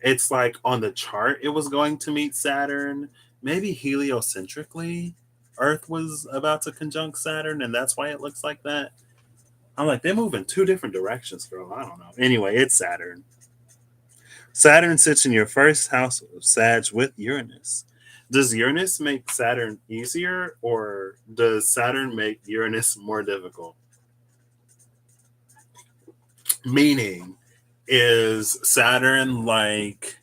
it's like on the chart it was going to meet Saturn. Maybe heliocentrically, Earth was about to conjunct Saturn, and that's why it looks like that. I'm like, they move in two different directions, girl. I don't know. Anyway, it's Saturn. Saturn sits in your first house of Sag with Uranus. Does Uranus make Saturn easier or does Saturn make Uranus more difficult? Meaning, is Saturn like,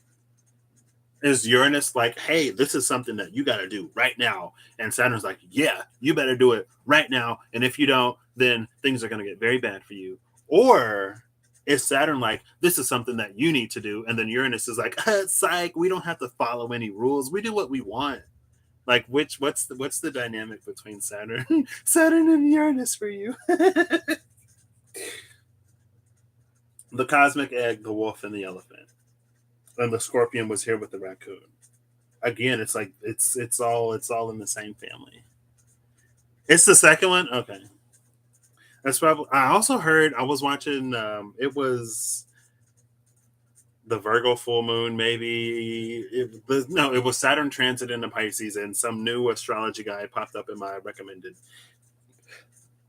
is Uranus like, hey, this is something that you got to do right now? And Saturn's like, yeah, you better do it right now. And if you don't, then things are going to get very bad for you. Or is Saturn like, this is something that you need to do? And then Uranus is like, psych, we don't have to follow any rules. We do what we want. Like, what's the dynamic between Saturn, Saturn and Uranus for you? The cosmic egg, the wolf, and the elephant, and the scorpion was here with the raccoon. Again, it's like it's all in the same family. It's the second one. Okay, that's probably. I also heard I was watching. It was the Virgo full moon. Maybe no, it was Saturn transit into Pisces, and some new astrology guy popped up in my recommended,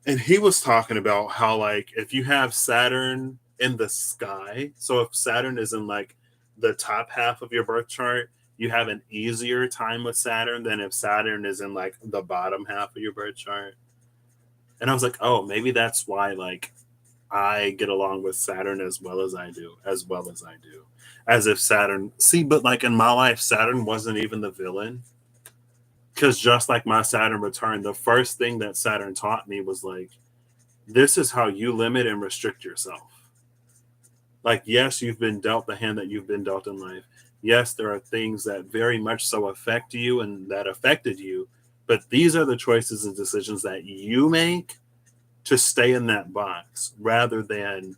and he was talking about how like if you have Saturn in the sky, so if Saturn is in like the top half of your birth chart, you have an easier time with Saturn than if Saturn is in like the bottom half of your birth chart. And I was like, oh, maybe that's why like I get along with Saturn as well as I do. As if Saturn, see, but like in my life, Saturn wasn't even the villain. Because just like my Saturn return, the first thing that Saturn taught me was like, this is how you limit and restrict yourself. Like, yes, you've been dealt the hand that you've been dealt in life. Yes, there are things that very much so affect you and that affected you, but these are the choices and decisions that you make to stay in that box rather than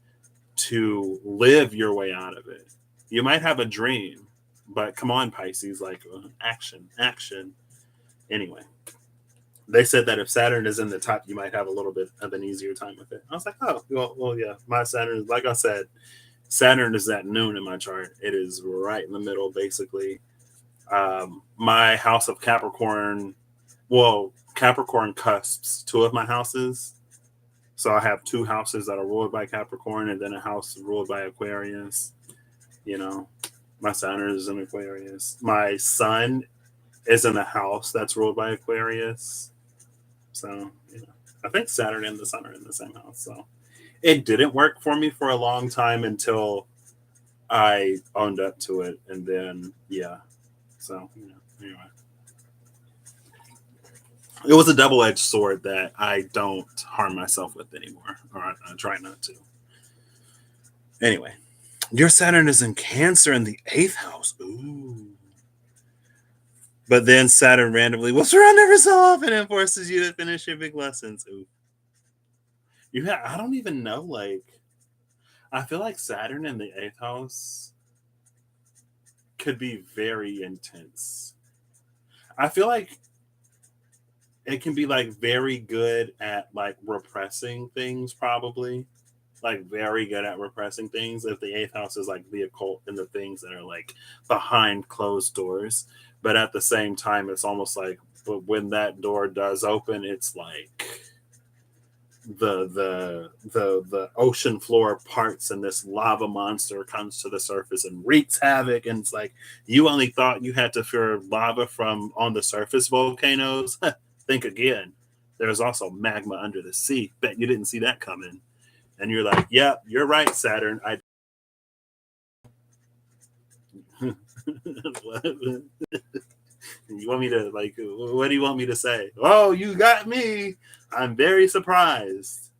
to live your way out of it. You might have a dream, but come on, Pisces, like action, action. Anyway, they said that if Saturn is in the top, you might have a little bit of an easier time with it. I was like, oh, well yeah. My Saturn, like I said, Saturn is at noon in my chart. It is right in the middle, basically. My house of Capricorn, well, Capricorn cusps two of my houses. So I have two houses that are ruled by Capricorn and then a house ruled by Aquarius. You know, my Saturn is in Aquarius. My sun is in a house that's ruled by Aquarius. So, I think Saturn and the sun are in the same house. So it didn't work for me for a long time until I owned up to it. And then, yeah. So, anyway. It was a double-edged sword that I don't harm myself with anymore. Or I try not to. Anyway. Your Saturn is in Cancer in the 8th house. Ooh. But then Saturn randomly will surround every so often and forces you to finish your big lessons. Ooh. I don't even know, like, I feel like Saturn in the 8th house could be very intense. I feel like it can be like very good at like repressing things, probably. Like very good at repressing things if the 8th house is like the occult and the things that are like behind closed doors. But at the same time, it's almost like, but when that door does open, it's like the ocean floor parts and this lava monster comes to the surface and wreaks havoc, and it's like you only thought you had to fear lava from on the surface volcanoes. Think again, there's also magma under the sea. Bet you didn't see that coming. And you're like, yeah, you're right, Saturn. You want me to like, what do you want me to say? Oh, you got me. I'm very surprised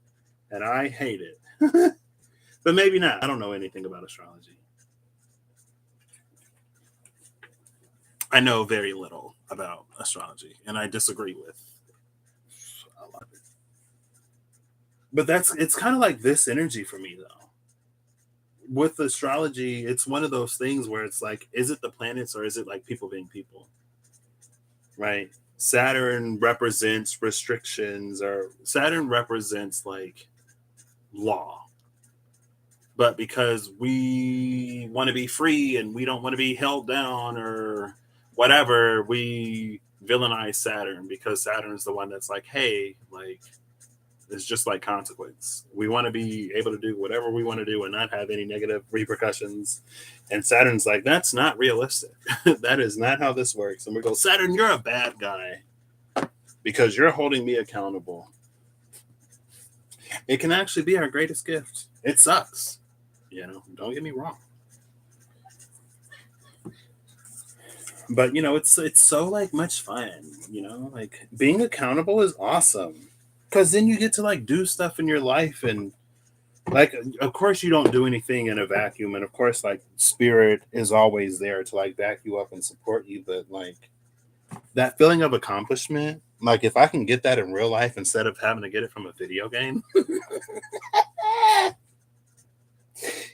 and I hate it. But maybe not. I don't know anything about astrology. I know very little about astrology, and I disagree with a lot of it. But it's kind of like this energy for me though. With astrology, it's one of those things where it's like, is it the planets or is it like people being people? Right? Saturn represents restrictions, or Saturn represents like law. But because we want to be free and we don't want to be held down or whatever, we villainize Saturn because Saturn is the one that's like, hey, like, it's just like consequence. We want to be able to do whatever we want to do and not have any negative repercussions. And Saturn's like, that's not realistic. That is not how this works. And we go, Saturn, you're a bad guy because you're holding me accountable. It can actually be our greatest gift. It sucks. Don't get me wrong. But it's so like much fun, like being accountable is awesome. Cause then you get to like do stuff in your life, and like of course you don't do anything in a vacuum, and of course like spirit is always there to like back you up and support you, but like that feeling of accomplishment, like if I can get that in real life instead of having to get it from a video game,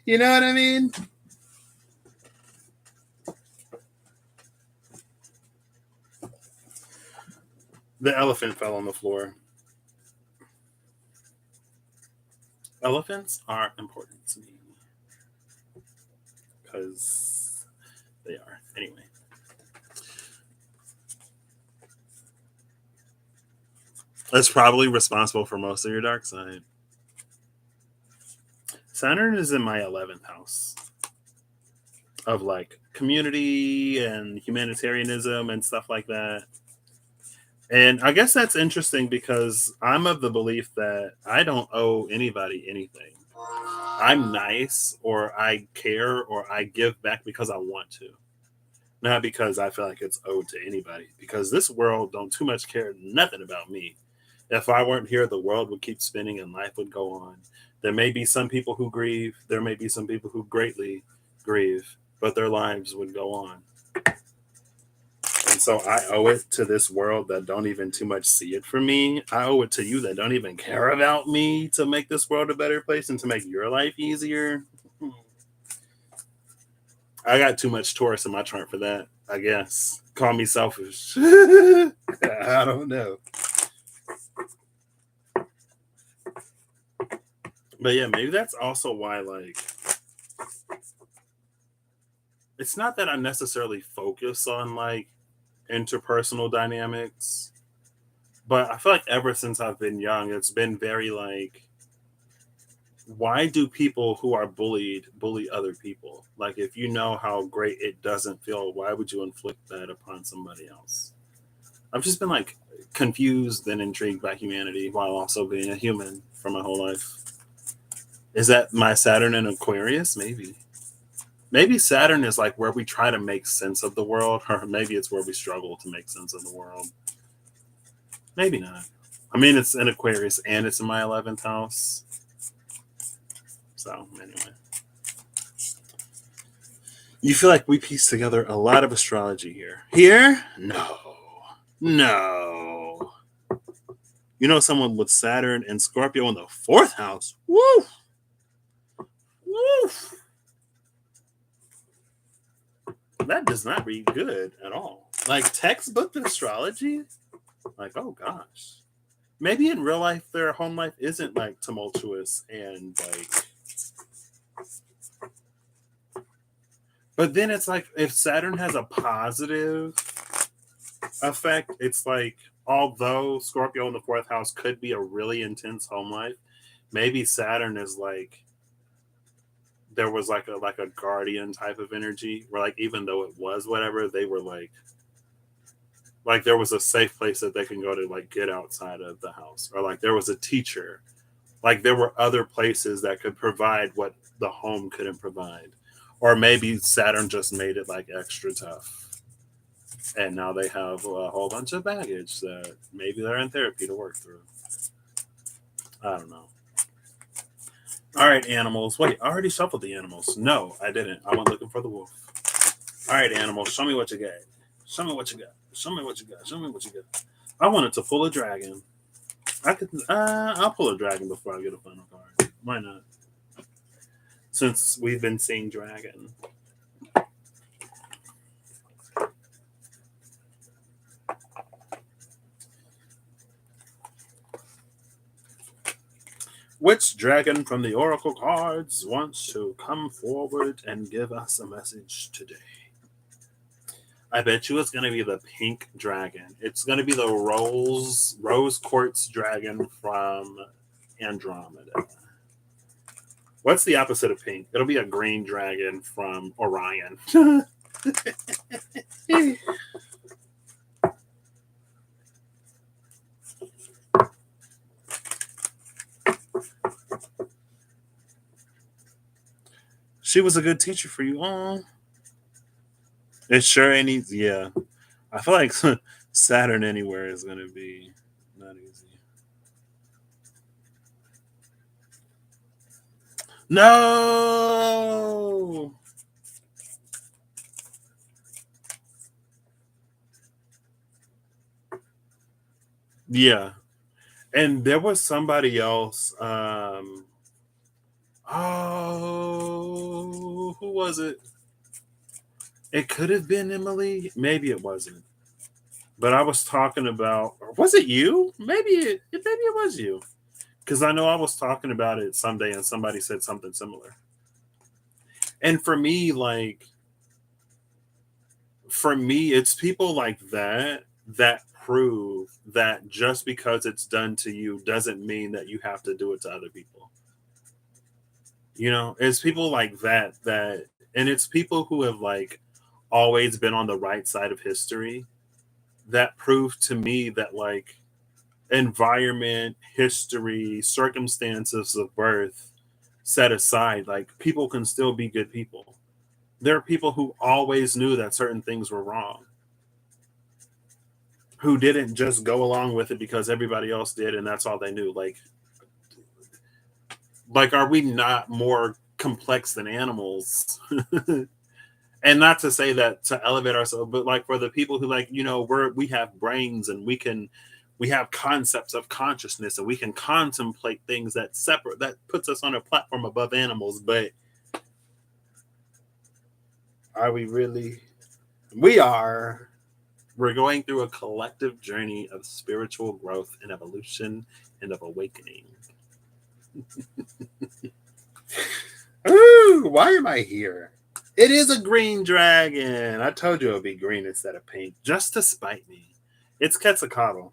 you know what I mean? The elephant fell on the floor. Elephants are important to me because they are. Anyway, that's probably responsible for most of your dark side. Saturn is in my 11th house of like community and humanitarianism and stuff like that. And I guess that's interesting because I'm of the belief that I don't owe anybody anything. I'm nice, or I care, or I give back because I want to, not because I feel like it's owed to anybody. Because this world don't too much care nothing about me. If I weren't here, the world would keep spinning and life would go on. There may be some people who grieve. There may be some people who greatly grieve, but their lives would go on. And so I owe it to this world that don't even too much see it for me. I owe it to you that don't even care about me to make this world a better place and to make your life easier. I got too much Taurus in my chart for that, I guess. Call me selfish. I don't know. But yeah, maybe that's also why, like, it's not that I necessarily focus on, like, interpersonal dynamics, but I feel like ever since I've been young, it's been very, like, why do people who are bullied bully other people? Like, if you know how great it doesn't feel, why would you inflict that upon somebody else? I've just been, like, confused and intrigued by humanity while also being a human for my whole life. Is that my Saturn in Aquarius? Maybe. Maybe Saturn is like where we try to make sense of the world, or maybe it's where we struggle to make sense of the world. Maybe not. I mean, it's in Aquarius and it's in my 11th house. So, anyway. You feel like we piece together a lot of astrology here. Here? No. No. You know someone with Saturn and Scorpio in the 4th house? Woo! Woo! That does not read good at all. Like textbook astrology? Like, oh gosh. Maybe in real life their home life isn't like tumultuous and like, but then it's like if Saturn has a positive effect, it's like although Scorpio in the 4th house could be a really intense home life, maybe Saturn is like there was like a guardian type of energy where like even though it was whatever, they were like there was a safe place that they can go to like get outside of the house, or like there was a teacher, like there were other places that could provide what the home couldn't provide. Or maybe Saturn just made it like extra tough and now they have a whole bunch of baggage that maybe they're in therapy to work through. I don't know. All right, animals. Wait, I already shuffled the animals. No, I didn't. I went looking for the wolf. All right, animals. Show me what you got. Show me what you got. Show me what you got. Show me what you got. I wanted to pull a dragon. I could. I'll pull a dragon before I get a final card. Why not? Since we've been seeing dragon. Which dragon from the oracle cards wants to come forward and give us a message today? I bet you it's going to be the pink dragon. It's going to be the rose quartz dragon from Andromeda. What's the opposite of pink? It'll be a green dragon from Orion. She was a good teacher for you. Oh, it sure ain't easy. Yeah. I feel like Saturn anywhere is going to be not easy. No. Yeah. And there was somebody else. Oh, who was it? It could have been Emily. Maybe it wasn't. But I was talking about. Was it you? Maybe it was you. Because I know I was talking about it someday, and somebody said something similar. And for me, it's people like that prove that just because it's done to you doesn't mean that you have to do it to other people. It's people like that, and it's people who have always been on the right side of history that prove to me that environment, history, circumstances of birth set aside, people can still be good people. There are people who always knew that certain things were wrong, who didn't just go along with it because everybody else did and that's all they knew. Are we not more complex than animals? And not to say that to elevate ourselves, but for the people who we have brains and we have concepts of consciousness and we can contemplate things that puts us on a platform above animals. But are we really? We are. We're going through a collective journey of spiritual growth and evolution and of awakening. Ooh, why am I here? It is a green dragon. I told you it would be green instead of pink, just to spite me. It's Quetzalcoatl.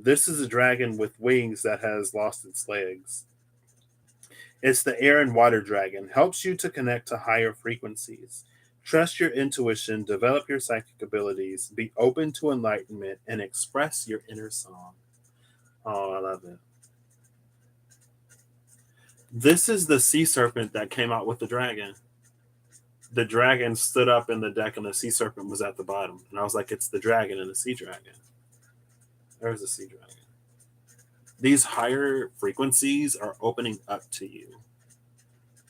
This is a dragon with wings that has lost its legs. It's the air and water dragon. Helps you to connect to higher frequencies. Trust your intuition, develop your psychic abilities, be open to enlightenment, and express your inner song. Oh, I love it. This is the sea serpent that came out with the dragon. The dragon stood up in the deck and the sea serpent was at the bottom. And I was like, it's the dragon and the sea dragon. There's the sea dragon. These higher frequencies are opening up to you.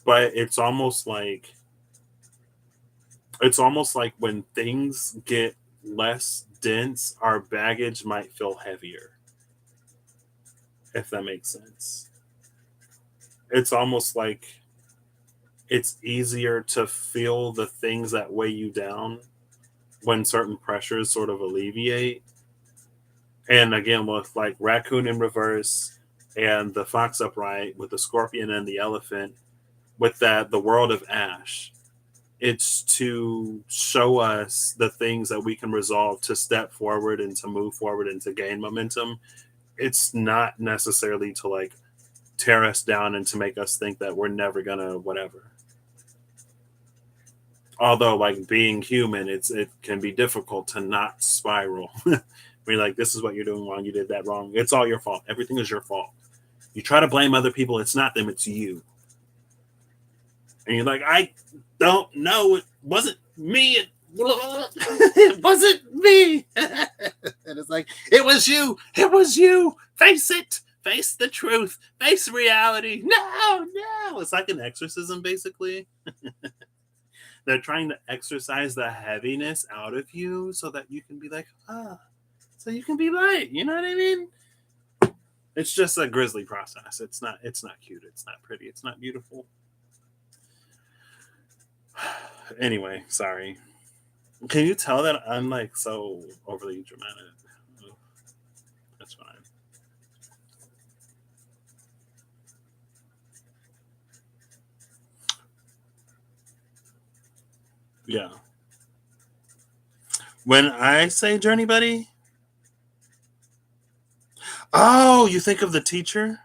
But it's almost like when things get less dense, our baggage might feel heavier. If that makes sense. It's almost like it's easier to feel the things that weigh you down when certain pressures sort of alleviate. And again, with raccoon in reverse and the fox upright with the scorpion and the elephant, with the world of ash, it's to show us the things that we can resolve to step forward and to move forward and to gain momentum. It's not necessarily to tear us down and to make us think that we're never gonna whatever. Although being human, it can be difficult to not spiral. We're this is what you're doing wrong, you did that wrong, it's all your fault, everything is your fault. You try to blame other people, it's not them, it's you. And you're I don't know, it wasn't me, it wasn't me. And it's it was you, face it, face the truth, face reality. No, it's like an exorcism basically. They're trying to exercise the heaviness out of you so that you can be like, so you can be light. You know what I mean? It's just a grisly process. It's not cute. It's not pretty. It's not beautiful. Anyway, sorry. Can you tell that I'm like so overly dramatic? Oh, that's fine. Yeah. When I say journey buddy, oh, you think of the teacher?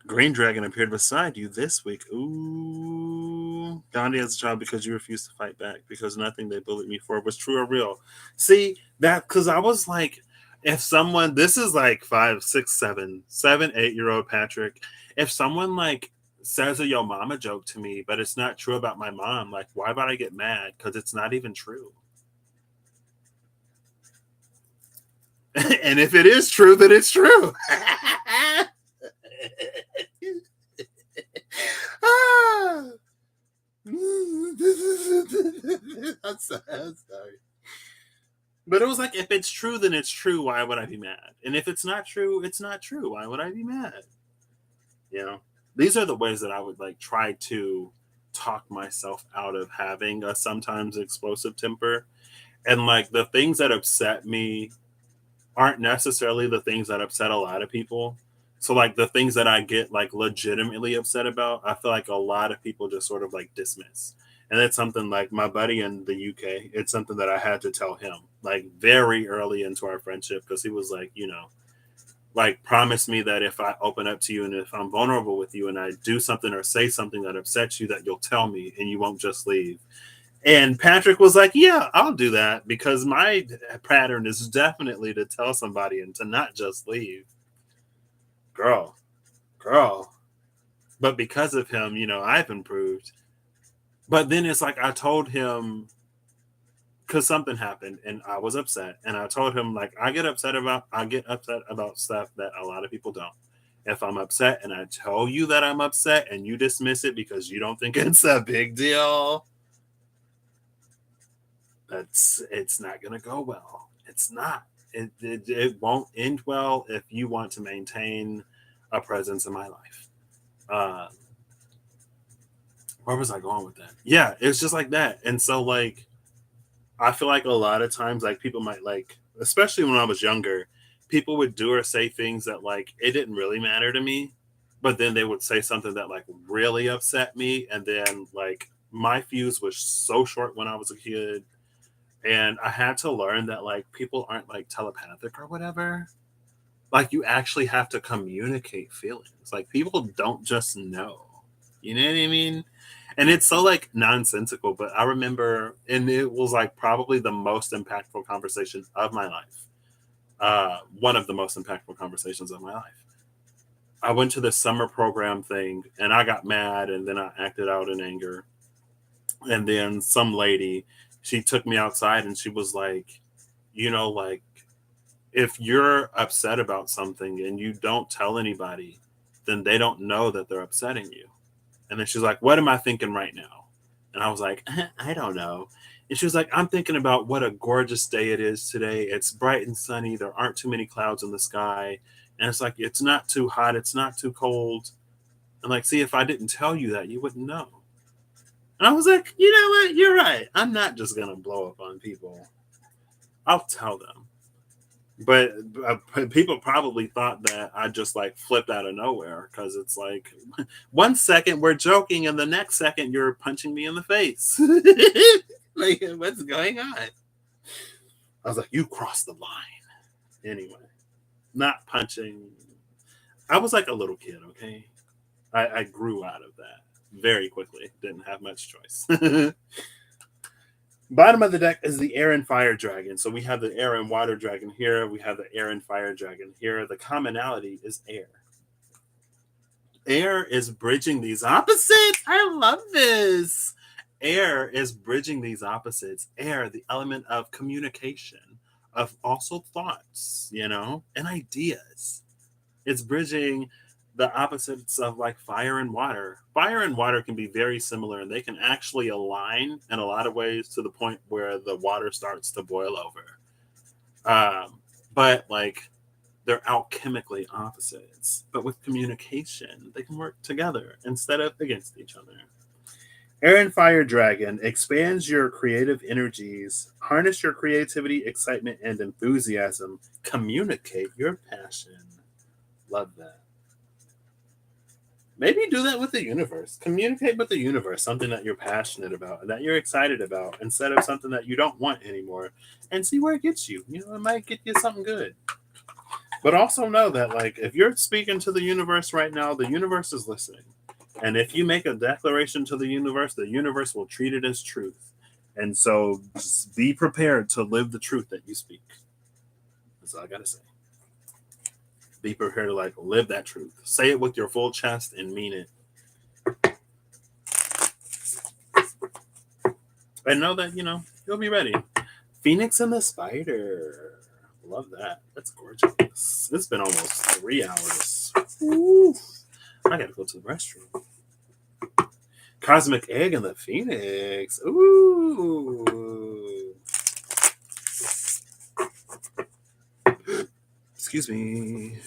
Green Dragon appeared beside you this week. Ooh. Gandhi has a job because you refused to fight back because nothing they bullied me for was true or real. See, that because I was like, if someone, this is like 5, 6, 7, 8-year-old Patrick, if someone like says a yo mama joke to me, but it's not true about my mom, like, why would I get mad? Because it's not even true. And if it is true, then it's true. Ah. I'm sorry. But it was like, if it's true, then it's true. Why would I be mad? And if it's not true, it's not true. Why would I be mad? You know, these are the ways that I would like try to talk myself out of having a sometimes explosive temper. And like the things that upset me aren't necessarily the things that upset a lot of people. So like the things that I get like legitimately upset about, I feel like a lot of people just sort of like dismiss. And it's something like my buddy in the UK, it's something that I had to tell him like very early into our friendship because he was like, like promise me that if I open up to you and if I'm vulnerable with you and I do something or say something that upsets you, that you'll tell me and you won't just leave. And Patrick was like, yeah, I'll do that because my pattern is definitely to tell somebody and to not just leave. Girl, girl. But because of him, I've improved. But then it's like I told him because something happened and I was upset. And I told him, like, I get upset about stuff that a lot of people don't. If I'm upset and I tell you that I'm upset and you dismiss it because you don't think it's a big deal, it's not gonna go well. It's not. It won't end well if you want to maintain a presence in my life. Uh, where was I going with that? Yeah, it's just like that. And so like I feel like a lot of times like people might like, especially when I was younger, people would do or say things that like it didn't really matter to me, but then they would say something that like really upset me, and then like my fuse was so short when I was a kid. And I had to learn that like people aren't like telepathic or whatever. Like you actually have to communicate feelings. Like people don't just know. You know what I mean? And it's so like nonsensical, but I remember, and it was like probably the most impactful conversation of my life. One of the most impactful conversations of my life. I went to this summer program thing and I got mad and then I acted out in anger. And then some lady, she took me outside and she was like, like if you're upset about something and you don't tell anybody, then they don't know that they're upsetting you. And then she's like, what am I thinking right now? And I was like, I don't know. And she was like, I'm thinking about what a gorgeous day it is today. It's bright and sunny. There aren't too many clouds in the sky. And it's like, it's not too hot. It's not too cold. And like, see, if I didn't tell you that, you wouldn't know. And I was like, you know what? You're right. I'm not just going to blow up on people. I'll tell them. But people probably thought that I just like flipped out of nowhere because it's like 1 second we're joking and the next second you're punching me in the face. Like, what's going on? I was like, you crossed the line. Anyway, not punching. I was like a little kid, okay? I grew out of that very quickly. Didn't have much choice. Bottom of the deck is the air and fire dragon. So we have the air and water dragon here. We have the air and fire dragon here. The commonality is air. Air is bridging these opposites. I love this. Air is bridging these opposites. Air, the element of communication, of also thoughts, and ideas. It's bridging the opposites of like fire and water. Fire and water can be very similar, and they can actually align in a lot of ways to the point where the water starts to boil over. But like they're alchemically opposites. But with communication, they can work together instead of against each other. Air and Fire Dragon expands your creative energies, harness your creativity, excitement, and enthusiasm. Communicate your passion. Love that. Maybe do that with the universe. Communicate with the universe something that you're passionate about, that you're excited about, instead of something that you don't want anymore, and see where it gets you. You know, it might get you something good. But also know that, like, if you're speaking to the universe right now, the universe is listening. And if you make a declaration to the universe will treat it as truth. And so just be prepared to live the truth that you speak. That's all I got to say. Be prepared to like live that truth. Say it with your full chest and mean it. And know that, you know, you'll be ready. Phoenix and the Spider. Love that. That's gorgeous. It's been almost 3 hours. Ooh. I gotta go to the restroom. Cosmic Egg and the Phoenix. Ooh. Excuse me.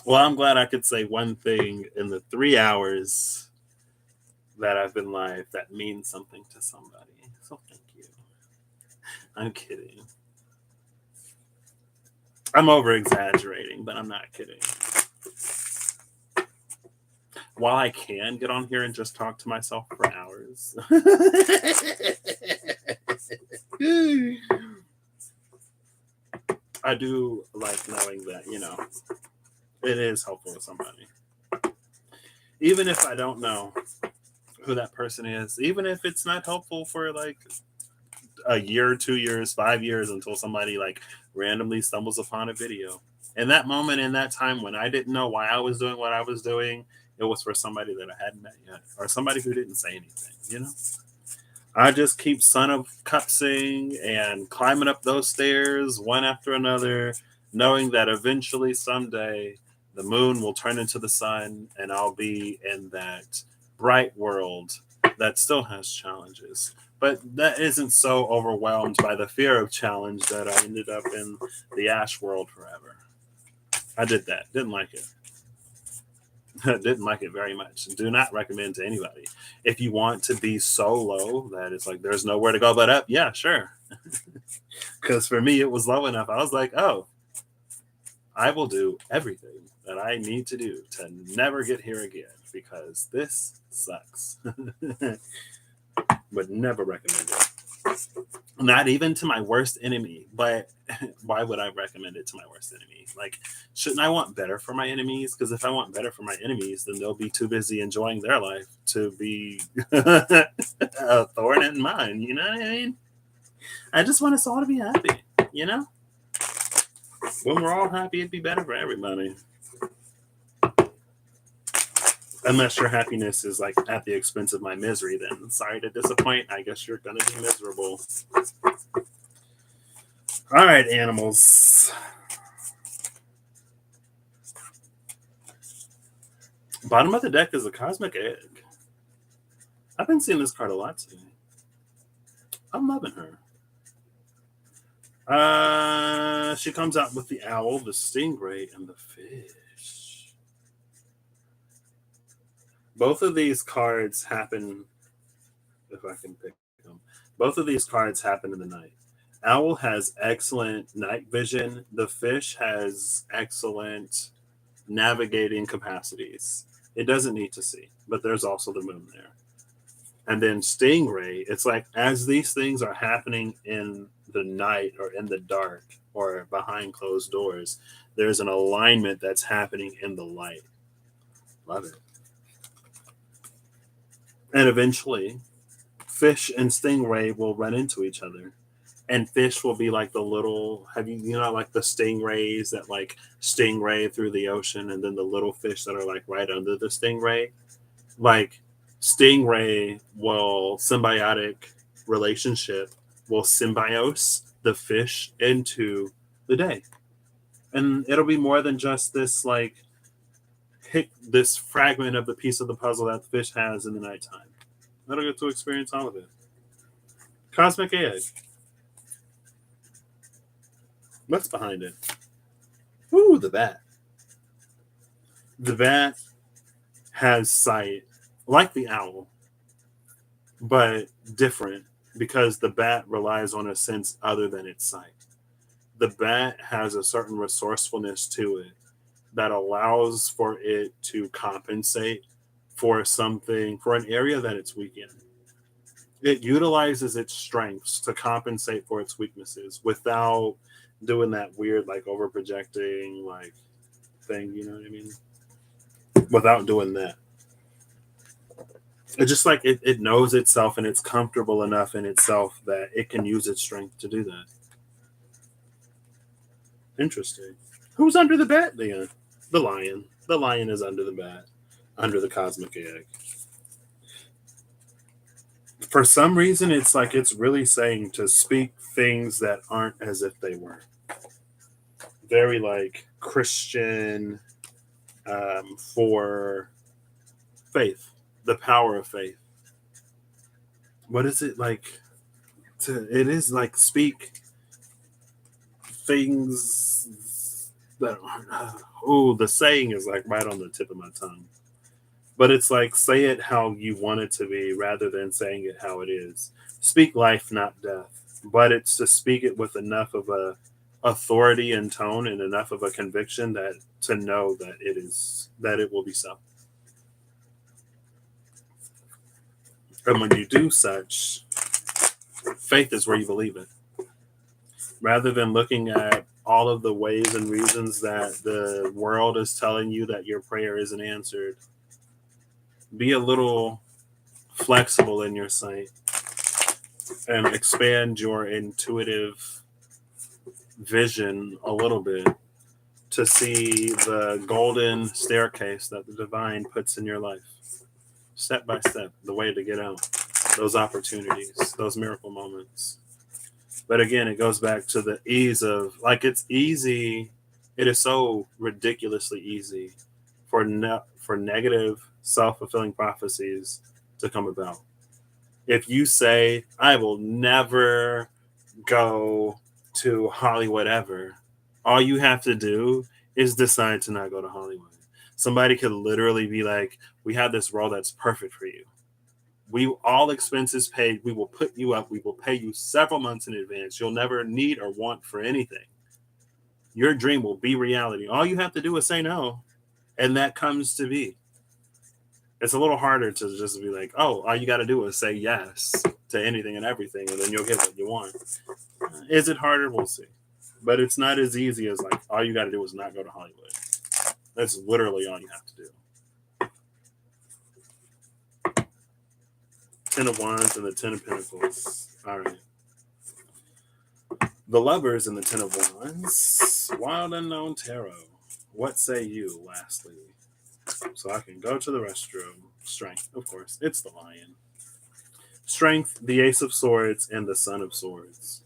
Well, I'm glad I could say one thing in the 3 hours that I've been live that means something to somebody. So thank you. I'm kidding. I'm over exaggerating, but I'm not kidding. While I can get on here and just talk to myself for hours. I do like knowing that, you know, it is helpful to somebody. Even if I don't know who that person is, even if it's not helpful for like a year, 2 years, 5 years until somebody like randomly stumbles upon a video. In that moment, in that time when I didn't know why I was doing what I was doing, it was for somebody that I hadn't met yet or somebody who didn't say anything, you know? I just keep Son of Cupsing and climbing up those stairs one after another, knowing that eventually someday the moon will turn into the sun and I'll be in that bright world that still has challenges. But that isn't so overwhelmed by the fear of challenge that I ended up in the ash world forever. I did that. Didn't like it. Didn't like it very much. Do not recommend to anybody. If you want to be so low that it's like there's nowhere to go but up, yeah, sure. Because for me, it was low enough. I was like, oh, I will do everything that I need to do to never get here again because this sucks. Would never recommend it. Not even to my worst enemy, but why would I recommend it to my worst enemy? Like, shouldn't I want better for my enemies? Because if I want better for my enemies, then they'll be too busy enjoying their life to be a thorn in mine. You know what I mean? I just want us all to be happy, you know? When we're all happy, it'd be better for everybody. Unless your happiness is like at the expense of my misery, then sorry to disappoint. I guess you're going to be miserable. All right, animals. Bottom of the deck is a Cosmic Egg. I've been seeing this card a lot today. I'm loving her. She comes out with the owl, the stingray, and the fish. Both of these cards happen, if I can pick them, both of these cards happen in the night. Owl has excellent night vision. The fish has excellent navigating capacities. It doesn't need to see, but there's also the moon there. And then stingray, it's like as these things are happening in the night or in the dark or behind closed doors, there's an alignment that's happening in the light. Love it. And eventually, fish and stingray will run into each other. And fish will be like the little, have you know, like the stingrays that like stingray through the ocean, and then the little fish that are like right under the stingray. Like stingray will symbiotic relationship will symbiose the fish into the day. And it'll be more than just this like pick this fragment of the piece of the puzzle that the fish has in the nighttime. It'll get to experience all of it. Cosmic egg. What's behind it? Ooh, the bat. The bat has sight, like the owl, but different because the bat relies on a sense other than its sight. The bat has a certain resourcefulness to it that allows for it to compensate for something, for an area that it's weak in. It utilizes its strengths to compensate for its weaknesses without doing that weird, like over projecting, like thing, you know what I mean? Without doing that. It's just like it knows itself and it's comfortable enough in itself that it can use its strength to do that. Interesting. Who's under the bat then? The lion. The lion is under the bat, under the cosmic egg. For some reason, it's like it's really saying to speak things that aren't as if they were. Very like Christian for faith, the power of faith. What is it like? It is like speak things that oh, the saying is like right on the tip of my tongue. But it's like say it how you want it to be rather than saying it how it is. Speak life, not death. But it's to speak it with enough of a authority and tone and enough of a conviction that to know that it will be so. And when you do such, faith is where you believe it. Rather than looking at all of the ways and reasons that the world is telling you that your prayer isn't answered, be a little flexible in your sight and expand your intuitive vision a little bit to see the golden staircase that the divine puts in your life, step by step, the way to get out, those opportunities, those miracle moments. But again, it goes back to the ease of like it's easy. It is so ridiculously easy for for negative self-fulfilling prophecies to come about. If you say, I will never go to Hollywood ever, all you have to do is decide to not go to Hollywood. Somebody could literally be like, we have this role that's perfect for you. We all expenses paid. We will put you up. We will pay you several months in advance. You'll never need or want for anything. Your dream will be reality. All you have to do is say no, and that comes to be. It's a little harder to just be like, oh, all you got to do is say yes to anything and everything, and then you'll get what you want. Is it harder? We'll see. But it's not as easy as like, all you got to do is not go to Hollywood. That's literally all you have to do. Ten of Wands and the Ten of Pentacles. All right. The Lovers and the Ten of Wands. Wild Unknown Tarot. What say you, lastly? So I can go to the restroom. Strength, of course. It's the Lion. Strength, the Ace of Swords, and the Son of Swords.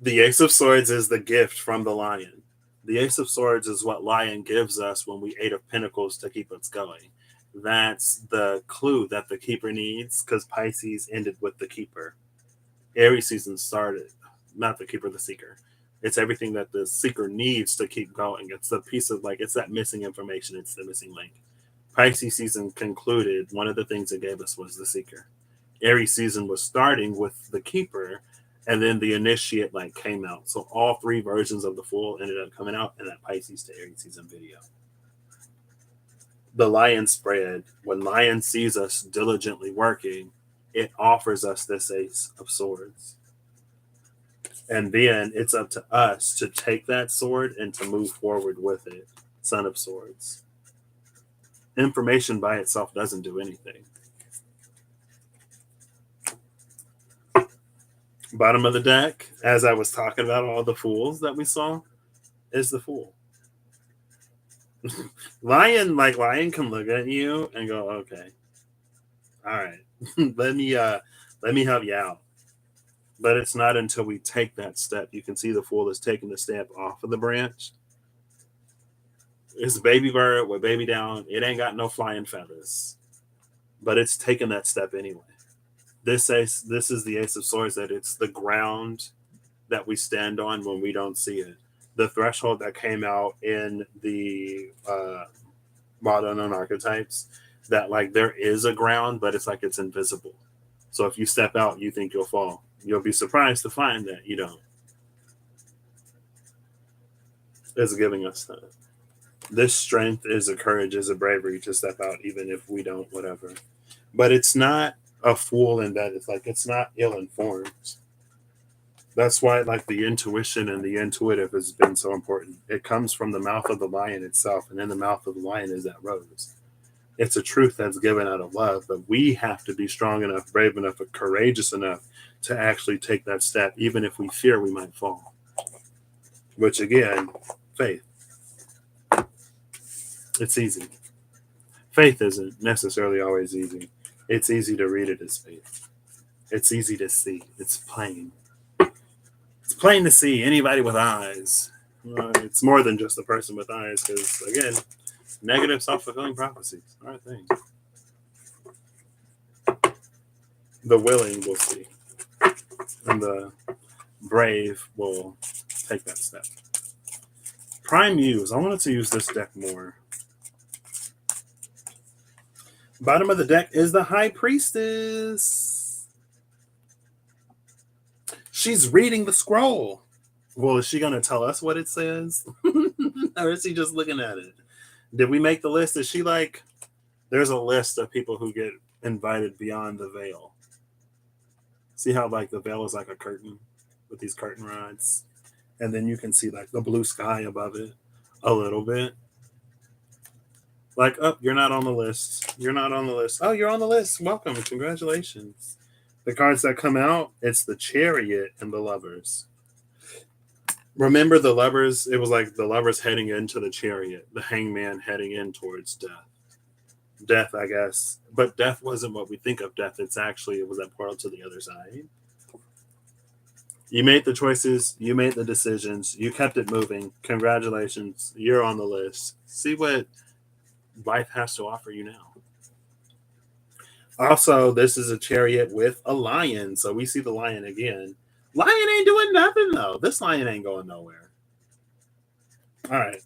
The Ace of Swords is the gift from the Lion. The Ace of Swords is what Lion gives us when we Eight of Pentacles to keep us going. That's the clue that the Keeper needs because Pisces ended with the Keeper. Aries season started, not the Keeper, the Seeker. It's everything that the Seeker needs to keep going. It's the piece of like, it's that missing information. It's the missing link. Pisces season concluded. One of the things it gave us was the Seeker. Aries season was starting with the Keeper, and then the Initiate like came out. So all three versions of the Fool ended up coming out in that Pisces to Aries season video. The Lion spread, when Lion sees us diligently working, it offers us this Ace of Swords. And then it's up to us to take that sword and to move forward with it. Son of Swords. Information by itself doesn't do anything. Bottom of the deck, as I was talking about all the fools that we saw, is the Fool. Lion can look at you and go, okay, all right, let me help you out. But it's not until we take that step. You can see the fool is taking the stamp off of the branch. It's a baby bird with baby down. It ain't got no flying feathers, but it's taking that step anyway. This is the Ace of Swords, that it's the ground that we stand on when we don't see it. The threshold that came out in the modern known archetypes, that like there is a ground, but it's like it's invisible. So if you step out, you think you'll fall. You'll be surprised to find that you don't. It's giving us that. This strength is a courage, is a bravery to step out, even if we don't, whatever. But it's not a fool in that it's like it's not ill informed. That's why like the intuition and the intuitive has been so important. It comes from the mouth of the lion itself, and in the mouth of the lion is that rose. It's a truth that's given out of love, but we have to be strong enough, brave enough, and courageous enough to actually take that step, even if we fear we might fall. Which again, faith. It's easy. Faith isn't necessarily always easy. It's easy to read it as faith. It's easy to see. It's plain. It's plain to see anybody with eyes. It's more than just a person with eyes, because again, negative self-fulfilling prophecies are a thing. The willing will see, and the brave will take that step. Prime Muse. I wanted to use this deck more. Bottom of the deck is the High Priestess. She's reading the scroll. Well, is she going to tell us what it says? Or is she just looking at it? Did we make the list? Is she like, there's a list of people who get invited beyond the veil. See how like the veil is like a curtain with these curtain rods? And then you can see like the blue sky above it a little bit. Like, oh, you're not on the list. You're not on the list. Oh, you're on the list. Welcome. Congratulations. The cards that come out, it's the Chariot and the Lovers. Remember the Lovers? It was like the Lovers heading into the Chariot, the Hangman heading in towards death. Death, I guess. But death wasn't what we think of death. It was that portal to the other side. You made the choices. You made the decisions. You kept it moving. Congratulations. You're on the list. See what life has to offer you now. Also, this is a Chariot with a lion. So we see the lion again. Lion ain't doing nothing, though. This lion ain't going nowhere. All right.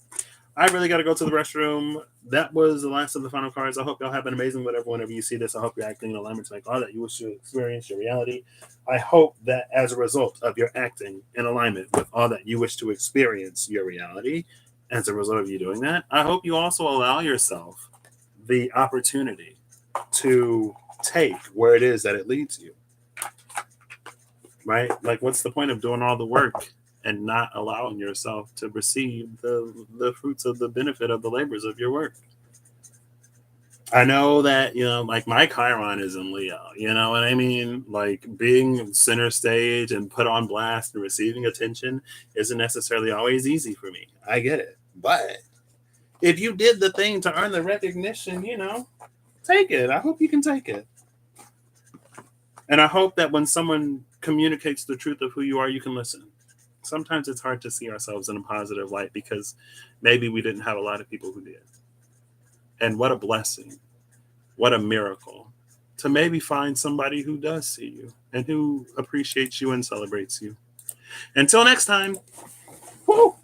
I really got to go to the restroom. That was the last of the final cards. I hope y'all have an amazing whenever you see this. I hope you're acting in alignment to make all that you wish to experience your reality. I hope that as a result of your acting in alignment with all that you wish to experience your reality, as a result of you doing that, I hope you also allow yourself the opportunity to take where it is that it leads you. Right? Like, what's the point of doing all the work and not allowing yourself to receive the fruits of the benefit of the labors of your work? I know that, like my Chiron is in Leo, you know what I mean? Like being center stage and put on blast and receiving attention isn't necessarily always easy for me. I get it. But if you did the thing to earn the recognition, take it. I hope you can take it. And I hope that when someone communicates the truth of who you are, you can listen. Sometimes it's hard to see ourselves in a positive light because maybe we didn't have a lot of people who did. And what a blessing, what a miracle to maybe find somebody who does see you and who appreciates you and celebrates you. Until next time. Woo!